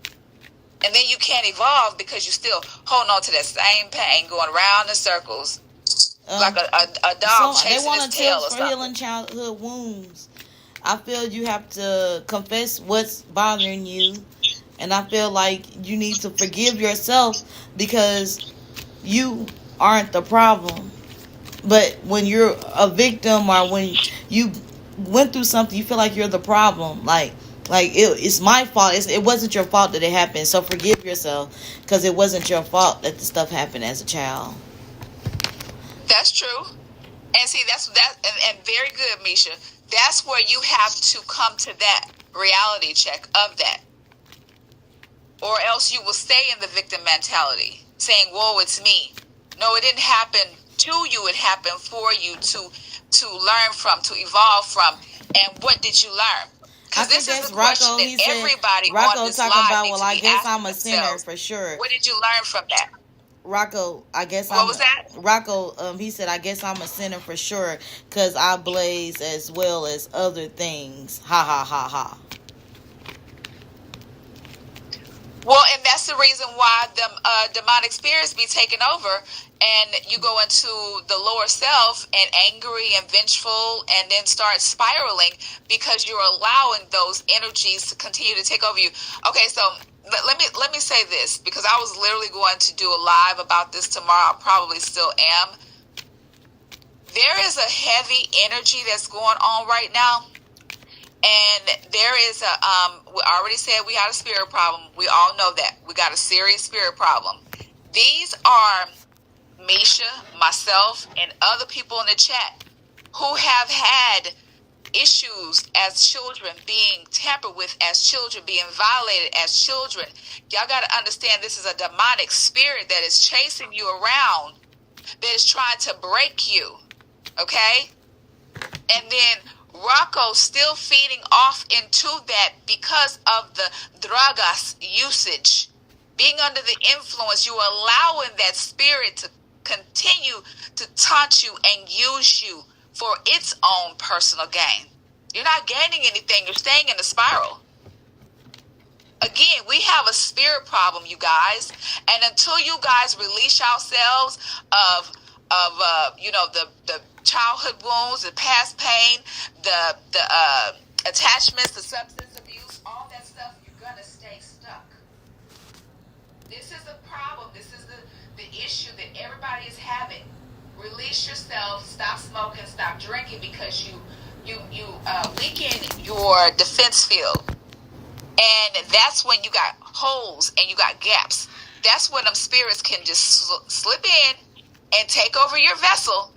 And then you can't evolve because you still holding on to that same pain, going around in circles, like a dog chasing his tail or for something. Healing childhood wounds. I feel you have to confess what's bothering you, and I feel like you need to forgive yourself because you aren't the problem. But when you're a victim or when you went through something, you feel like you're the problem. Like it's my fault. It wasn't your fault that it happened. So forgive yourself because it wasn't your fault that the stuff happened as a child. That's true. And see, that's and very good, Misha. That's where you have to come to that reality check of that. Or else you will stay in the victim mentality, saying, whoa, it's me. No, it didn't happen to you. It happened for you to learn from, to evolve from. And what did you learn? Because this is a question that everybody on this live needs to be asking I'm a sinner themselves. for sure. What did you learn from that? Rocco, I guess what was that? Rocco, he said, I guess I'm a sinner for sure because I blaze as well as other things. Ha, ha, ha, ha. Well, and that's the reason why them demonic spirits be taking over, and you go into the lower self and angry and vengeful, and then start spiraling because you're allowing those energies to continue to take over you. Okay, so let me say this, because I was literally going to do a live about this tomorrow. I probably still am. There is a heavy energy that's going on right now, And there is we already said we had a spirit problem. We all know that. We got a serious spirit problem. These are Misha, myself, and other people in the chat who have had issues as children, being tampered with as children, being violated as children. Y'all got to understand this is a demonic spirit that is chasing you around, that is trying to break you. Okay? And then Rocco's still feeding off into that because of the dragas usage. Being under the influence, you're allowing that spirit to continue to taunt you and use you for its own personal gain. You're not gaining anything. You're staying in the spiral. Again, we have a spirit problem, you guys. And until you guys release yourselves of the childhood wounds, the past pain, the attachments, the substance abuse, all that stuff, you're gonna stay stuck. This is the problem. This is the issue that everybody is having. Release yourself. Stop smoking. Stop drinking, because you weaken your defense field, and that's when you got holes and you got gaps. That's when them spirits can just slip in and take over your vessel,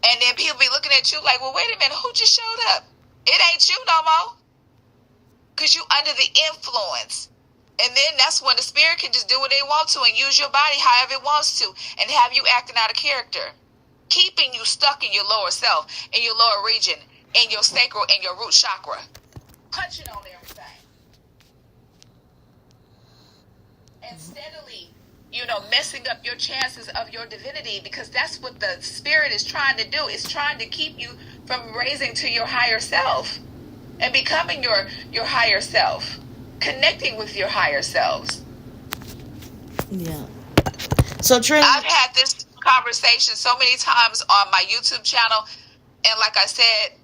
and then people be looking at you like, well, wait a minute, who just showed up? It ain't you no more, because you under the influence. And then that's when the spirit can just do what they want to and use your body however it wants to, and have you acting out of character, keeping you stuck in your lower self, in your lower region, in your sacral, in your root chakra, punching on everything, and steadily, messing up your chances of your divinity, because that's what the spirit is trying to do. It's trying to keep you from raising to your higher self and becoming your higher self, connecting with your higher selves. Yeah. So Trinity, I've had this conversation so many times on my YouTube channel, and like I said,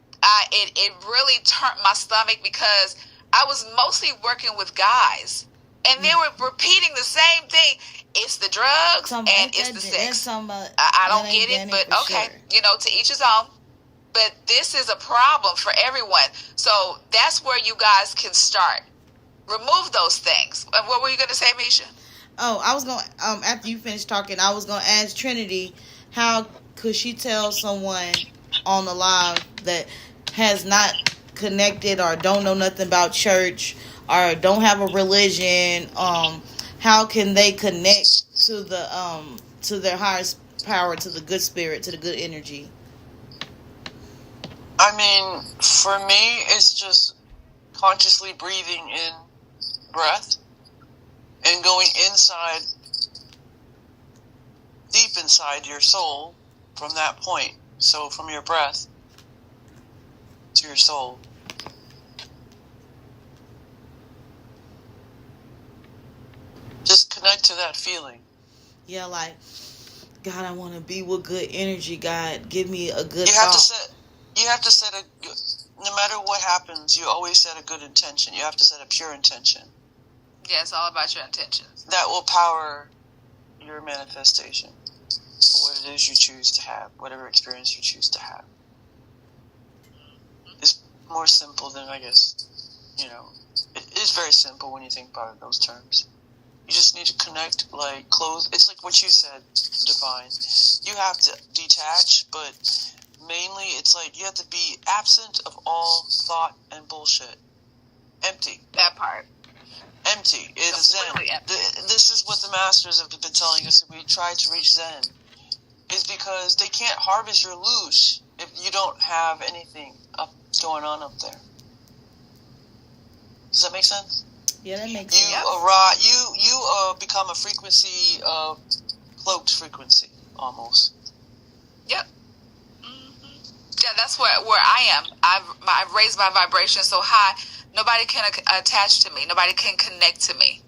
it really turned my stomach, because I was mostly working with guys, and they were repeating the same thing. It's the drugs and it's the sex. I don't get it, but okay, sure. To each his own. But this is a problem for everyone. So that's where you guys can start. Remove those things. And what were you going to say, Misha? Oh, I was going to, after you finished talking, I was going to ask Trinity, how could she tell someone on the live that has not connected or don't know nothing about church or don't have a religion, how can they connect to to their highest power, to the good spirit, to the good energy? I mean, for me, it's just consciously breathing in breath and going inside, deep inside your soul from that point. So from your breath to your soul. Just connect to that feeling. Yeah, like, God, I want to be with good energy. God, give me a good You have to set no matter what happens, you always set a good intention. You have to set a pure intention. Yeah, it's all about your intentions. That will power your manifestation for what it is you choose to have, whatever experience you choose to have. It's more simple than, I guess, it is very simple when you think about it in those terms. You just need to connect, like, close. It's like what you said, Divine. You have to detach, but mainly it's like you have to be absent of all thought and bullshit. Empty. That part. Empty. It is Zen. This is what the masters have been telling us. If we try to reach Zen, is because they can't harvest your loosh if you don't have anything going on up there. Does that make sense? Yeah, that makes sense. You become a frequency, cloaked frequency, almost. Yep. Mm-hmm. Yeah, that's where I am. I've raised my vibration so high, nobody can attach to me. Nobody can connect to me.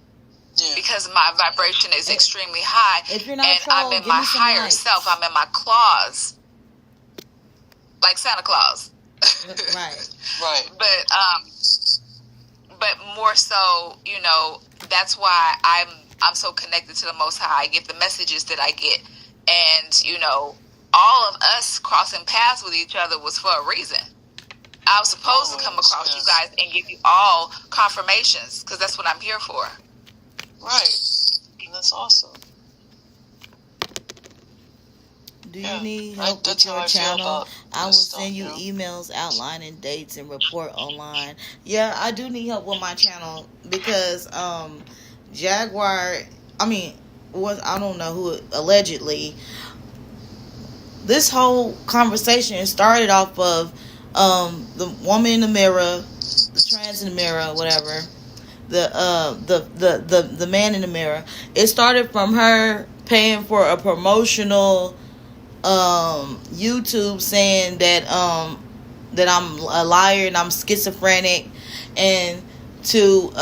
Yeah. Because my vibration is extremely high. If you're not and troll, I'm in my higher self. I'm in my claws. Like Santa Claus. Right. Right. But more so, that's why I'm so connected to the Most High. I get the messages that I get. And, all of us crossing paths with each other was for a reason. I was supposed to come across you guys and give you all confirmations, because that's what I'm here for. Right. And that's awesome. Do you need help with your channel? I will send you stuff, emails outlining dates and report online. Yeah, I do need help with my channel because Jaguar, I don't know who, allegedly, this whole conversation started off of the woman in the mirror, the trans in the mirror, whatever, the man in the mirror. It started from her paying for a promotional YouTube saying that that I'm a liar and I'm schizophrenic, and to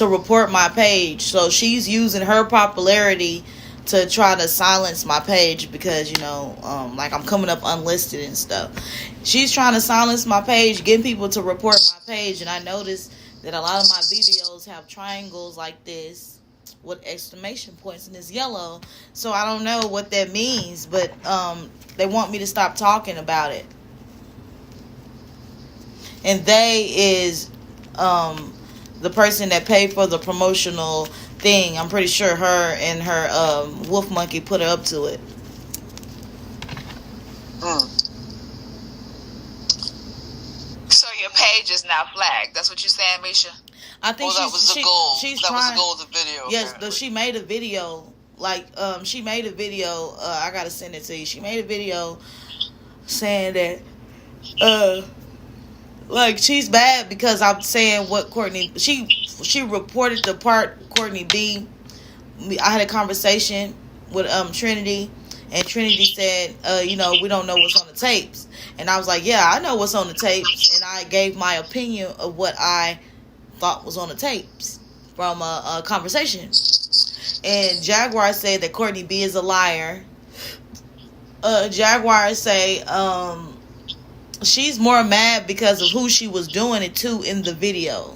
report my page. So she's using her popularity to try to silence my page because, like I'm coming up unlisted and stuff. She's trying to silence my page, getting people to report my page, and I noticed that a lot of my videos have triangles like this with exclamation points, and it's yellow. So I don't know what that means, but they want me to stop talking about it. And they is the person that paid for the promotional thing. I'm pretty sure her and her wolf monkey put her up to it. So your page is now flagged. That's what you're saying, Misha? I think that was the goal. She's that trying, was the goal of the video. Yes, but she made a video. She made a video. I gotta send it to you. She made a video saying that, she's bad because I'm saying what Courtney. She reported the part Courtney B. I had a conversation with Trinity, and Trinity said, we don't know what's on the tapes. And I was like, yeah, I know what's on the tapes, and I gave my opinion of what I thought was on the tapes from a conversation. And Jaguar said that Courtney B is a liar. Jaguar say she's more mad because of who she was doing it to in the video.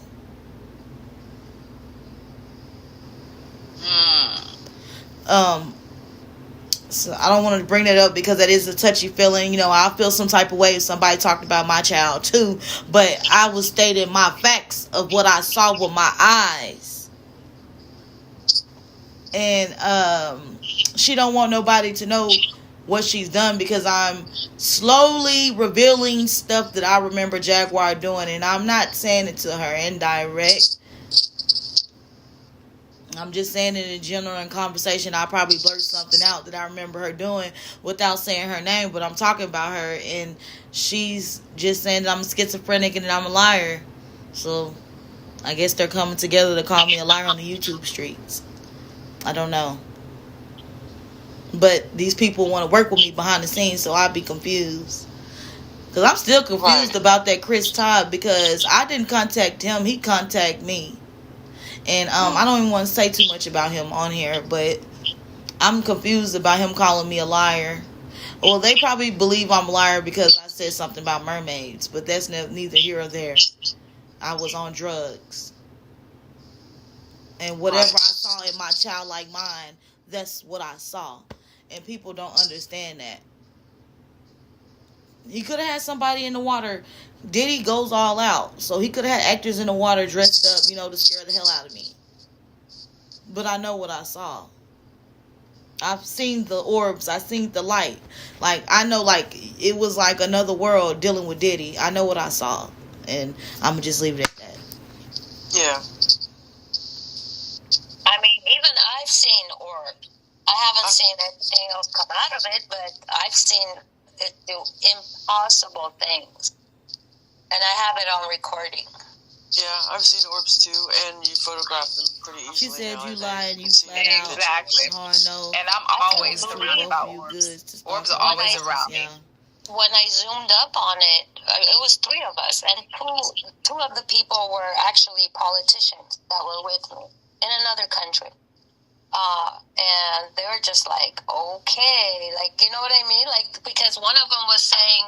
So I don't want to bring that up because that is a touchy feeling. I feel some type of way if somebody talked about my child too. But I was stating my facts of what I saw with my eyes. And she don't want nobody to know what she's done because I'm slowly revealing stuff that I remember Jaguar doing. And I'm not saying it to her indirect. I'm just saying it in general in conversation. I probably blurt something out that I remember her doing without saying her name, but I'm talking about her, and she's just saying that I'm schizophrenic and that I'm a liar. So I guess they're coming together to call me a liar on the YouTube streets. I don't know. But these people want to work with me behind the scenes, so I'd be confused. Because I'm still confused about that Chris Todd, because I didn't contact him. He contacted me. And I don't even want to say too much about him on here, but I'm confused about him calling me a liar. Well, they probably believe I'm a liar because I said something about mermaids, but that's neither here or there. I was on drugs. And whatever I saw in my childlike mind, that's what I saw. And people don't understand that. He could have had somebody in the water. Diddy goes all out. So he could have had actors in the water dressed up, to scare the hell out of me. But I know what I saw. I've seen the orbs. I've seen the light. I know, it was like another world dealing with Diddy. I know what I saw. And I'm going to just leave it at that. Yeah. I mean, even I've seen orbs. I haven't seen anything else come out of it, but I've seen it do impossible things. And I have it on recording. Yeah, I've seen orbs too, and you photographed them pretty easily. She said you lied, you flat out. Exactly. And I'm always reading about orbs. Orbs are always around me. When I zoomed up on it, it was 3 of us, and two of the people were actually politicians that were with me in another country. And they were just like, okay, you know what I mean? Because one of them was saying,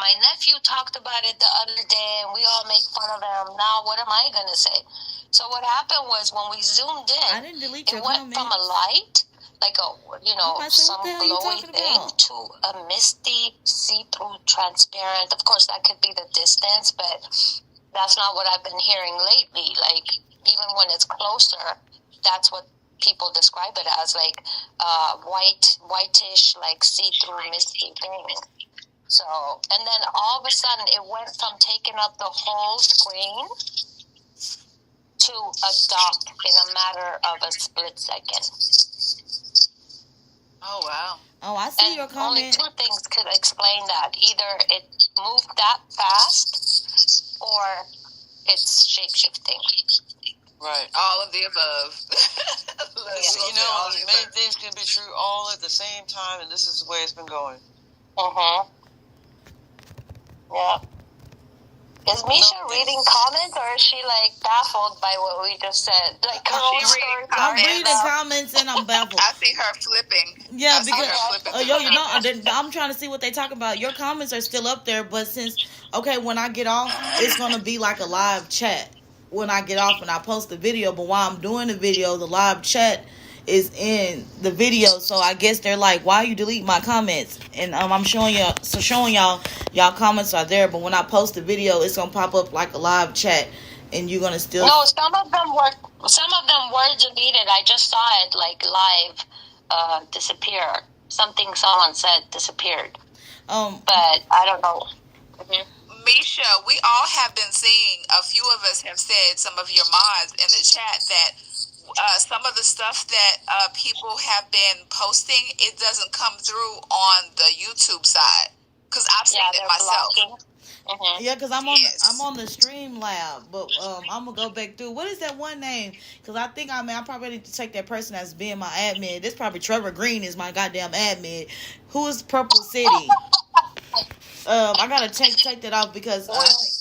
my nephew talked about it the other day and we all made fun of him. Now, what am I going to say? So what happened was when we zoomed in, I didn't delete your it went comment. from a light, like a, I said, what some the hell you glowy talking thing about? to a misty, see-through, transparent. Of course, that could be the distance, but that's not what I've been hearing lately. Like, even when it's closer, that's what people describe it as, like whitish, like see-through, misty thing. So, and then all of a sudden, it went from taking up the whole screen to a dot in a matter of a split second. Oh, wow. Oh, I see And your only comment. two things could explain that. Either it moved that fast, or it's shape-shifting. Right. All of the above. Let's You go say all know, of the many above. things can be true all at the same time, and this is the way it's been going. Yeah. Is Misha reading comments, or is she like baffled by what we just said? Like her own She's story. reading I'm comments. reading comments and I'm baffled. I see her flipping. Yeah, I see because her flipping through yo, the you know, comments. I'm trying to see what they talk about. Your comments are still up there, but since when I get off, it's gonna be like a live chat when I get off and I post the video. But while I'm doing the video, the live chat is in the video. So I guess they're like, why you delete my comments? And I'm showing y'all comments are there. But when I post the video, it's gonna pop up like a live chat, and you're gonna still. No, some of them were deleted. I just saw it like live disappear. Something someone said disappeared. But I don't know. Misha, we all have been seeing, a few of us have said, some of your mods in the chat, that some of the stuff that people have been posting, it doesn't come through on the YouTube side. Because I've seen it myself. Blocking. Yeah, because I'm on the Stream Lab, but I'm gonna go back through. What is that one name? Because I think I probably need to check that person as being my admin. This probably Trevor Green is my goddamn admin. Who is Purple City? I gotta take that off because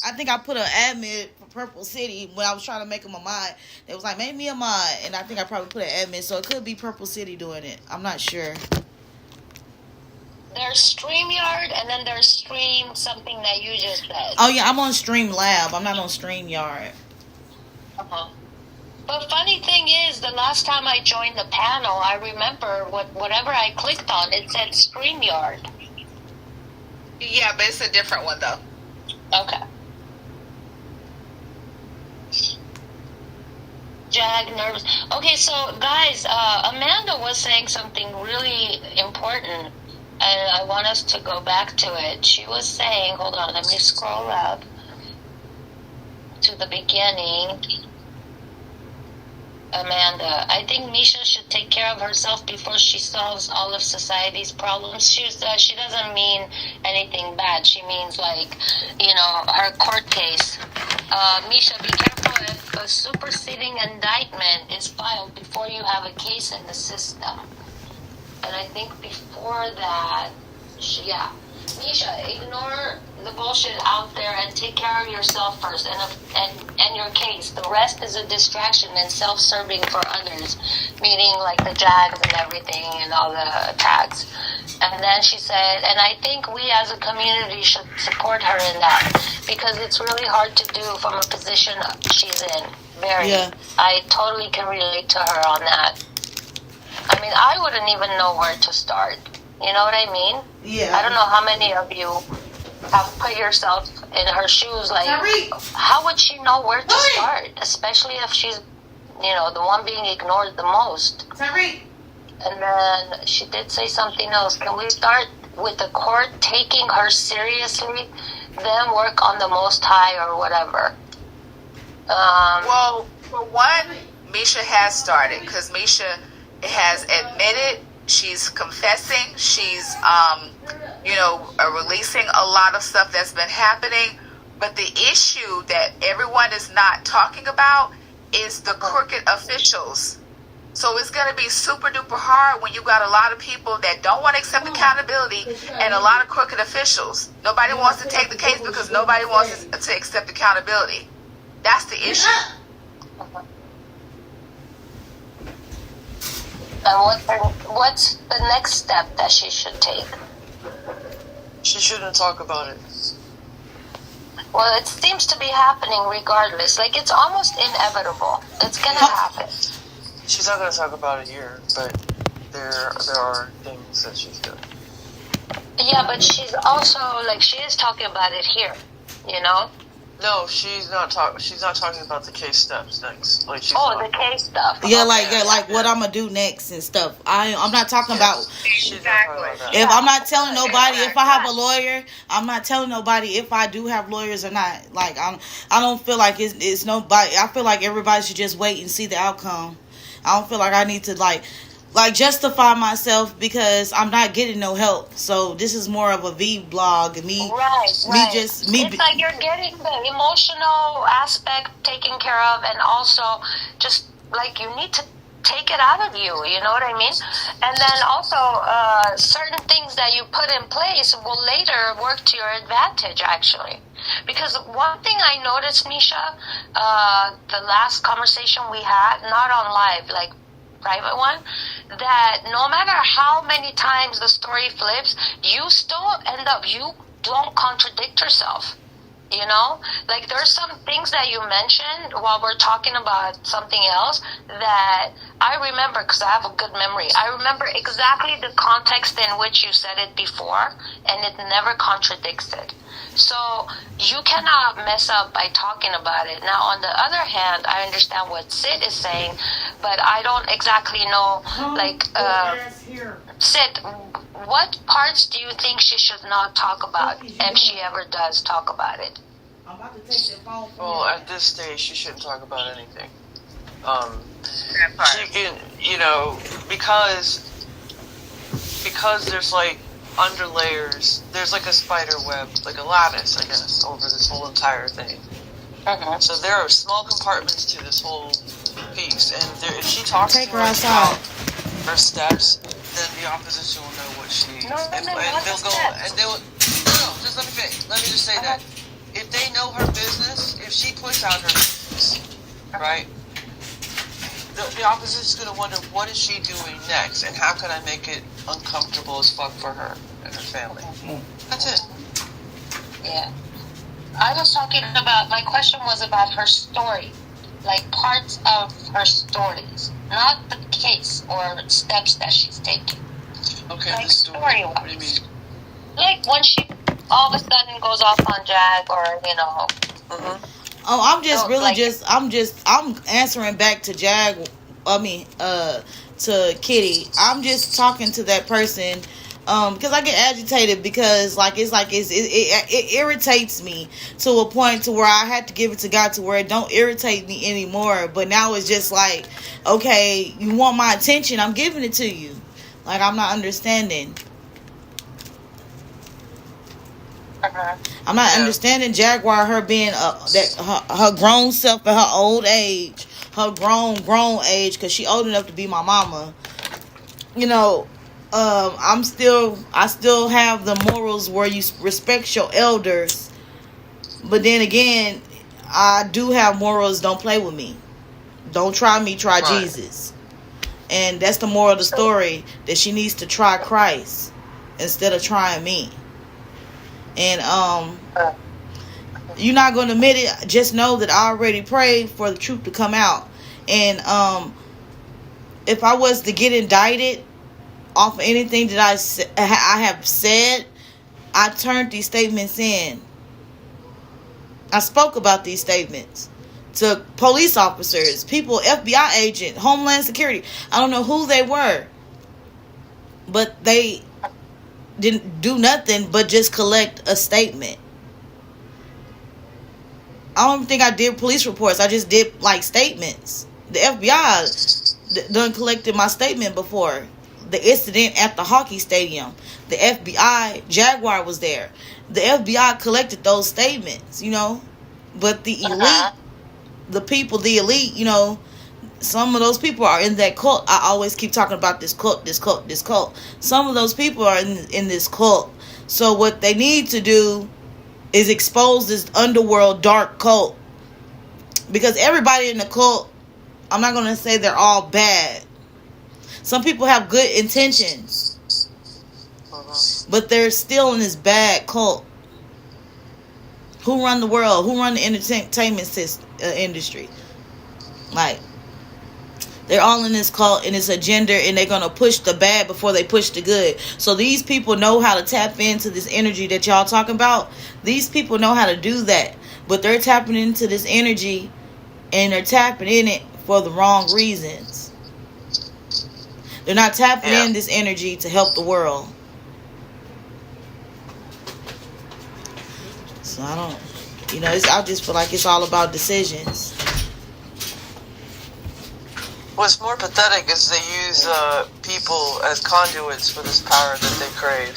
I think I put an admin for Purple City when I was trying to make him a mod. It was like, make me a mod, and I think I probably put an admin, so it could be Purple City doing it. I'm not sure. There's StreamYard, and then there's Stream something that you just said. Oh yeah, I'm on Stream Lab. I'm not on StreamYard. But funny thing is, the last time I joined the panel, I remember whatever I clicked on, it said StreamYard. Yeah, but it's a different one, though. Okay. Jag nervous. Okay, so guys, Amanda was saying something really important, and I want us to go back to it. She was saying, hold on, let me scroll up to the beginning. Amanda, I think Misha should take care of herself before she solves all of society's problems. She doesn't mean anything bad. She means, like, her court case. Misha, be careful if a superseding indictment is filed before you have a case in the system. And I think before that, Misha, ignore the bullshit out there and take care of yourself first and your case. The rest is a distraction and self-serving for others, meaning like the jags and everything and all the attacks. And then she said, and I think we as a community should support her in that, because it's really hard to do from a position she's in. Very. Yeah. I totally can relate to her on that. I mean, I wouldn't even know where to start. You know what I mean? Yeah. I don't know how many of you have put yourself in her shoes. Like, how would she know where to start? Especially if she's, the one being ignored the most. And then she did say something else. Can we start with the court taking her seriously, then work on the Most High or whatever? Well, for one, Misha has started, because Misha has admitted, she's confessing, she's releasing a lot of stuff that's been happening. But the issue that everyone is not talking about is the crooked officials. So it's going to be super duper hard when you got a lot of people that don't want to accept accountability and a lot of crooked officials. Nobody wants to take the case because nobody wants to accept accountability. That's the issue. And what's the next step that she should take? She shouldn't talk about it. Well, it seems to be happening regardless. Like, it's almost inevitable. It's going to happen. She's not going to talk about it here, but there are things that she's doing. Yeah, but she's also like she is talking about it here, you know. No, she's not talking about the case steps next. Like she's the case stuff. Yeah, Okay. like what I'm gonna do next and stuff. I'm not talking about. She's not talking about that. If I'm not telling nobody if I have a lawyer, I'm not telling nobody if I do have lawyers or not. Like I don't feel like it's nobody. I feel like everybody should just wait and see the outcome. I don't feel like I need to like justify myself because I'm not getting no help. So this is more of a vlog and me. Right. It's like you're getting the emotional aspect taken care of, and also just like you need to take it out of you. You know what I mean? And then also certain things that you put in place will later work to your advantage, actually. Because one thing I noticed, Misha, the last conversation we had, not on live, like private one, that no matter how many times the story flips, you still end up, you don't contradict yourself. You know, like there's some things that you mentioned while we're talking about something else that I remember because I have a good memory. I remember exactly the context in which you said it before, and it never contradicts it. So you cannot mess up by talking about it. Now, on the other hand, I understand what Sid is saying, but I don't exactly know, like, Sid, what parts do you think she should not talk about if she ever does talk about it? I'm about to take the phone. Well, at this stage, she shouldn't talk about anything. She can, you know, because there's like under layers. There's like a spider web, like a lattice, I guess, over this whole entire thing. Mm-hmm. So there are small compartments to this whole piece, and there, if she talks Take to her us outside. about her steps, then the opposition will know what she needs, and they'll go, and they'll. No, just let me finish. Let me just say that if they know her business, if she puts out her business, right, the opposition's gonna wonder what is she doing next, and how can I make it uncomfortable as fuck for her and her family. That's it. Yeah. I was talking about, my question was about her story, like parts of her stories, not the case or steps that she's taking. Okay, like the story. What do you mean? Like when she all of a sudden goes off on Jag, or you know. Mm-hmm. Oh, I'm just really like, I'm answering back to Jag. I mean, to Kitty. I'm just talking to that person. Because I get agitated because it irritates me to a point to where I had to give it to God to where it don't irritate me anymore. But now it's just like, okay, you want my attention, I'm giving it to you. Like, I'm not understanding. I'm not understanding Jaguar, her being her grown self at her old age, her grown age, because she old enough to be my mama. You know, I still have the morals where you respect your elders, but then again, I do have morals. Don't play with me. Don't try me. Try right. Jesus, and that's the moral of the story. That she needs to try Christ instead of trying me. And you're not going to admit it. Just know that I already prayed for the truth to come out. And if I was to get indicted off of anything that I have said, I turned these statements in. I spoke about these statements to police officers, people, FBI agent, Homeland Security. I don't know who they were, but they didn't do nothing but just collect a statement. I don't think I did police reports. I just did like statements. The FBI done collected my statement before. The incident at the hockey stadium, the FBI, Jaguar was there. The FBI collected those statements, you know. But the elite, the elite, you know, some of those people are in that cult. I always keep talking about this cult. Some of those people are in this cult. So what they need to do is expose this underworld dark cult. Because everybody in the cult, I'm not going to say they're all bad. Some people have good intentions. But they're still in this bad cult. Who run the world? Who run the entertainment industry? Like, They're all in this cult and this agenda, and they're gonna push the bad before they push the good. So these people know how to tap into this energy that y'all talking about. These people know how to do that, but they're tapping into this energy, and they're tapping in it for the wrong reasons. They're not tapping in this energy to help the world. So I don't, I just feel like it's all about decisions. What's more pathetic is they use people as conduits for this power that they crave.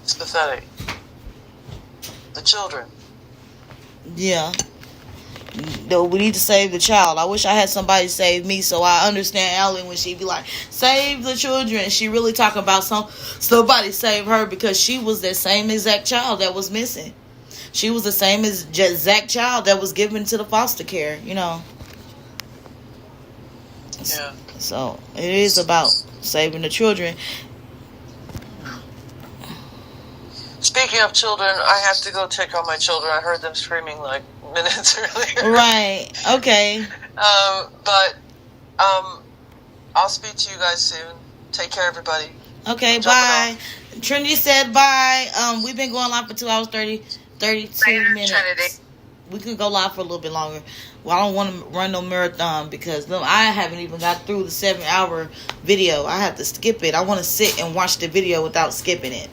It's pathetic. The children. Yeah. No, we need to save the child. I wish I had somebody save me, so I understand Ellen when she be like, save the children. She really talking about somebody save her, because she was that same exact child that was missing. She was the same exact child that was given to the foster care, Yeah. So it is about saving the children. Speaking of children, I have to go check on my children. I heard them screaming like minutes earlier. Right. Okay. But I'll speak to you guys soon. Take care, everybody. Okay, bye. Trinity said bye. We've been going live for 2 hours 32 minutes. Trinity. We could go live for a little bit longer. Well, I don't want to run no marathon, because I haven't even got through the 7-hour video. I have to skip it. I want to sit and watch the video without skipping it.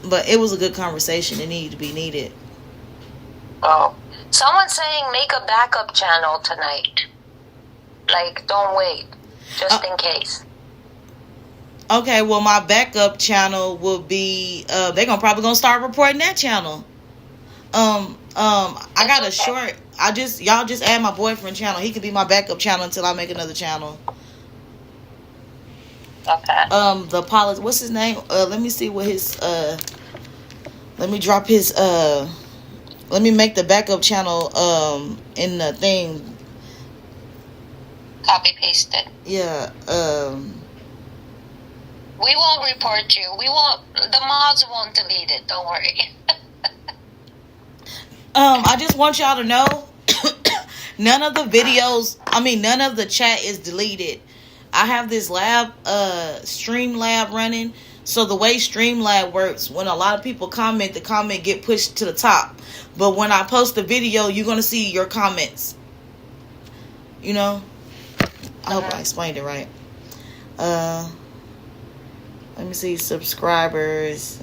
But it was a good conversation. It needed to be needed. Oh. Someone's saying make a backup channel tonight. Like, don't wait. Just in case. Okay, well, my backup channel will be, they're probably gonna start reporting that channel. I got a short, y'all just add my boyfriend channel. He could be my backup channel until I make another channel. Okay. What's his name? Let me see what his, let me drop his, let me make the backup channel, in the thing. Copy paste it. Yeah, we won't report you. The mods won't delete it. Don't worry. I just want y'all to know, none of the chat is deleted. I have this Streamlab running. So the way Streamlab works, when a lot of people comment, the comment get pushed to the top. But when I post the video, you're going to see your comments. I hope I explained it right. Let me see, subscribers.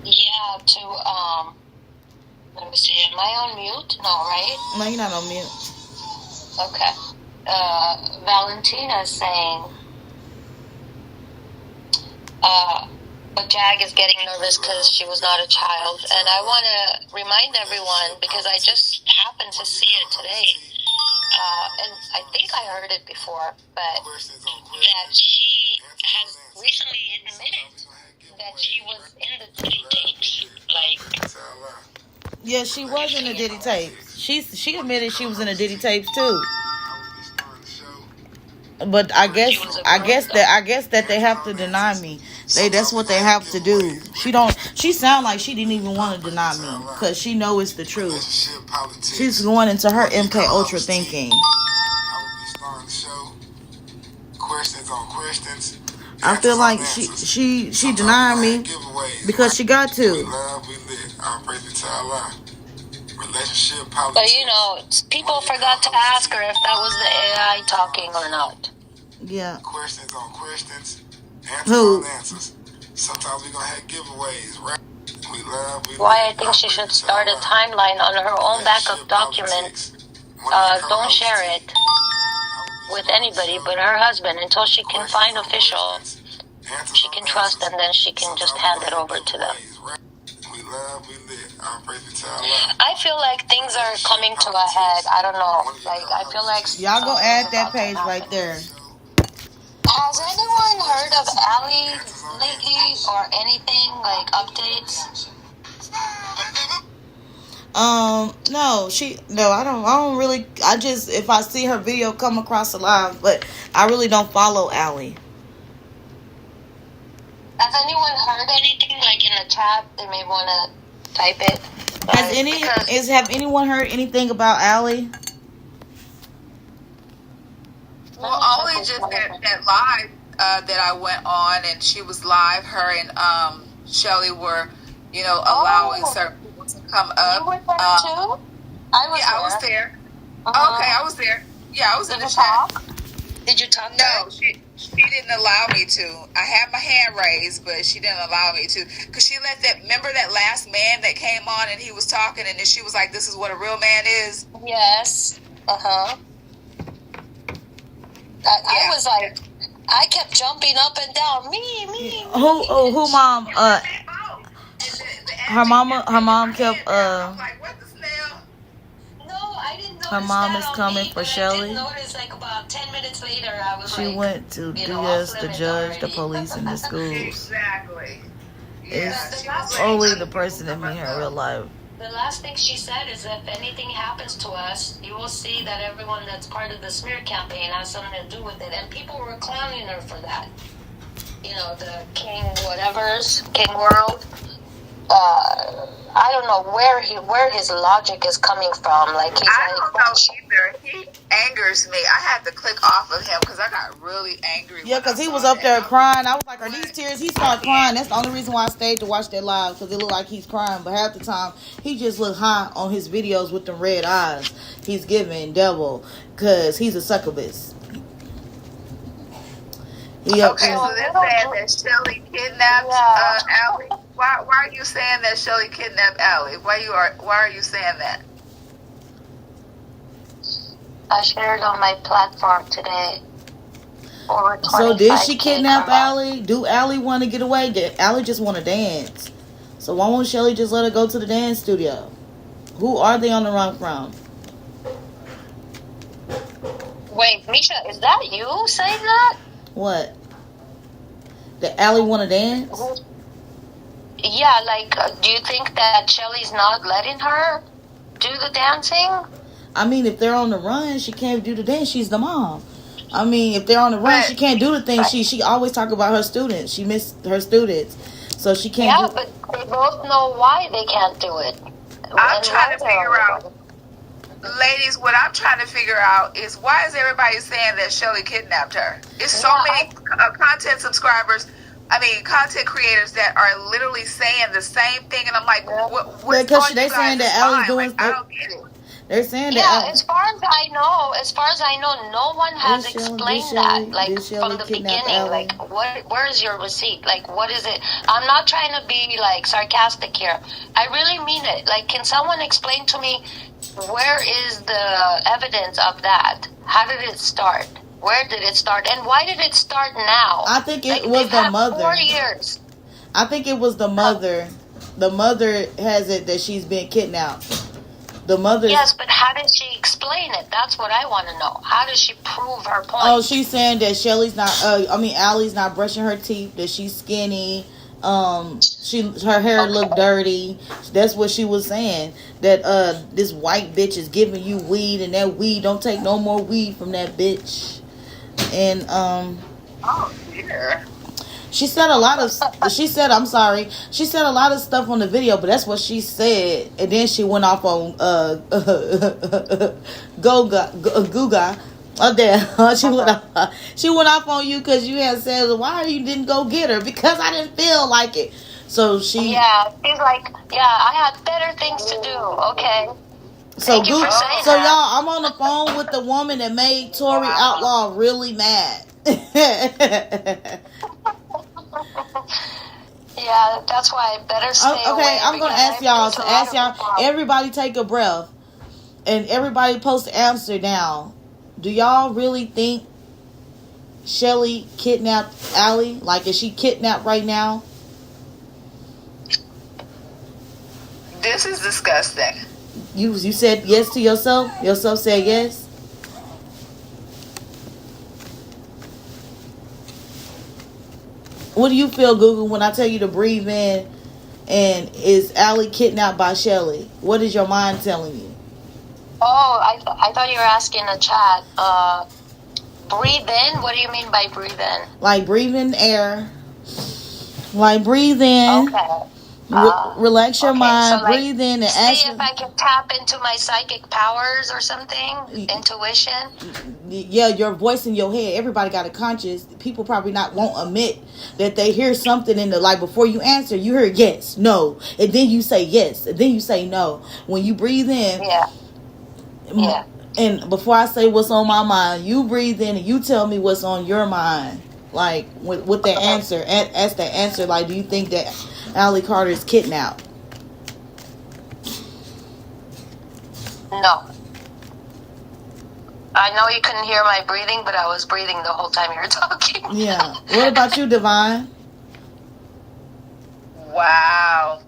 Yeah, let me see, am I on mute? No, right? No, you're not on mute. Okay. Valentina is saying, but Jag is getting nervous because she was not a child. And I want to remind everyone, because I just happened to see it today, and I think I heard it before, but that she has recently admitted that she was in the Diddy tapes. Yeah, she was in the Diddy tapes. She admitted she was in the Diddy tapes too. But I guess that they have to deny me. That's what they have to do. She sound like she didn't even want to deny me, because she know it's the truth. She's going into her MK Ultra thinking. I feel like she denied me because she got to. But people forgot to ask her if that was the AI talking or not. Yeah. Questions on questions, answers Who? on answers. Sometimes we're gonna have giveaways, right? Why I think she should start a timeline on her own backup document. Don't share it with anybody but her husband until she can find official she can trust, and then she can just hand it over to them. I feel like things are coming to a head. I don't know. I feel like y'all go add that page right there. Has anyone heard of Ali lately, or anything, like updates? No, I don't really. I just if I see her video come across the live, but I really don't follow Allie. Has anyone heard anything like in the chat? They may want to type it. Have anyone heard anything about Allie? Well, only just that live that I went on, and she was live. Her and Shelly were, allowing certain people to come up. You were there too? I was there. Uh-huh. Okay, I was there. Yeah, I was in the chat. Talk? Did you talk? No, she didn't allow me to. I had my hand raised, but she didn't allow me to, because she let remember that last man that came on and he was talking, and then she was like, "This is what a real man is." Yes. I was like, I kept jumping up and down. Me. Who mom? Her mom kept I'm like, what the smell? No, I didn't notice her mom that is on coming me, for but Shelly. I did notice like about 10 minutes later, I was She like, went to off DS, the limits judge, the already. police, and the schools. Exactly. It's she was only like, the person that meet her in real life. The last thing she said is, if anything happens to us, you will see that everyone that's part of the smear campaign has something to do with it. And people were clowning her for that. The King King World. I don't know where his logic is coming from. Like I don't know either. He angers me. I had to click off of him because I got really angry. Yeah, because he was up there crying. I was like, are these tears? He started crying. That's the only reason why I stayed to watch that live, because it looked like he's crying. But half the time, he just looked high on his videos with the red eyes. He's giving devil because he's a succubus. Okay, so they're saying that Shelly kidnapped Allie. Why are you saying that Shelly kidnapped Allie? Why are you saying that? I shared on my platform today. So did she kidnap Allie? Do Allie want to get away? Did Allie just want to dance? So why won't Shelly just let her go to the dance studio? Who are they on the run from? Wait, Misha, is that you saying that? What? That Allie want to dance? Yeah, do you think that Shelly's not letting her do the dancing? I mean, if they're on the run, she can't do the dance. She's the mom. I mean, if they're on the run, she can't do the thing. She always talk about her students. She missed her students, so she can't. Yeah, but they both know why they can't do it. I'm trying to figure out, ladies. What I'm trying to figure out is, why is everybody saying that Shelly kidnapped her? It's so many content creators that are literally saying the same thing, and I'm like, what's because on they you guys' saying that Allie's doing. mind? I don't get it. They're saying that. Yeah, as far as I know, no one has explained that. Like from the beginning, like where is your receipt? Like what is it? I'm not trying to be like sarcastic here. I really mean it. Like, can someone explain to me where is the evidence of that? How did it start? Where did it start? And why did it start now? I think it was the mother. 4 years. I think it was the mother. The mother has it that she's been kidnapped. The mother. Yes, but how did she explain it? That's what I want to know. How does she prove her point? Oh, she's saying that Allie's not brushing her teeth. That she's skinny. Her hair looked dirty. That's what she was saying. That this white bitch is giving you weed, and that weed, don't take no more weed from that bitch. And Oh dear. She said a lot of. She said a lot of stuff on the video, but that's what she said. And then she went off on Guga. Oh, there. She went off on you because you had said, why you didn't go get her? Because I didn't feel like it. So she. Yeah, she's like, I had better things to do. Okay. So Thank you for saying so that. y'all, I'm on the phone with the woman that made Tory Outlaw really mad. Yeah, that's why I better stay away. Okay, I'm going to ask y'all, everybody take a breath. And everybody post the answer down. Do y'all really think Shelly kidnapped Allie? Like, is she kidnapped right now? This is disgusting. You said yes to yourself? Yourself said yes? What do you feel, Google, when I tell you to breathe in And is Allie kidnapped by Shelly? What is your mind telling you? Oh, I thought you were asking a chat. Breathe in? What do you mean by breathe in? Like breathe in air. Like breathe in. Okay. Relax your mind. So like, breathe in and see if I can tap into my psychic powers or something. Intuition. Yeah, your voice in your head. Everybody got a conscious. People probably won't admit that they hear something in the, like, before you answer, you hear yes, no, and then you say yes, and then you say no. When you breathe in, yeah. And before I say what's on my mind, you breathe in and you tell me what's on your mind. Like with that answer, ask that answer. Like, do you think that Allie Carter is kidnapped? No. I know you couldn't hear my breathing, but I was breathing the whole time you were talking. Yeah. What about you, Divine? Wow.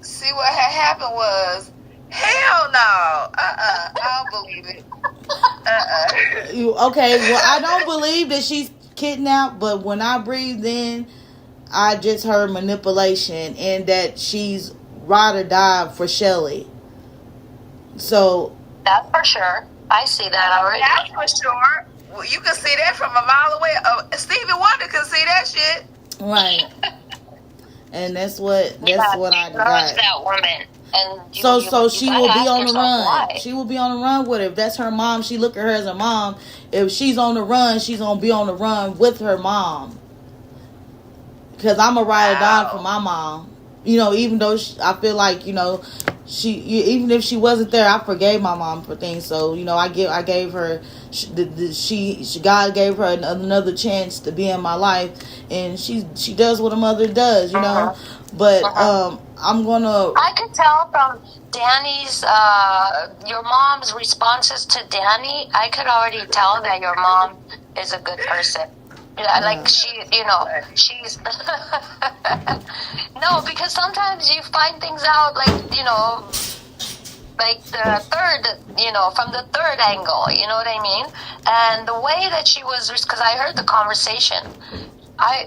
See what had happened was, hell no. I don't believe it. Okay, well, I don't believe that she's kidnapped, but when I breathed in, I just heard manipulation and that she's ride or die for Shelly. So that's for sure. I see that already. That's for sure. Well, you can see that from a mile away. Stevie Wonder can see that shit. Right. And that's what I got. That woman. And she will be on the run. Why? She will be on the run with her. If that's her mom, she look at her as a mom. If she's on the run, she's gonna be on the run with her mom. Because I'm a ride or die for my mom. Even though I feel like even if she wasn't there, I forgave my mom for things. So I gave her God gave her another chance to be in my life, and she does what a mother does, But I'm gonna. I could tell from Danny's your mom's responses to Danny. I could already tell that your mom is a good person. Like she's no, because sometimes you find things out like the third, from the third angle, you know what I mean? And the way that she was, because I heard the conversation,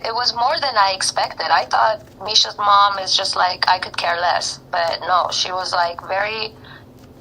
it was more than I expected. I thought Misha's mom is just like, I could care less, but no, she was like very,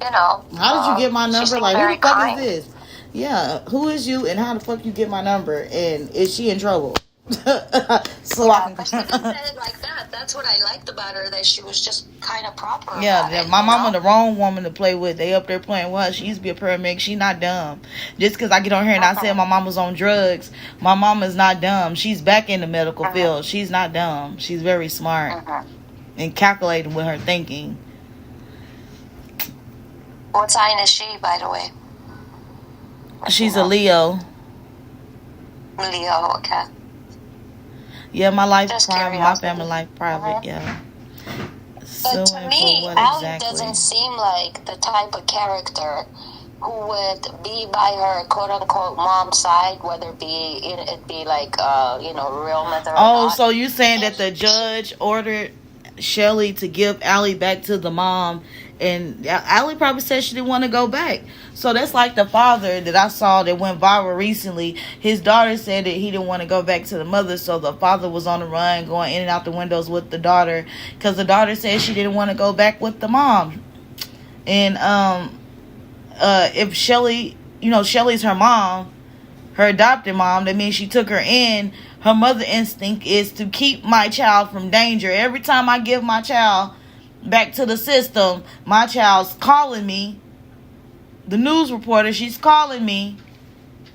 How did you get my number? Like, who the fuck kind. is this? Yeah, who is you and how the fuck you get my number? And is she in trouble? But she didn't say it like that. That's what I liked about her, that she was just kind of proper. Yeah, my mama the wrong woman to play with. They up there playing with her. She used to be a paramedic. She not dumb. Just because I get on here and I say my mama's on drugs, my mama's not dumb. She's back in the medical field. She's not dumb. She's very smart and calculating with her thinking. What sign is she, by the way? She's a Leo. Leo, okay. Yeah, my life Just private. My family life private. Yeah. But to me, Allie doesn't seem like the type of character who would be by her quote unquote mom's side, whether it be like real mother. Oh, so you saying that the judge ordered Shelly to give Allie back to the mom, and Allie probably said she didn't want to go back. So that's like the father that I saw that went viral recently. His daughter said that he didn't want to go back to the mother, so the father was on the run, going in and out the windows with the daughter, because the daughter said she didn't want to go back with the mom. And if Shelly, Shelly's her mom, her adopted mom, that means she took her in. Her mother instinct is to keep my child from danger. Every time I give my child back to the system, my child's calling me. The news reporter, she's calling me,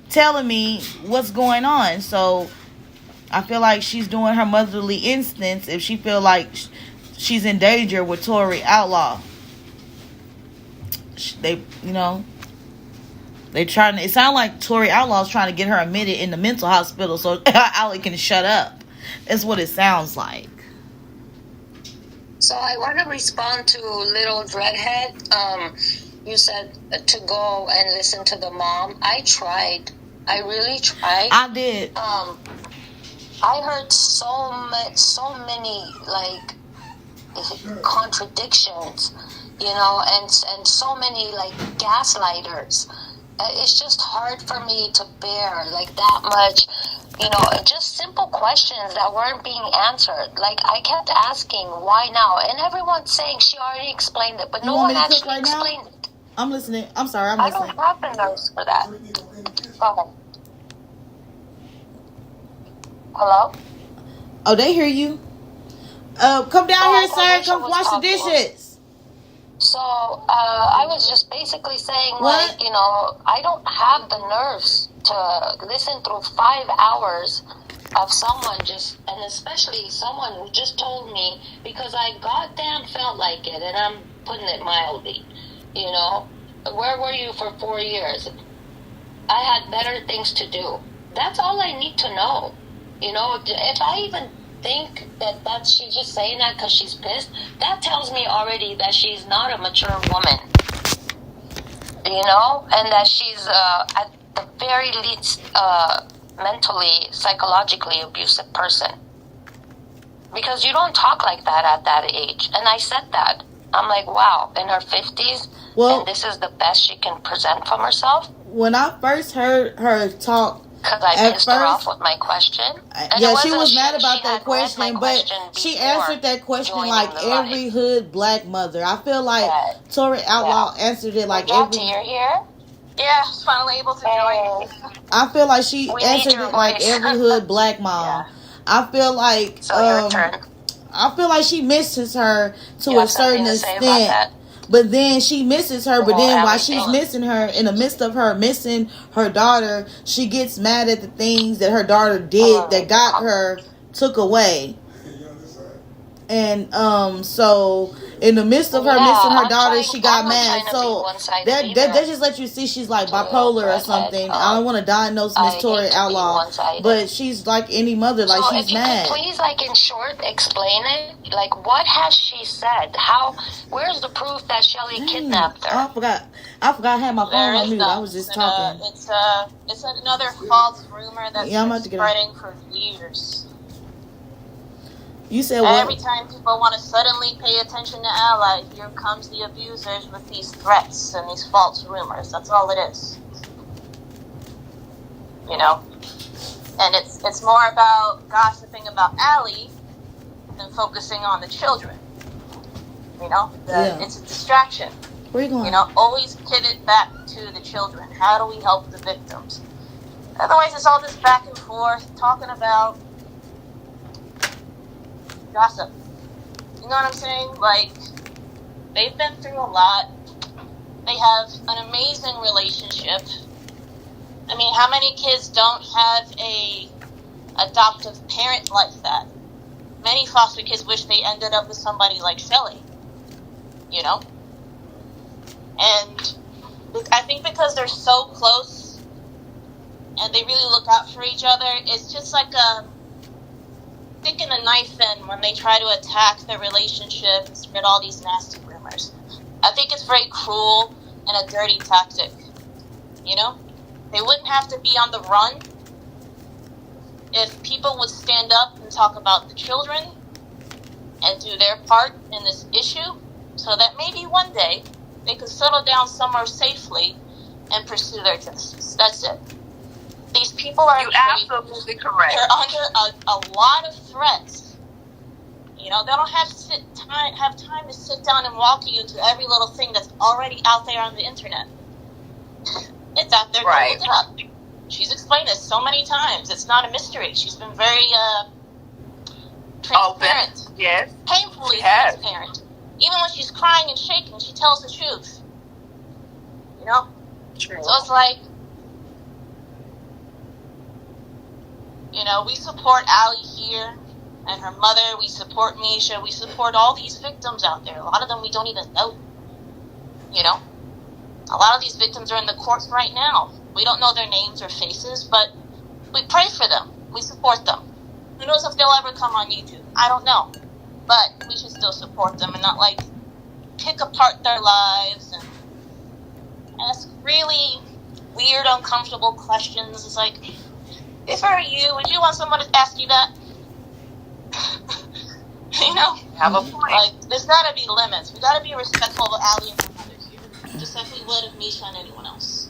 telling me what's going on. So I feel like she's doing her motherly instincts if she feel like she's in danger with Tory Outlaw. They trying to. It sounds like Tory Outlaw's trying to get her admitted in the mental hospital so Allie can shut up. That's what it sounds like. So I want to respond to Little Dreadhead. You said to go and listen to the mom. I tried. I really tried. I did. I heard so many like contradictions, and so many like gaslighters. It's just hard for me to bear like that much just simple questions that weren't being answered. Like, I kept asking, why now? And everyone's saying she already explained it, but no one actually explained it. I'm listening. I'm sorry, I'm listening. I don't have the nerves for that. Go ahead. Hello? Oh, they hear you. Come down here, sir. Come wash the dishes. So, I was just basically saying, what? I don't have the nerves to listen through 5 hours of someone and especially someone who just told me, because I goddamn felt like it, and I'm putting it mildly, where were you for 4 years? I had better things to do. That's all I need to know. If I even think that she's just saying that because she's pissed, that tells me already that she's not a mature woman. And that she's at the very least mentally, psychologically abusive person. Because you don't talk like that at that age. And I said that. I'm like, wow, in her 50s, and this is the best she can present from herself? When I first heard her talk, because I pissed her off with my question. Yeah, she was mad about that question, but she answered that question like every hood black mother. I feel like Tori Outlaw answered it like every... You're here? Yeah, finally able to join. I feel like she answered it like every hood black mom. I feel like... your turn. I feel like she misses her to a certain extent. But then she misses her, but then while she's missing her, in the midst of her missing her daughter, she gets mad at the things that her daughter did that got her took away. And so in the midst of her missing her daughter, she got mad. So that just lets you see she's like bipolar or something. I don't want to diagnose Miss Tori Outlaw, but she's like any mother, like so she's mad. Could please, in short, explain it. Like, what has she said? Where's the proof that Shelly kidnapped her? I forgot I had my phone on mute. I was just talking. It's another false rumor that's been spreading for years. You said what? Every time people want to suddenly pay attention to Ally, here comes the abusers with these threats and these false rumors. That's all it is. And it's more about gossiping about Ally than focusing on the children. It's a distraction. Where are you going? Always pivot back to the children. How do we help the victims? Otherwise, it's all this back and forth talking about gossip. You know what I'm saying? Like, they've been through a lot. They have an amazing relationship. I mean, how many kids don't have a adoptive parent like that? Many foster kids wish they ended up with somebody like Shelly. And I think because they're so close and they really look out for each other, it's just like sticking a knife in when they try to attack their relationship and spread all these nasty rumors. I think it's very cruel and a dirty tactic. They wouldn't have to be on the run if people would stand up and talk about the children and do their part in this issue, so that maybe one day they could settle down somewhere safely and pursue their justice. That's it. These people are absolutely correct. They're under a lot of threats. They don't have time to sit down and walk you to every little thing that's already out there on the internet. It's out there. Right. Look it up. She's explained this so many times. It's not a mystery. She's been very transparent. Open. Yes. Painfully transparent. Even when she's crying and shaking, she tells the truth. True. So it's like, we support Allie here and her mother. We support Misha. We support all these victims out there. A lot of them we don't even know. A lot of these victims are in the courts right now. We don't know their names or faces, but we pray for them. We support them. Who knows if they'll ever come on YouTube? I don't know. But we should still support them and not, pick apart their lives and ask really weird, uncomfortable questions. It's like, if I were you, would you want someone to ask you that? Have a point. There's gotta be limits. We gotta be respectful of Allie and her mother here, just like we would of Misha and anyone else.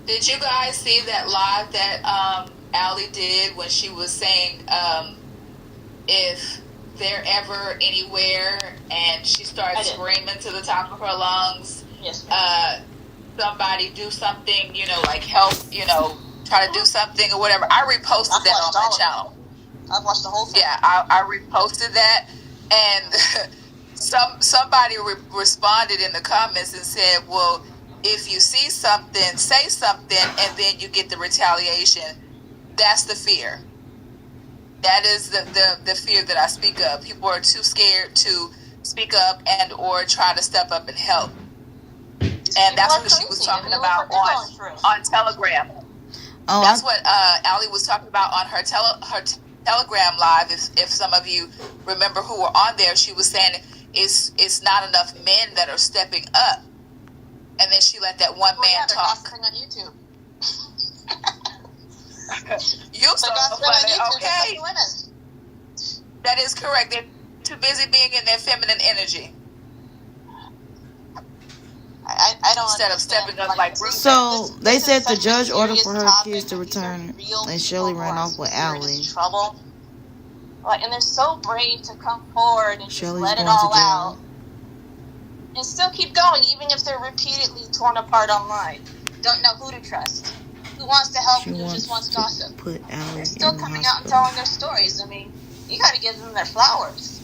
Did you guys see that live that Allie did when she was saying, if they're ever anywhere and she starts screaming to the top of her lungs, Yes. Somebody do something, like help, try to do something or whatever. I reposted that on my channel. I've watched the whole thing. Yeah, I reposted that, and somebody responded in the comments and said, well, if you see something, say something, and then you get the retaliation. That's the fear. That is the fear that I speak of. People are too scared to speak up and or try to step up and help. And that's what she was talking about on Telegram. Oh, that's what Allie was talking about on her Telegram live. If some of you remember who were on there, she was saying it's not enough men that are stepping up. And then she let that one man talk. They're on YouTube. You so funny. Okay. That is correct. They're too busy being in their feminine energy. I don't Instead of stepping up like Bruce. So they said the judge ordered for her kids to return, and Shelly ran off with Allie. Trouble. And they're so brave to come forward and Shelly's just let it going all to jail. out, and still keep going, even if they're repeatedly torn apart online. Don't know who to trust, who wants to help, and who just wants gossip. Put Allie They're still in the coming out and hospital. telling their stories. I mean, you got to give them their flowers.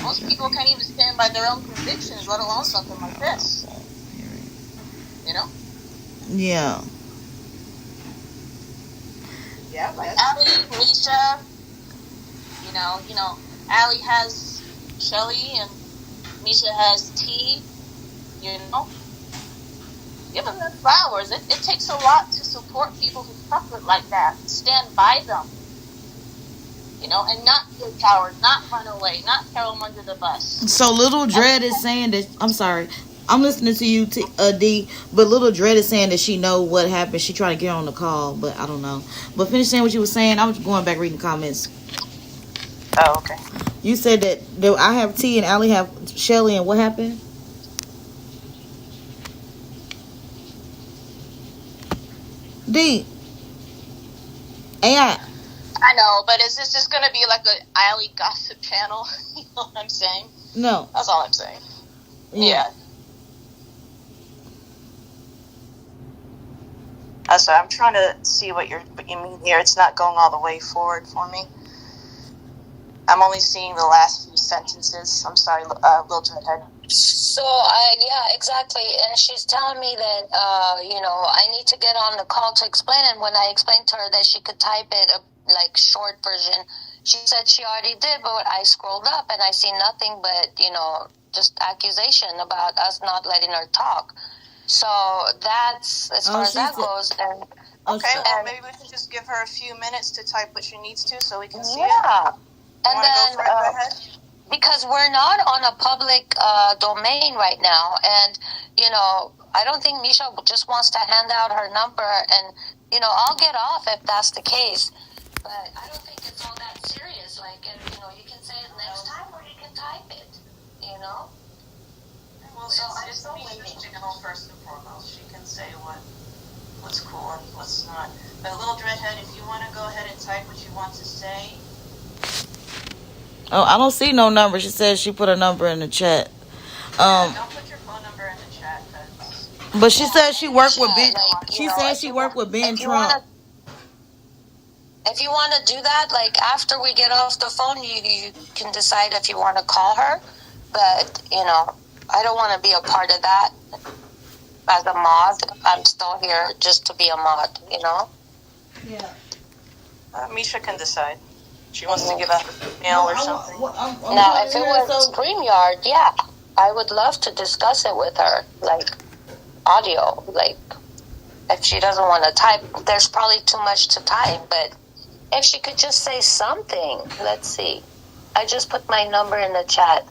Most people can't even stand by their own convictions, let alone something like this. You know? Yeah. Yeah, like Allie, Misha, you know, Allie has Shelly and Misha has T, Give them their flowers. It takes a lot to support people who suffer like that. Stand by them. And not be a coward, not run away, not throw them under the bus. So Little Dread is saying that, I'm sorry, I'm listening to you, D, but Little Dread is saying that she know what happened. She tried to get on the call, but I don't know. But finish saying what you were saying. I was going back reading comments. Oh, okay. You said that I have T and Allie have Shelly, and what happened? D. AI. I know, but is this just going to be like a Allie gossip channel? You know what I'm saying? No. That's all I'm saying. Yeah. So I'm trying to see what you mean here. It's not going all the way forward for me. I'm only seeing the last few sentences. I'm sorry, Lil Dreadhead. So, yeah, exactly. And she's telling me that, I need to get on the call to explain. And when I explained to her that she could type it, short version, she said she already did, but I scrolled up and I see nothing but, just accusation about us not letting her talk. So that's, as far as that goes. And, okay, well, maybe we can just give her a few minutes to type what she needs to so we can see it. Yeah. And then, go ahead? Because we're not on a public domain right now, and I don't think Misha just wants to hand out her number, and I'll get off if that's the case, but I don't think it's all that serious. You can say it next time, or you can type it. Well, so it's Misha's channel first and foremost. She can say what's cool and what's not. But Little Dreadhead, if you want to go ahead and type what you want to say. Oh, I don't see no number. She says she put a number in the chat. Don't put your phone number in the chat. But she said she worked with Ben. She said she worked with Ben Trump. If you want to do that, after we get off the phone, you can decide if you want to call her. But, I don't want to be a part of that as a mod. I'm still here just to be a mod, Yeah. Misha can decide. She wants to give out a mail or something. Now, if it was StreamYard, yeah, I would love to discuss it with her, audio. If she doesn't want to type, there's probably too much to type, but if she could just say something, let's see. I just put my number in the chat.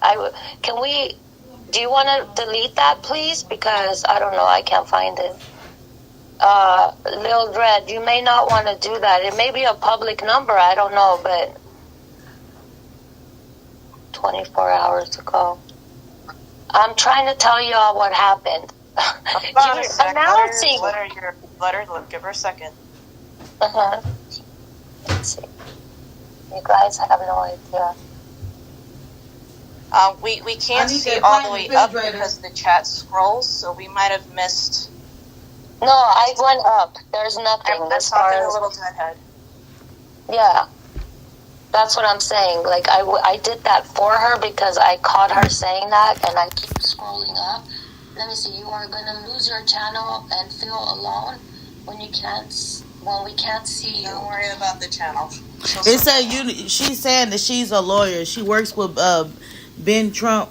Do you want to delete that, please? Because, I don't know, I can't find it. Lil Dread, you may not want to do that. It may be a public number, I don't know, but 24 hours ago. I'm trying to tell y'all what happened. You're announcing. Give her a second. Uh-huh. Let's see. You guys have no idea. We I can't need see that all the plain way up refrigerator. because the chat scrolls, so we might have missed. No, I went up. There's nothing I'm as talking far a as... little deadhead. Yeah. That's what I'm saying. Like, I did that for her because I caught her saying that, and I keep scrolling up. Let me see. You are going to lose your channel and feel alone when we can't see you. Don't worry about the channel. It said she's saying that she's a lawyer. She works with Ben Trump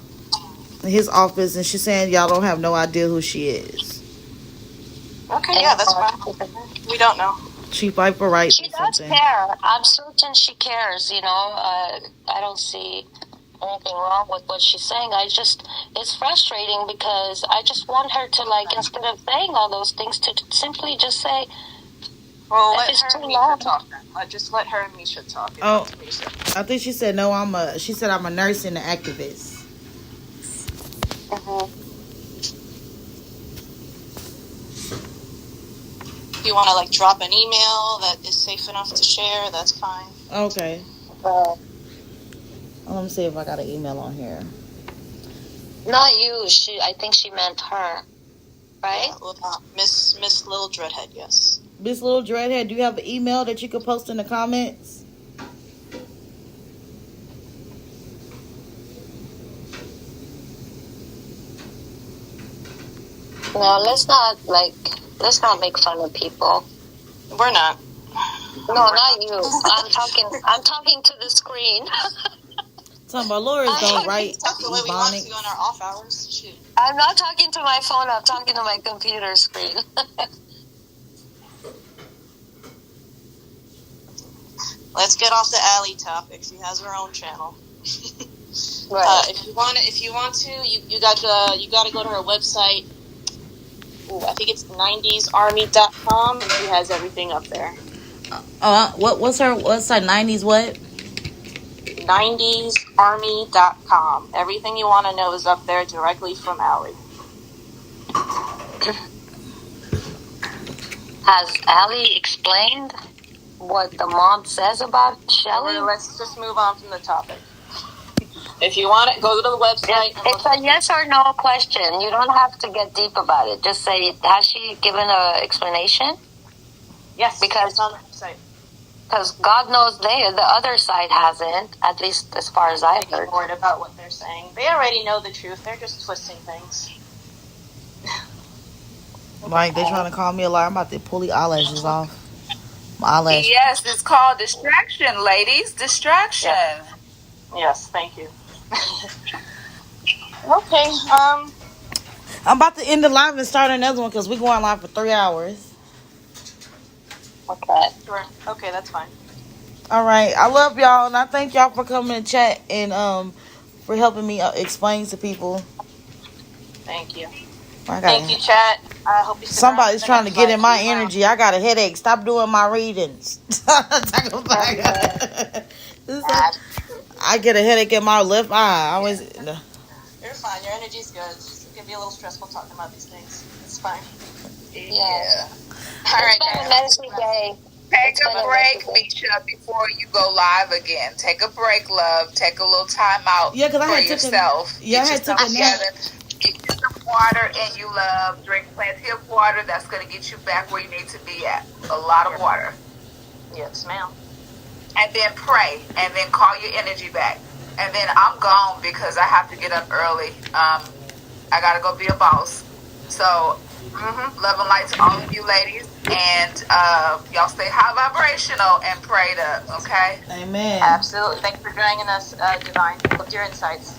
in his office, and she's saying y'all don't have no idea who she is. Okay, yeah, that's fine. We don't know. She fight for rights She or does something. care. I'm certain she cares, you know. I don't see anything wrong with what she's saying. It's frustrating because I just want her to, like, instead of saying all those things, to simply just say, Well, if let it's her too and long. Misha talk then. Just let her and Misha talk. Oh, I think she said no. She said I'm a nurse and an activist. Mm-hmm. If you want to, like, drop an email that is safe enough to share, that's fine. Okay. Let me see if I got an email on here. Not you. I think she meant her, right? Yeah, well, Miss Little Dreadhead, yes. Miss Little Dreadhead, do you have an email that you could post in the comments? No, let's not make fun of people. We're not. No, not you. I'm talking to the screen. Talking about lawyers don't write That's the way we want ebonics. to on our off hours. Shoot. I'm not talking to my phone. I'm talking to my computer screen. Let's get off the Allie topic. She has her own channel. Right. If you want to, you got to go to her website. Ooh, I think it's 90sarmy.com, and she has everything up there. What's her 90s what? 90sarmy.com. Everything you want to know is up there directly from Allie. Has Allie explained what the mom says about Shelly? Let's just move on from the topic. If you want it, go to the website. It's a yes or no question. You don't have to get deep about it. Just say, has she given an explanation? Yes, because it's on the website. Because God knows the other side hasn't, at least as far as I've heard. I'm worried about what they're saying. They already know the truth. They're just twisting things. Like, they trying to call me a liar. I'm about to pull the eyelashes off. My eyelashes. Yes, it's called distraction, ladies. Distraction. Yes, thank you. Okay, I'm about to end the live and start another one because we're going live for 3 hours. Okay. Sure. Okay, that's fine. All right. I love y'all, and I thank y'all for coming and chat and for helping me explain to people. Thank you. Thank you, chat. I hope you. Somebody's trying to get in my energy. I got a headache. Stop doing my readings. I get a headache in my left eye. I always. You're fine. Your energy's good. It can be a little stressful talking about these things. It's fine. Yeah. All right, It's been a messy day. Take a break, Misha, before you go live again. Take a break, love. Take a little time out for yourself. I had took a nap. Get you some water, and you love. Drink plenty of water. That's going to get you back where you need to be at. A lot of water. Yes, ma'am. And then pray, and then call your energy back. And then I'm gone because I have to get up early. I got to go be a boss. So, love and light to all of you ladies. And y'all stay high vibrational and prayed up, okay? Amen. Absolutely. Thanks for joining us, Divine, with your insights.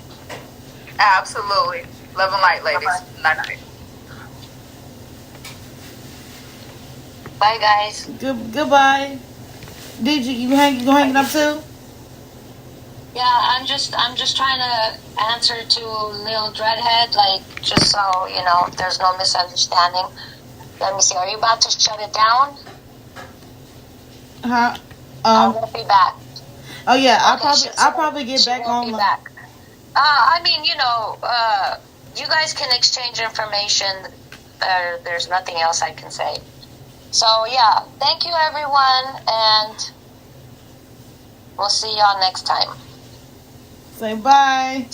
Absolutely. Love and light, ladies. Night-night. Bye, guys. Goodbye. Did you hanging up too? Yeah, I'm just trying to answer to Lil Dreadhead, like, just so, you know, there's no misunderstanding. Let me see, are you about to shut it down? Huh? I won't be back. Oh yeah, Okay, I'll probably get back on. Back. I mean, you know, you guys can exchange information. There's nothing else I can say. So yeah, thank you everyone, and we'll see y'all next time. Say bye.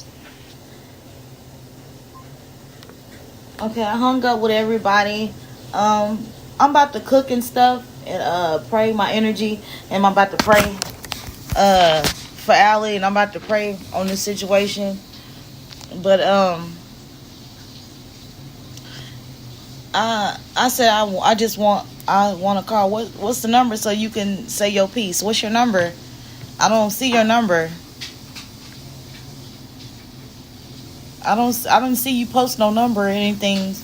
Okay, I hung up with everybody. I'm about to cook and stuff and pray my energy, and I'm about to pray for Allie, and I'm about to pray on this situation. But I said I want to call. What's the number so you can say your piece? What's your number? I don't see your number. I don't see you post no number or anything.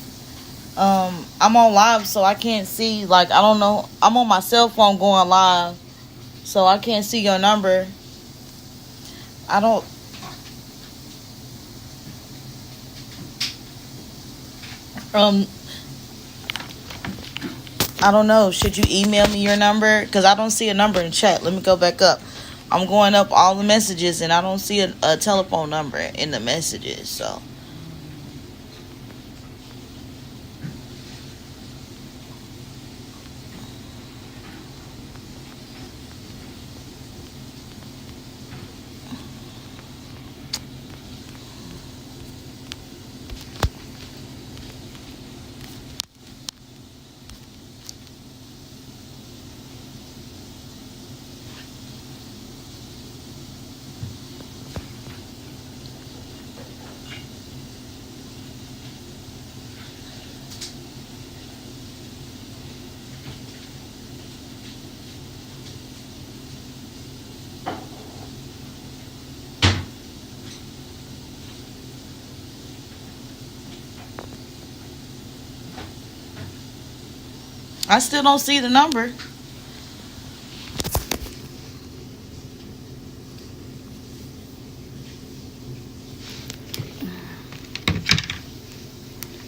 I'm on live, so I can't see. Like, I don't know. I'm on my cell phone going live, so I can't see your number. I don't. Um, I don't know. Should you email me your number? Because I don't see a number in chat. Let me go back up. I'm going up all the messages, and I don't see a telephone number in the messages. So. I still don't see the number.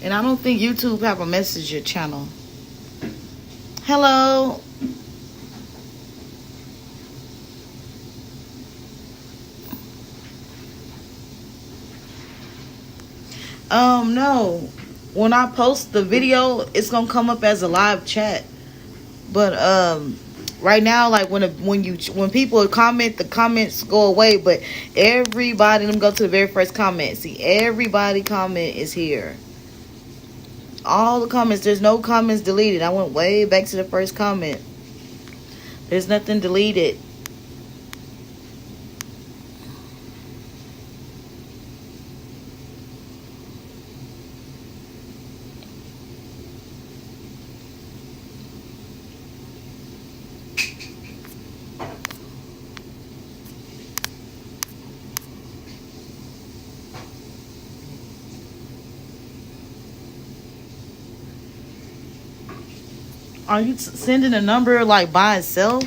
And I don't think YouTube have a messenger channel. Hello. No. When I post the video, it's gonna come up as a live chat. But right now, like when people comment, the comments go away. But everybody, let me go to the very first comment. See, everybody comment is here. All the comments. There's no comments deleted. I went way back to the first comment. There's nothing deleted. Are you sending a number like by itself?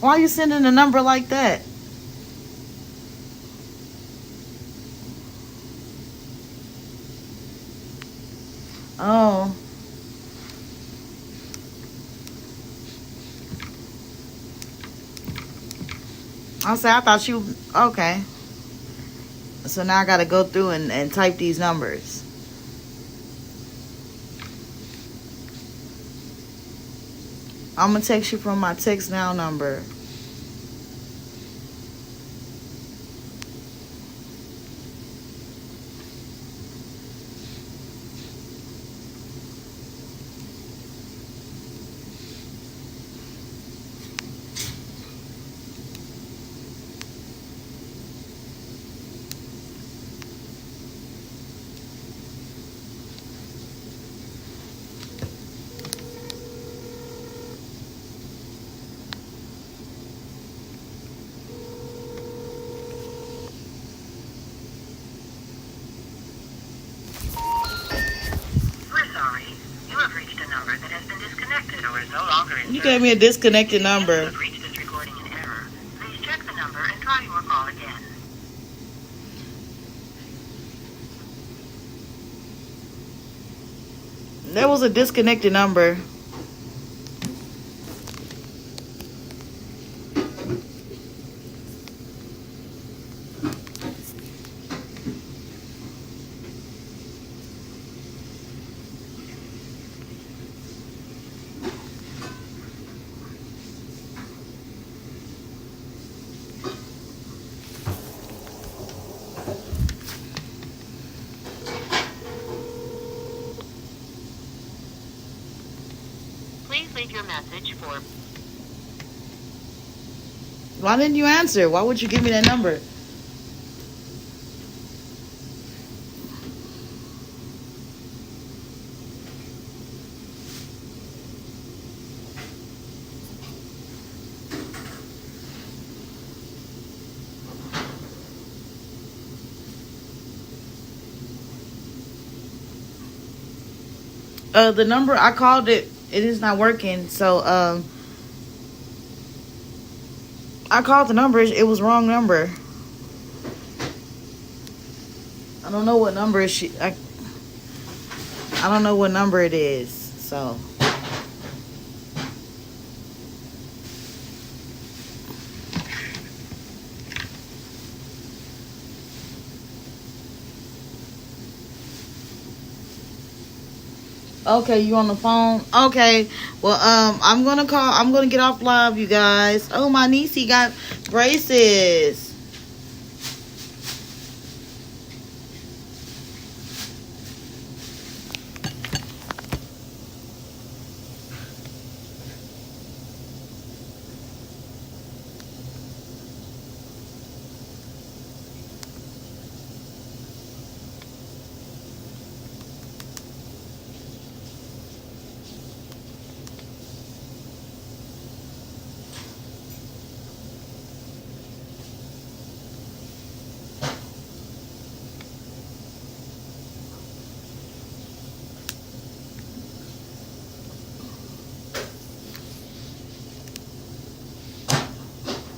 Why are you sending a number like that? Oh. I thought you... Okay. So now I got to go through and type these numbers. I'm going to text you from my text now number. You gave me a disconnected number. Please check the number and try your call again. There was a disconnected number. leave your message for... Why didn't you answer? Why would you give me that number? The number I called it is not working. So I called the number. It was wrong number. I don't know what number I don't know what number it is. So okay, you on the phone? Okay. Well, I'm gonna get off live, you guys. Oh, my niecey got braces.